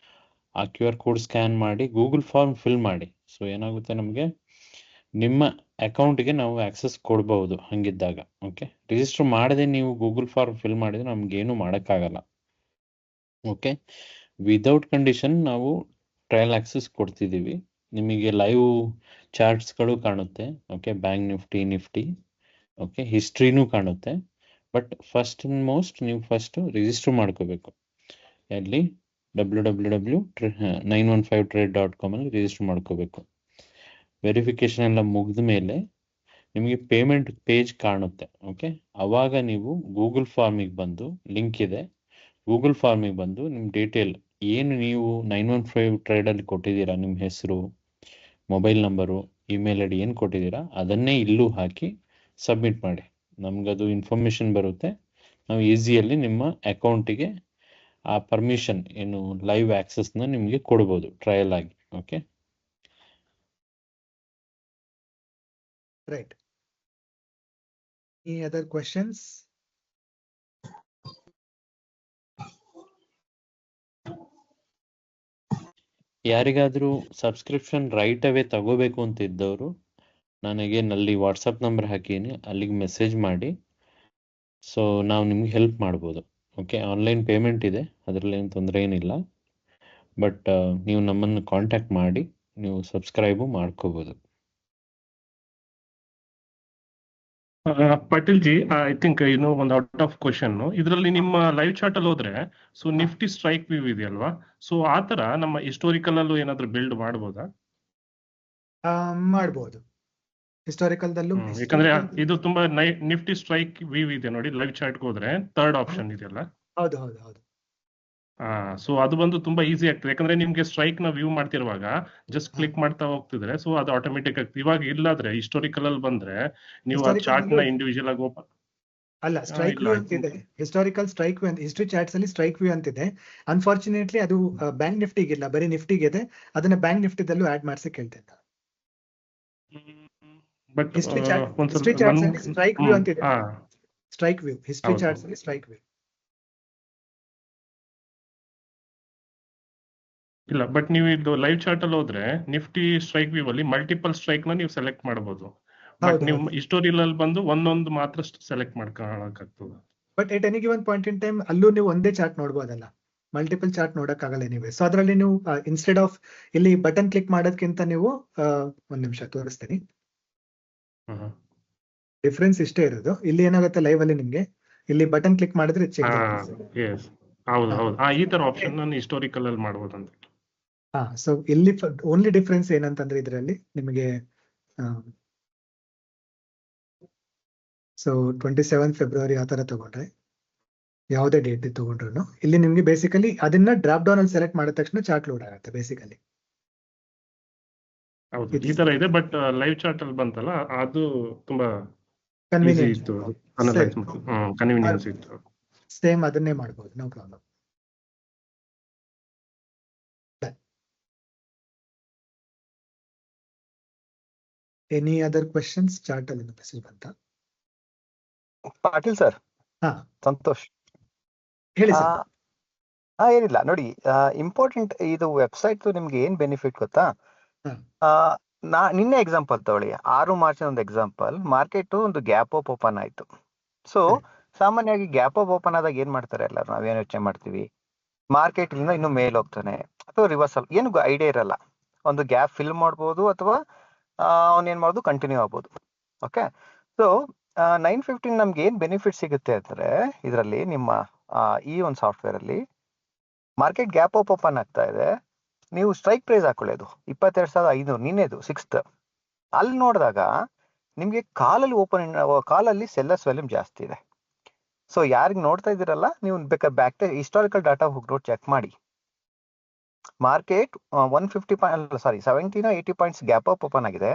ಆ QR ಕೋಡ್ ಸ್ಕ್ಯಾನ್ ಮಾಡಿ ಗೂಗಲ್ ಫಾರ್ಮ್ ಫಿಲ್ ಮಾಡಿ. ಸೊ ಏನಾಗುತ್ತೆ, ನಮಗೆ ನಿಮ್ಮ ಅಕೌಂಟ್ಗೆ ನಾವು ಆಕ್ಸೆಸ್ ಕೊಡ್ಬಹುದು ಹಂಗಿದ್ದಾಗ. ಓಕೆ, ರಿಜಿಸ್ಟರ್ ಮಾಡದೆ ನೀವು ಗೂಗಲ್ ಫಾರ್ಮ್ ಫಿಲ್ ಮಾಡಿದ್ರೆ ನಮ್ಗೇನು ಮಾಡೋಕ್ಕಾಗಲ್ಲ. ಓಕೆ, ವಿದೌಟ್ ಕಂಡೀಷನ್ ನಾವು ಟ್ರಯಲ್ ಆಕ್ಸೆಸ್ ಕೊಡ್ತಿದ್ದೀವಿ. ನಿಮಗೆ ಲೈವ್ ಚಾರ್ಟ್ಸ್ಗಳು ಕಾಣುತ್ತೆ. ಓಕೆ, ಬ್ಯಾಂಕ್ ನಿಫ್ಟಿ ಓಕೆ, ಹಿಸ್ಟ್ರಿನೂ ಕಾಣುತ್ತೆ. ಬಟ್ ಫಸ್ಟ್ ಅಂಡ್ ಮೋಸ್ಟ್ ನೀವು ಫಸ್ಟ್ ರಿಜಿಸ್ಟರ್ ಮಾಡ್ಕೋಬೇಕು. ಅಲ್ಲಿ www.915trade.com ಅಲ್ಲಿ ರಿಜಿಸ್ಟರ್ ಮಾಡ್ಕೋಬೇಕು. ವೆರಿಫಿಕೇಶನ್ ಎಲ್ಲ ಮುಗಿದ ಮೇಲೆ ನಿಮಗೆ ಪೇಮೆಂಟ್ ಪೇಜ್ ಕಾಣುತ್ತೆ. ಓಕೆ, ಅವಾಗ ನೀವು ಗೂಗಲ್ ಫಾರ್ಮಿಗೆ ಬಂದು, ಲಿಂಕ್ ಇದೆ, ಗೂಗಲ್ ಫಾರ್ಮಿಗೆ ಬಂದು ನಿಮ್ಮ ಡೀಟೇಲ್ ಏನು ನೀವು 915 ಟ್ರೇಡಲ್ಲಿ ಕೊಟ್ಟಿದ್ದೀರಾ, ನಿಮ್ಮ ಹೆಸರು, ಮೊಬೈಲ್ ನಂಬರು, ಇಮೇಲ್ ID ಏನು ಕೊಟ್ಟಿದ್ದೀರಾ ಅದನ್ನೇ ಇಲ್ಲೂ ಹಾಕಿ ಸಬ್ಮಿಟ್ ಮಾಡಿ. ನಮಗದು ಇನ್ಫಾರ್ಮೇಶನ್ ಬರುತ್ತೆ. ನಾವು ಈಸಿಯಲ್ಲಿ ನಿಮ್ಮ ಅಕೌಂಟಿಗೆ ಆ ಪರ್ಮಿಷನ್ ಏನು ಲೈವ್ ಆಕ್ಸೆಸ್ನ ನಿಮಗೆ ಕೊಡ್ಬೋದು ಟ್ರಯಲ್ ಆಗಿ. Okay, right. Any other questions? ಯಾರಿಗಾದ್ರೂ ಸಬ್ಸ್ಕ್ರಿಪ್ಷನ್ ರೈಟ್ ಅವೇ ತಗೋಬೇಕು ಅಂತ ಇದ್ದವರು ನನಗೆ ನಲ್ಲಿ ವಾಟ್ಸಪ್ ನಂಬರ್ ಹಾಕೀನಿ, ಅಲ್ಲಿಗೆ ಮೆಸೇಜ್ ಮಾಡಿ. ಸೊ ನಾವು ನಿಮ್ಗೆ ಹೆಲ್ಪ್ ಮಾಡ್ಬೋದು. ಓಕೆ, ಆನ್ಲೈನ್ ಪೇಮೆಂಟ್ ಇದೆ, ಅದರಲ್ಲಿ ಏನು ತೊಂದರೆ ಏನಿಲ್ಲ. ಬಟ್ ನೀವು ನಮ್ಮನ್ನು ಕಾಂಟ್ಯಾಕ್ಟ್ ಮಾಡಿ ನೀವು ಸಬ್ಸ್ಕ್ರೈಬು ಮಾಡ್ಕೋಬೋದು. ಪಾಟೀಲ್ ಜಿ, ಐ ಥಿಂಕ್ ಒಂದು ಔಟ್ ಆಫ್ ಕ್ವಶನ್ ಇದರಲ್ಲಿ ನಿಮ್ಮ ಲೈವ್ ಚಾರ್ಟ್ ಅಲ್ಲಿ ಹೋದ್ರೆ ಸೊ ನಿಫ್ಟಿ ಸ್ಟ್ರೈಕ್ ವ್ಯೂ ಇದೆಯಲ್ವಾ, ಸೊ ಆ ತರ ನಮ್ಮ ಹಿಸ್ಟೋರಿಕಲ್ ಅಲ್ಲೂ ಏನಾದ್ರು ಬಿಲ್ಡ್ ಮಾಡ್ಬೋದಾ? ಮಾಡ್ಬೋದು ಹಿಸ್ಟಾರಿಕಲ್ ದಲ್ಲೂ. ಯಾಕಂದ್ರೆ ಇದು ತುಂಬಾ ನಿಫ್ಟಿ ಸ್ಟ್ರೈಕ್ ವ್ಯೂ ಇದೆ ನೋಡಿ, ಲೈವ್ ಚಾರ್ಟ್ ಹೋದ್ರೆ ಥರ್ಡ್ ಆಪ್ಷನ್ ಇದೆಯಲ್ಲ. ಹೌದು ಹೌದು ಹೌದು. ಸೊ ಅದು ಬಂದು ತುಂಬಾ ಈಸಿ ಆಗ್ತದೆ, ಯಾಕಂದ್ರೆ ನಿಮ್ಗೆ ಸ್ಟ್ರೈಕ್ ನ ವ್ಯೂ ಮಾಡ್ತಿರುವಾಗ ಜಸ್ಟ್ ಕ್ಲಿಕ್ ಮಾಡ್ತಾ ಹೋಗ್ತಿದ್ರೆ ಸೊ ಅದು ಆಟೋಮೆಟಿಕ್ ಆಗ್ತದೆ. ಇವಾಗ ಇಲ್ಲಾದ್ರೆ ಹಿಸ್ಟೋರಿಕಲ್ ಅಲ್ಲಿ ಬಂದ್ರೆ ನೀವು ಆ ಚಾರ್ಟ್ ನ ಇಂಡಿವಿಜುವಲ್ ಆಗಿ ಓಪನ್ ಅಲ್ಲ, ಸ್ಟ್ರೈಕ್ ವ್ಯೂ ಅಂತಿದೆ, ಹಿಸ್ಟಾರಿಕಲ್ ಸ್ಟ್ರೈಕ್ ವ್ಯೂ ಅಂತ ಹಿಸ್ಟ್ರಿ ಚಾರ್ಟ್ಸ್ ಅಲ್ಲಿ ಸ್ಟ್ರೈಕ್ ವ್ಯೂ ಅಂತಿದೆ. ಅನ್ಫಾರ್ಚುನೇಟ್ಲಿ ಅದು ಬ್ಯಾಂಕ್ ನಿಫ್ಟಿಗಿಲ್ಲ, ಬರೀ ನಿಫ್ಟಿಗೆ ಇದೆ. ಅದನ್ನ ಬ್ಯಾಂಕ್ ನಿಫ್ಟಿದಲ್ಲೂ ಆಡ್ ಮಾಡ್ಸಿ ಕೇಳ್ತಿದ್ದ. ಬಟ್ ಹಿಸ್ಟ್ರಿ ಚಾರ್ಟ್ಸ್ ಅಲ್ಲಿ ಸ್ಟ್ರೈಕ್ ವ್ಯೂ ಅಂತಿದೆ. ಸ್ಟ್ರೈಕ್ ವ್ಯೂ ಹಿಸ್ಟ್ರಿ ಚಾರ್ಟ್ಸ್ ಅಲ್ಲಿ ಸ್ಟ್ರೈಕ್ ವ್ಯೂ ಇಲ್ಲ. ಬಟ್ ನೀವು ಇದು ಲೈವ್ ಚಾರ್ಟ್ ಅಲ್ಲಿ ಹೋದ್ರೆ ನಿಫ್ಟಿ ಸ್ಟ್ರೈಕ್ ವ್ಯೂ ಅಲ್ಲಿ ಮಲ್ಟಿಪಲ್ ಸ್ಟ್ರೈಕ್ ನ ನೀವು ಸೆಲೆಕ್ಟ್ ಮಾಡಬಹುದು. ಬಟ್ ನೀವು ಹಿಸ್ಟೋರಿಯಲ್ ಅಲ್ಲಿ ಬಂದು ಒಂದೊಂದು ಮಾತ್ರ ಸೆಲೆಕ್ಟ್ ಮಾಡ್ಕೊಳಕಾಗ್ತದೆ. But at any given point in time ಅಲ್ಲೂ ನೀವು ಒಂದೇ ಚಾರ್ಟ್ ನೋಡ್ಬೋದಲ್ಲ, ಮಲ್ಟಿಪಲ್ ಚಾರ್ಟ್ ನೋಡಕ್ಕಾಗಲ್ಲ ನೀವೇ. ಸೊ ಅದರಲ್ಲಿ ನೀವು ಇನ್ಸ್ಟೆಡ್ ಆಫ್ ಇಲ್ಲಿ ಬಟನ್ ಕ್ಲಿಕ್ ಮಾಡೋದಕ್ಕಿಂತ ನೀವು ಒಂದ್ ನಿಮಿಷ ತೋರಿಸ್ತೀನಿ. ಡಿಫ್ರೆನ್ಸ್ ಇಷ್ಟೇ ಇರೋದು. ಇಲ್ಲಿ ಏನಾಗುತ್ತೆ ಲೈವ್ ಅಲ್ಲಿ ನಿಮ್ಗೆ ಇಲ್ಲಿ ಬಟನ್ ಕ್ಲಿಕ್ ಮಾಡಿದ್ರೆ ಚೇಂಜ್ ಆಗುತ್ತೆ. ಹೌದು ಹೌದು, ಈ ತರ ಆಪ್ಷನ್ ನಾನು ಹಿಸ್ಟೋರಿಕಲ್ ಅಲ್ಲಿ ಮಾಡಬಹುದು ಅಂತ. ಸೊ ಇಲ್ಲಿ ಓನ್ಲಿ ಡಿಫ್ರೆನ್ಸ್ ಏನಂತಂದ್ರೆ ಇದರಲ್ಲಿ ನಿಮಗೆ ಸೊ 27 ಫೆಬ್ರವರಿ ಆ ತರ ತಗೊಂಡ್ರೆ, ಯಾವುದೇ ಡೇಟ್ ತಗೊಂಡ್ರು ಇಲ್ಲಿ ನಿಮ್ಗೆ ಬೇಸಿಕಲಿ ಅದನ್ನ ಡ್ರಾಪ್ ಡೌನ್ ಅಲ್ಲಿ ಸೆಲೆಕ್ಟ್ ಮಾಡಿದ ತಕ್ಷಣ ಚಾರ್ಟ್ ಲೋಡ್ ಆಗುತ್ತೆ ಬೇಸಿಕಲಿ. ಹೌದು, ಈ ತರ ಇದೆ. ಬಟ್ ಲೈವ್ ಚಾರ್ಟ್ ಅಲ್ಲಿ ಬಂತಲ್ಲ ಅದು ತುಂಬಾ ಕನ್ವೀನಿಯನ್ಸ್ ಇತ್ತು, ಕನ್ವೀನಿಯನ್ಸ್ ಇತ್ತು. ಸೇಮ್ ಅದನ್ನೇ ಮಾಡ್ಬೋದು, no problem. Any other questions? Chart ಅಲ್ಲಿ ಮೆಸೇಜ್ ಬಂತ? ಪಾಟೀಲ್ ಸರ್, ಸಂತೋಷ್ ಹೇಳಿ ಸರ್. ಏನಿಲ್ಲ ನೋಡಿ, ಇಂಪಾರ್ಟೆಂಟ್ ಇದು ವೆಬ್ಸೈಟ್ ನಿಮ್ಗೆ ಏನ್ ಬೆನಿಫಿಟ್ ಗೊತ್ತಾ? ನಿನ್ನೆ ಎಕ್ಸಾಂಪಲ್ ತಗೊಳ್ಳಿ, 6 ಮಾರ್ಚ್ ಒಂದು ಎಕ್ಸಾಂಪಲ್. ಮಾರ್ಕೆಟ್ ಒಂದು ಗ್ಯಾಪ್ ಅಪ್ ಓಪನ್ ಆಯ್ತು. ಸೊ ಸಾಮಾನ್ಯವಾಗಿ ಗ್ಯಾಪ್ ಅಪ್ ಓಪನ್ ಆದಾಗ ಏನ್ ಮಾಡ್ತಾರೆ ಎಲ್ಲರೂ, ನಾವೇನ್ ಯೋಚನೆ ಮಾಡ್ತೀವಿ, ಮಾರ್ಕೆಟ್ ಇಂದ ಇನ್ನು ಮೇಲ್ ಹೋಗ್ತಾನೆ ಅಥವಾ ರಿವರ್ಸಲ್, ಏನು ಐಡಿಯಾ ಇರಲ್ಲ. ಒಂದು ಗ್ಯಾಪ್ ಫಿಲ್ ಮಾಡ್ಬೋದು ಅಥವಾ ಅವನೇನ್ ಮಾಡೋದು ಕಂಟಿನ್ಯೂ ಆಗ್ಬೋದು. ಓಕೆ, ಸೊ 9:15 ನಮ್ಗೆ ಏನ್ ಬೆನಿಫಿಟ್ ಸಿಗುತ್ತೆ ಅಂದ್ರೆ, ಇದರಲ್ಲಿ ನಿಮ್ಮ ಈ ಒಂದು ಸಾಫ್ಟ್ವೇರ್ ಅಲ್ಲಿ ಮಾರ್ಕೆಟ್ ಗ್ಯಾಪ್ ಅಪ್ ಓಪನ್ ಆಗ್ತಾ ಇದೆ, ನೀವು ಸ್ಟ್ರೈಕ್ ಪ್ರೈಸ್ ಹಾಕೊಳ್ಳೋದು 22,500 ನಿನ್ನೆದು 6th. ಅಲ್ಲಿ ನೋಡಿದಾಗ ನಿಮ್ಗೆ ಕಾಲಲ್ಲಿ ಸೆಲ್ಲರ್ಸ್ ವ್ಯಾಲ್ಯೂಮ್ ಜಾಸ್ತಿ ಇದೆ. ಸೊ ಯಾರಿಗೆ ನೋಡ್ತಾ ಇದ್ದೀರಲ್ಲ, ನೀವು ಬೇಕಾದ್ರೆ ಹಿಸ್ಟಾರಿಕಲ್ ಡಾಟಾ ಹೋಗಿ ನೋಡಿ ಚೆಕ್ ಮಾಡಿ. Market 70-80 points gap up open ಆಗಿದೆ.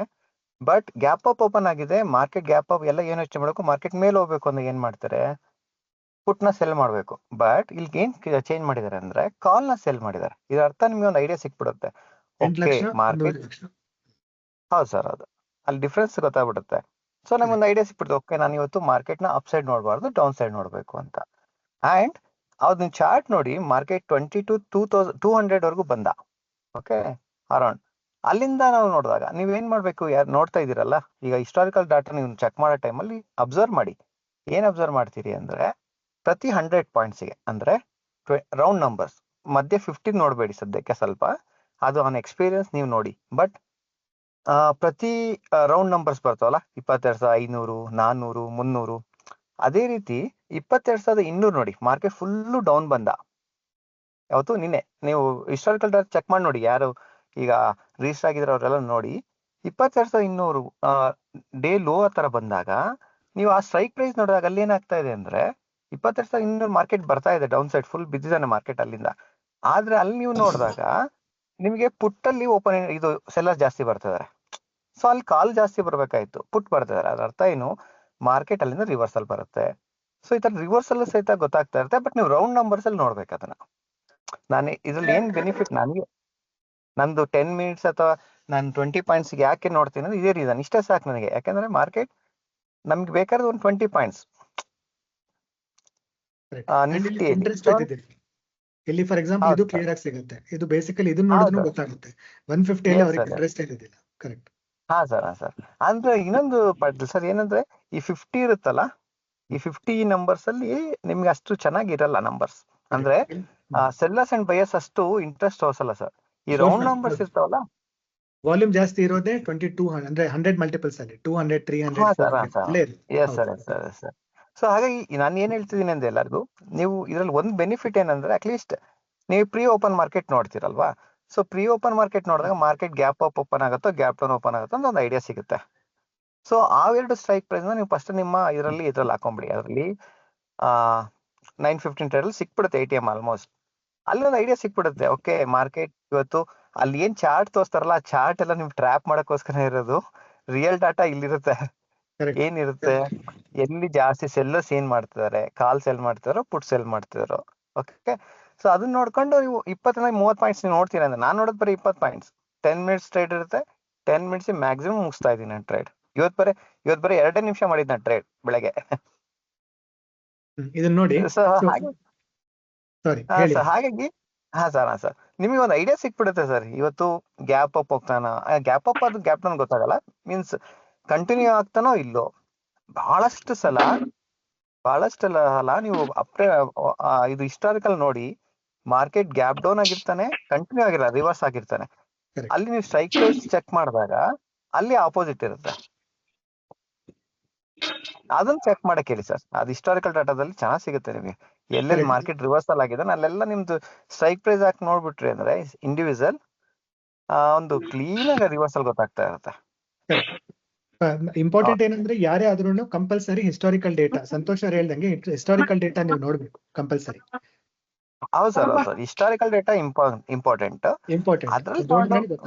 ಬಟ್ ಗ್ಯಾಪ್ ಅಪ್ ಓಪನ್ ಆಗಿದೆ, ಮಾರ್ಕೆಟ್ ಗ್ಯಾಪ್ ಅಪ್ ಎಲ್ಲ ಏನು ಯೋಚನೆ ಮಾಡಬೇಕು, ಮಾರ್ಕೆಟ್ ಮೇಲೆ ಹೋಗ್ಬೇಕು ಅಂದ್ರೆ ಏನ್ ಮಾಡ್ತಾರೆ, ಪುಟ್ ನ ಸೆಲ್ ಮಾಡ್ಬೇಕು. ಬಟ್ ಇಲ್ಲಿ ಏನ್ ಚೇಂಜ್ ಮಾಡಿದ್ದಾರೆ ಅಂದ್ರೆ ಕಾಲ್ ನ ಸೆಲ್ ಮಾಡಿದ್ದಾರೆ. ಇದರ ಅರ್ಥ ನಿಮ್ಗೆ ಒಂದು ಐಡಿಯಾ ಸಿಕ್ಬಿಡುತ್ತೆ. ಓಕೆ, ಮಾರ್ಕೆಟ್ ಹೌದು ಸರ್, ಅದು ಅಲ್ಲಿ ಡಿಫ್ರೆನ್ಸ್ ಗೊತ್ತಾಗ್ಬಿಡುತ್ತೆ. ಸೊ ನಮ್ಗೆ ಒಂದು ಐಡಿಯಾ ಸಿಕ್ಬಿಡುತ್ತೆ, ಓಕೆ ನಾನು ಇವತ್ತು ಮಾರ್ಕೆಟ್ ನ ಅಪ್ ಸೈಡ್ ನೋಡಬಾರ್ದು, ಡೌನ್ ಸೈಡ್ ನೋಡ್ಬೇಕು ಅಂತ. ಅಂಡ್ ಅದನ್ನ ಚಾರ್ಟ್ ನೋಡಿ, ಮಾರ್ಕೆಟ್ 22,200 ವರೆಗೂ ಬಂದ. ಓಕೆ, ಅರೌಂಡ್ ಅಲ್ಲಿಂದ ನಾವು ನೋಡಿದಾಗ ನೀವೇನ್ ಮಾಡ್ಬೇಕು, ಯಾರು ನೋಡ್ತಾ ಇದ್ದೀರಲ್ಲ, ಈಗ ಹಿಸ್ಟಾರಿಕಲ್ ಡಾಟಾ ನೀವು ಚೆಕ್ ಮಾಡೋ ಟೈಮಲ್ಲಿ ಅಬ್ಸರ್ವ್ ಮಾಡಿ. ಏನ್ ಅಬ್ಸರ್ವ್ ಮಾಡ್ತೀರಿ ಅಂದ್ರೆ, ಪ್ರತಿ 100 ಪಾಯಿಂಟ್ಸ್ಗೆ ಅಂದ್ರೆ ರೌಂಡ್ ನಂಬರ್ಸ್ ಮಧ್ಯೆ 15 ನೋಡಬೇಡಿ ಸದ್ಯಕ್ಕೆ, ಸ್ವಲ್ಪ ಅದು ಆನ್ ಎಕ್ಸ್ಪೀರಿಯನ್ಸ್ ನೀವು ನೋಡಿ. ಬಟ್ ಪ್ರತಿ ರೌಂಡ್ ನಂಬರ್ಸ್ ಬರ್ತಾವಲ್ಲ, 22,500, 400, 300. ಅದೇ ರೀತಿ 22,200 ನೋಡಿ, ಮಾರ್ಕೆಟ್ ಫುಲ್ಲು ಡೌನ್ ಬಂದ ಯಾವತ್ತು ನಿನ್ನೆ. ನೀವು ಹಿಸ್ಟಾರಿಕಲ್ ಡಾಟಾ ಚೆಕ್ ಮಾಡಿ ನೋಡಿ, ಯಾರು ಈಗ ರಿಜಿಸ್ಟರ್ ಆಗಿದ್ರೆ ಅವರೆಲ್ಲ ನೋಡಿ. 22,200 ಡೇ ಲೋ ಆ ತರ ಬಂದಾಗ ನೀವು ಆ ಸ್ಟ್ರೈಕ್ ಪ್ರೈಸ್ ನೋಡಿದಾಗ ಅಲ್ಲಿ ಏನಾಗ್ತಾ ಇದೆ ಅಂದ್ರೆ 22,200 ಮಾರ್ಕೆಟ್ ಬರ್ತಾ ಇದೆ ಡೌನ್ ಸೈಡ್, ಫುಲ್ ಬಿದ್ದಿದ್ದಾನೆ ಮಾರ್ಕೆಟ್ ಅಲ್ಲಿಂದ. ಆದ್ರೆ ಅಲ್ಲಿ ನೀವು ನೋಡಿದಾಗ ನಿಮಗೆ ಪುಟ್ಟಲ್ಲಿ ಓಪನ್ ಇದು ಸೆಲ್ಲರ್ ಜಾಸ್ತಿ ಬರ್ತಿದ್ದಾರೆ. ಸೊ ಅಲ್ಲಿ ಕಾಲ್ ಜಾಸ್ತಿ ಬರ್ಬೇಕಾಯ್ತು, ಪುಟ್ ಬರ್ತಿದ್ದಾರೆ. ಅದ್ರ ಅರ್ಥ ಏನು, ಮಾರ್ಕೆಟ್ ಅಲ್ಲಿಂದ ರಿವರ್ಸಲ್ ಬರುತ್ತೆ. ಸೊ ಈ ತರ ರಿವರ್ಸಲ್ ಸಹಿತ ಗೊತ್ತಾಗ್ತಾ ಇರುತ್ತೆ. ಬಟ್ ನೀವು ರೌಂಡ್ ನಂಬರ್ಸ್ ಅಲ್ಲಿ ನೋಡ್ಬೇಕು ಅದನ್ನ. ನಾನು ಇದ್ರಲ್ಲಿ ಏನ್ ಬೆನಿಫಿಟ್, ನನಗೆ ನಂದು 10 ಮಿನಿಟ್ಸ್ ಅಥವಾ ನಾನು 20 ಪಾಯಿಂಟ್ಸ್ ಯಾಕೆ ನೋಡ್ತೀನಿ ಅಂದ್ರೆ ಇದೇ ರೀಸನ್, ಇಷ್ಟೇ ಸಾಕು ನನಗೆ. ಯಾಕಂದ್ರೆ ಮಾರ್ಕೆಟ್ ನಮ್ಗೆ ಬೇಕಾದ್ರೆ ಒಂದು 20 ಪಾಯಿಂಟ್ಸ್ ನಿಫ್ಟಿ ಇಲ್ಲಿ ಫಾರ್ ಎಕ್ಸಾಂಪಲ್ ಇದು ಕ್ಲಿಯರ್ ಆಗಿ ಸಿಗುತ್ತೆ. ಇದು ಬೇಸಿಕಲಿ ಇದನ್ನ ನೋಡಿದ್ರೆ ಗೊತ್ತಾಗುತ್ತೆ 150 ಅಲ್ಲಿ ಅವ್ರಿಗೆ ಇಂಟ್ರೆಸ್ಟ್ ಇರೋದಿಲ್ಲ. ಕರೆಕ್ಟ್. ಹಾ ಸರ್ ಅಂದ್ರೆ ಇನ್ನೊಂದು ಪಾಟೀಲ್ ಸರ್ ಏನಂದ್ರೆ, ಈ 50 ಇರುತ್ತಲ್ಲ, ಈ 50 ನಂಬರ್ಸ್ ಅಲ್ಲಿ ನಿಮ್ಗೆ ಅಷ್ಟು ಚೆನ್ನಾಗಿ ಇರಲ್ಲ ನಂಬರ್ಸ್. ಅಂದ್ರೆ ಸೆಲ್ಲರ್ಸ್ ಅಂಡ್ ಬಯರ್ಸ್ ಅಷ್ಟು ಇಂಟ್ರೆಸ್ಟ್ ತೋರ್ಸಲ್ಲ ಸರ್. ಈ ರೌಂಡ್ ನಂಬರ್ಸ್ ಇರ್ತಾವಲ್ಲ, ವಾಲ್ಯೂಮ್ ಜಾಸ್ತಿ ಇರೋದೇ 22 ಅಂದ್ರೆ 100 ಮಲ್ಟಿಪಲ್ಸ್ ಅಲ್ಲಿ 200 300 400 ಒಳ್ಳೆ ಇರುತ್ತೆ. Yes sir yes sir yes sir. So ಹಾಗಾಗಿ ನಾನು ಏನ್ ಹೇಳ್ತಿದ್ದೀನಿ ಅಂದ್ರೆ ಎಲ್ಲರಿಗೂ, ನೀವು ಇದ್ರಲ್ಲಿ ಒಂದು ಬೆನಿಫಿಟ್ ಏನಂದ್ರೆ ಅಟ್ಲೀಸ್ಟ್ ನೀವು ಪ್ರೀ ಓಪನ್ ಮಾರ್ಕೆಟ್ ನೋಡ್ತೀರಲ್ವಾ. ಸೊ ಪ್ರೀ ಓಪನ್ ಮಾರ್ಕೆಟ್ ನೋಡಿದಾಗ ಮಾರ್ಕೆಟ್ ಗ್ಯಾಪ್ ಅಪ್ ಓಪನ್ ಆಗುತ್ತೋ ಗ್ಯಾಪ್ ಡೌನ್ ಓಪನ್ ಆಗುತ್ತೋ ಅಂತ ಒಂದು ಐಡಿಯಾ ಸಿಗುತ್ತೆ. ಸೊ ಆ ಎರಡು ಸ್ಟ್ರೈಕ್ ಪ್ರೈಸ್ ನೀವು ಫಸ್ಟ್ ನಿಮ್ಮ ಇದ್ರಲ್ಲಿ ಹಾಕೊಂಬಿಡಿ. ಅದರಲ್ಲಿ 915 ಟ್ರೇಡ್ ಸಿಕ್ಬಿಡುತ್ತೆ ATM ಆಲ್ಮೋಸ್ಟ್. ಅಲ್ಲಿ ಒಂದು ಐಡಿಯಾ ಸಿಕ್ಬಿಡುತ್ತೆ. ಓಕೆ ಮಾರ್ಕೆಟ್ ಇವತ್ತು ಅಲ್ಲಿ ಏನ್ ಚಾರ್ಟ್ ತೋರಿಸ್ತಾರಲ್ಲ ಆ ಚಾರ್ಟ್ ಎಲ್ಲ ನಿಮ್ ಟ್ರ್ಯಾಪ್ ಮಾಡಕ್ಕೋಸ್ಕರ ಇರೋದು. ರಿಯಲ್ ಡಾಟಾ ಇಲ್ಲಿರುತ್ತೆ. ಏನಿರುತ್ತೆ, ಎಲ್ಲಿ ಜಾಸ್ತಿ ಸೆಲ್ಲರ್ಸ್ ಏನ್ ಮಾಡ್ತಿದ್ದಾರೆ, ಕಾಲ್ ಸೆಲ್ ಮಾಡ್ತಿದಾರೋ ಪುಟ್ ಸೆಲ್ ಮಾಡ್ತಿದಾರೋ. ಓಕೆ, ಸೊ ಅದನ್ನ ನೋಡ್ಕೊಂಡು ನೀವು 20-30 ಪಾಯಿಂಟ್ಸ್ ನೀವು ನೋಡ್ತೀರಾ ಅಂದ್ರೆ, ನಾನು ನೋಡೋದು ಬರೀ 20 ಪಾಯಿಂಟ್ಸ್ 10 ಮಿನಿಟ್ಸ್ ಟ್ರೇಡ್ ಇರುತ್ತೆ. 10 ಮಿನಿಟ್ಸ್ ಮ್ಯಾಕ್ಸಿಮಮ್ ಮುಗಿಸ್ತಾ ಇದೀನಿ ನಾನು ಟ್ರೇಡ್. ಇವತ್ತು ಬರೀ 2 ನಿಮಿಷ ಮಾಡಿದ್ ನಾನು ಟ್ರೇಡ್ ಬೆಳಗ್ಗೆ. ಇದನ್ನ ನೋಡಿ. ಹಾಗಾಗಿ ಸರ್ ನಿಮಗೆ ಒಂದು ಐಡಿಯಾ ಸಿಕ್ಬಿಡುತ್ತೆ ಸರ್. ಇವತ್ತು ಗ್ಯಾಪ್ ಅಪ್ ಹೋಗ್ತಾನ, ಗ್ಯಾಪ್ ಅಪ್ ಅದು ಗ್ಯಾಪ್ ಡೌನ್ ಗೊತ್ತಾಗಲ್ಲ, ಮೀನ್ಸ್ ಕಂಟಿನ್ಯೂ ಆಗ್ತಾನೋ ಇಲ್ಲೋ. ಬಹಳಷ್ಟು ಸಲ ನೀವು ಇದು ಹಿಸ್ಟಾರಿಕಲ್ ನೋಡಿ, ಮಾರ್ಕೆಟ್ ಗ್ಯಾಪ್ ಡೌನ್ ಆಗಿರ್ತಾನೆ, ಕಂಟಿನ್ಯೂ ಆಗಿರಲ್ಲ, ರಿವರ್ಸ್ ಆಗಿರ್ತಾನೆ. ಅಲ್ಲಿ ನೀವು ಸ್ಟ್ರೈಕ್ ಪ್ರೈಸ್ ಚೆಕ್ ಮಾಡಿದಾಗ ಅಲ್ಲಿ ಆಪೋಸಿಟ್ ಇರುತ್ತೆ. ಅದನ್ನ ಚೆಕ್ ಮಾಡಕ್ ಹೇಳಿ ಸರ್. ಅದು ಹಿಸ್ಟಾರಿಕಲ್ ಡಾಟಾದಲ್ಲಿ ಚೆನ್ನಾಗಿ ಸಿಗುತ್ತೆ ನಿಮಗೆ. ಎಲ್ಲೆಲ್ಲಿ ಮಾರ್ಕೆಟ್ ರಿವರ್ಸಲ್ ಆಗಿದೆ ಅಲ್ಲೆಲ್ಲ ನಿಮ್ದು ಸ್ಟ್ರೈಕ್ ಪ್ರೈಸ್ ಹಾಕಿ ನೋಡ್ಬಿಟ್ರಿ ಅಂದ್ರೆ ಇಂಡಿವಿಜುವಲ್ ಒಂದು ಕ್ಲೀನ್ ಆಗಿ ರಿವರ್ಸಲ್ ಗೊತ್ತಾಗ್ತಾ ಇರುತ್ತೆ. ಇಂಪಾರ್ಟೆಂಟ್ ಏನಂದ್ರೆ ಯಾರೇ ಆದ್ರೂ ಕಂಪಲ್ಸರಿ ಹಿಸ್ಟಾರಿಕಲ್ ಡೇಟಾ, ಸಂತೋಷ್ ಅವ್ರು ಹೇಳ್ದಂಗೆ ಹಿಸ್ಟಾರಿಕಲ್ ಡೇಟಾ ನೀವು ನೋಡ್ಬೇಕು ಕಂಪಲ್ಸರಿ. ಹೌದು ಸರ್, ಹೌದು. Historical data important.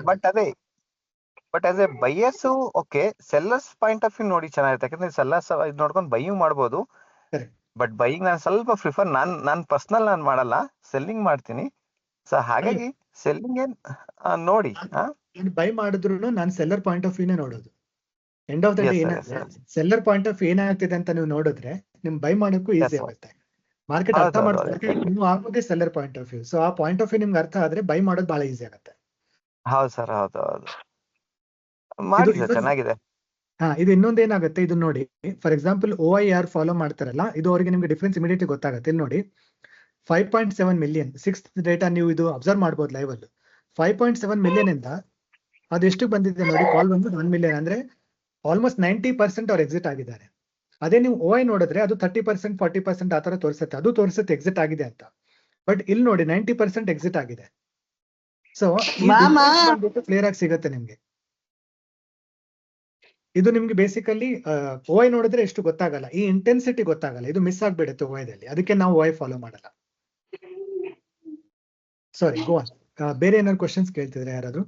ಬಟ್ ಅದೇ buyers okay, sellers point of view ನೋಡಿ ಚೆನ್ನಾಗಿರುತ್ತೆ. ಯಾಕಂದ್ರೆ ಸೆಲ್ಲರ್ಸ್ ಇದು ನೋಡ್ಕೊಂಡು ಬೈಯಿಂಗ್ ಮಾಡ್ಬೋದು. ಬಟ್ ಬೈಯಿಂಗ್ ನಾನು ಸ್ವಲ್ಪ ಪ್ರಿಫರ್, ನಾನು ಪರ್ಸನಲ್ ನಾನು ಮಾಡಲ್ಲ, ಸೆಲ್ಲಿಂಗ್ ಮಾಡ್ತೀನಿ. ಸೊ ಹಾಗಾಗಿ ಸೆಲ್ಲಿಂಗ್ ಏನ್ ನೋಡಿ ಬೈ ಮಾಡಿದ್ರು ನಾನು ಸೆಲ್ಲರ್ ಪಾಯಿಂಟ್ ಆಫ್ ವ್ಯೂನೇ ನೋಡೋದು. End of the day seller point of ಏನಾಗ್ತಿದೆ ಅಂತ ನೀವು ನೋಡಿದ್ರೆ ನಿಮ್ ಬೈ ಮಾಡೋಕ್ಕೂ ಈಸಿ ಆಗುತ್ತೆ. ಮಾರ್ಕೆಟ್ ಅರ್ಥ ಮಾಡ್ಕೊಳ್ಳೋಕೆ ನೀವು ಆಗೋದೇ seller point of view. So ಆ ಪಾಯಿಂಟ್ ಆಫ್ ವ್ಯೂ ನಿಮ್ಗೆ ಅರ್ಥ ಆದ್ರೆ ಬೈ ಮಾಡೋದು ಬಹಳ ಈಸಿ ಆಗುತ್ತೆ. ಹೌದು ಸರ್, ಹೌದು ಮಾಡಿ ಚೆನ್ನಾಗಿದೆ. ಇದು ಇನ್ನೊಂದೇನಾಗುತ್ತೆ, ಇದು ನೋಡಿ. ಫಾರ್ ಎಕ್ಸಾಂಪಲ್ OIR ಫಾಲೋ ಮಾಡ್ತಾರಲ್ಲ, ಇದು ಅವರಿಗೆ ನಿಮ್ಗೆ ಡಿಫ್ರೆನ್ಸ್ ಇಮಿಡಿಯೇಟ್ ಗೊತ್ತಾಗುತ್ತೆ. ಇಲ್ಲಿ ನೋಡಿ 5.7 ಮಿಲಿಯನ್ 6th ಡೇಟಾ ನೀವು ಇದು ಅಬ್ಸರ್ವ್ ಮಾಡ್ಬೋದು ಲೈವ್ ಅಲ್ಲಿ. 5.7 ಮಿಲಿಯನ್ ಇಂದ ಅದು ಎಷ್ಟು ಬಂದಿದೆ ನೋಡಿ, ಕಾಲ್ ಬಂದು 1 ಮಿಲಿಯನ್, ಅಂದ್ರೆ ಆಲ್ಮೋಸ್ಟ್ 90% ಅವ್ರು ಎಕ್ಸಿಟ್ ಆಗಿದ್ದಾರೆ. ಅದೇ ನೀವು OI ನೋಡಿದ್ರೆ ಅದು 30% 40% ಆ ತರ ತೋರಿಸುತ್ತೆ. ಅದು ತೋರಿಸುತ್ತೆ ಎಕ್ಸಿಟ್ ಆಗಿದೆ ಅಂತ. ಬಟ್ ಇಲ್ಲಿ ನೋಡಿ 90% ಎಕ್ಸಿಟ್ ಆಗಿದೆ. ಸೊ ಕ್ಲಿಯರ್ ಆಗಿ ಸಿಗುತ್ತೆ ನಿಮ್ಗೆ. ಇದು ನಿಮ್ಗೆ ಬೇಸಿಕಲಿ OI ನೋಡಿದ್ರೆ ಎಷ್ಟು ಗೊತ್ತಾಗಲ್ಲ, ಈ ಇಂಟೆನ್ಸಿಟಿ ಗೊತ್ತಾಗಲ್ಲ, ಇದು ಮಿಸ್ ಆಗ್ಬಿಡುತ್ತೆ OI ದಲ್ಲಿ. ಅದಕ್ಕೆ ನಾವು OI ಫಾಲೋ ಮಾಡಲ್ಲ. ಸಾರಿ, ಗೋ ಆನ್. ಬೇರೆ ಏನಾದ್ರು ಕ್ವಶನ್ಸ್ ಕೇಳ್ತಿದ್ರೆ ಯಾರಾದ್ರು?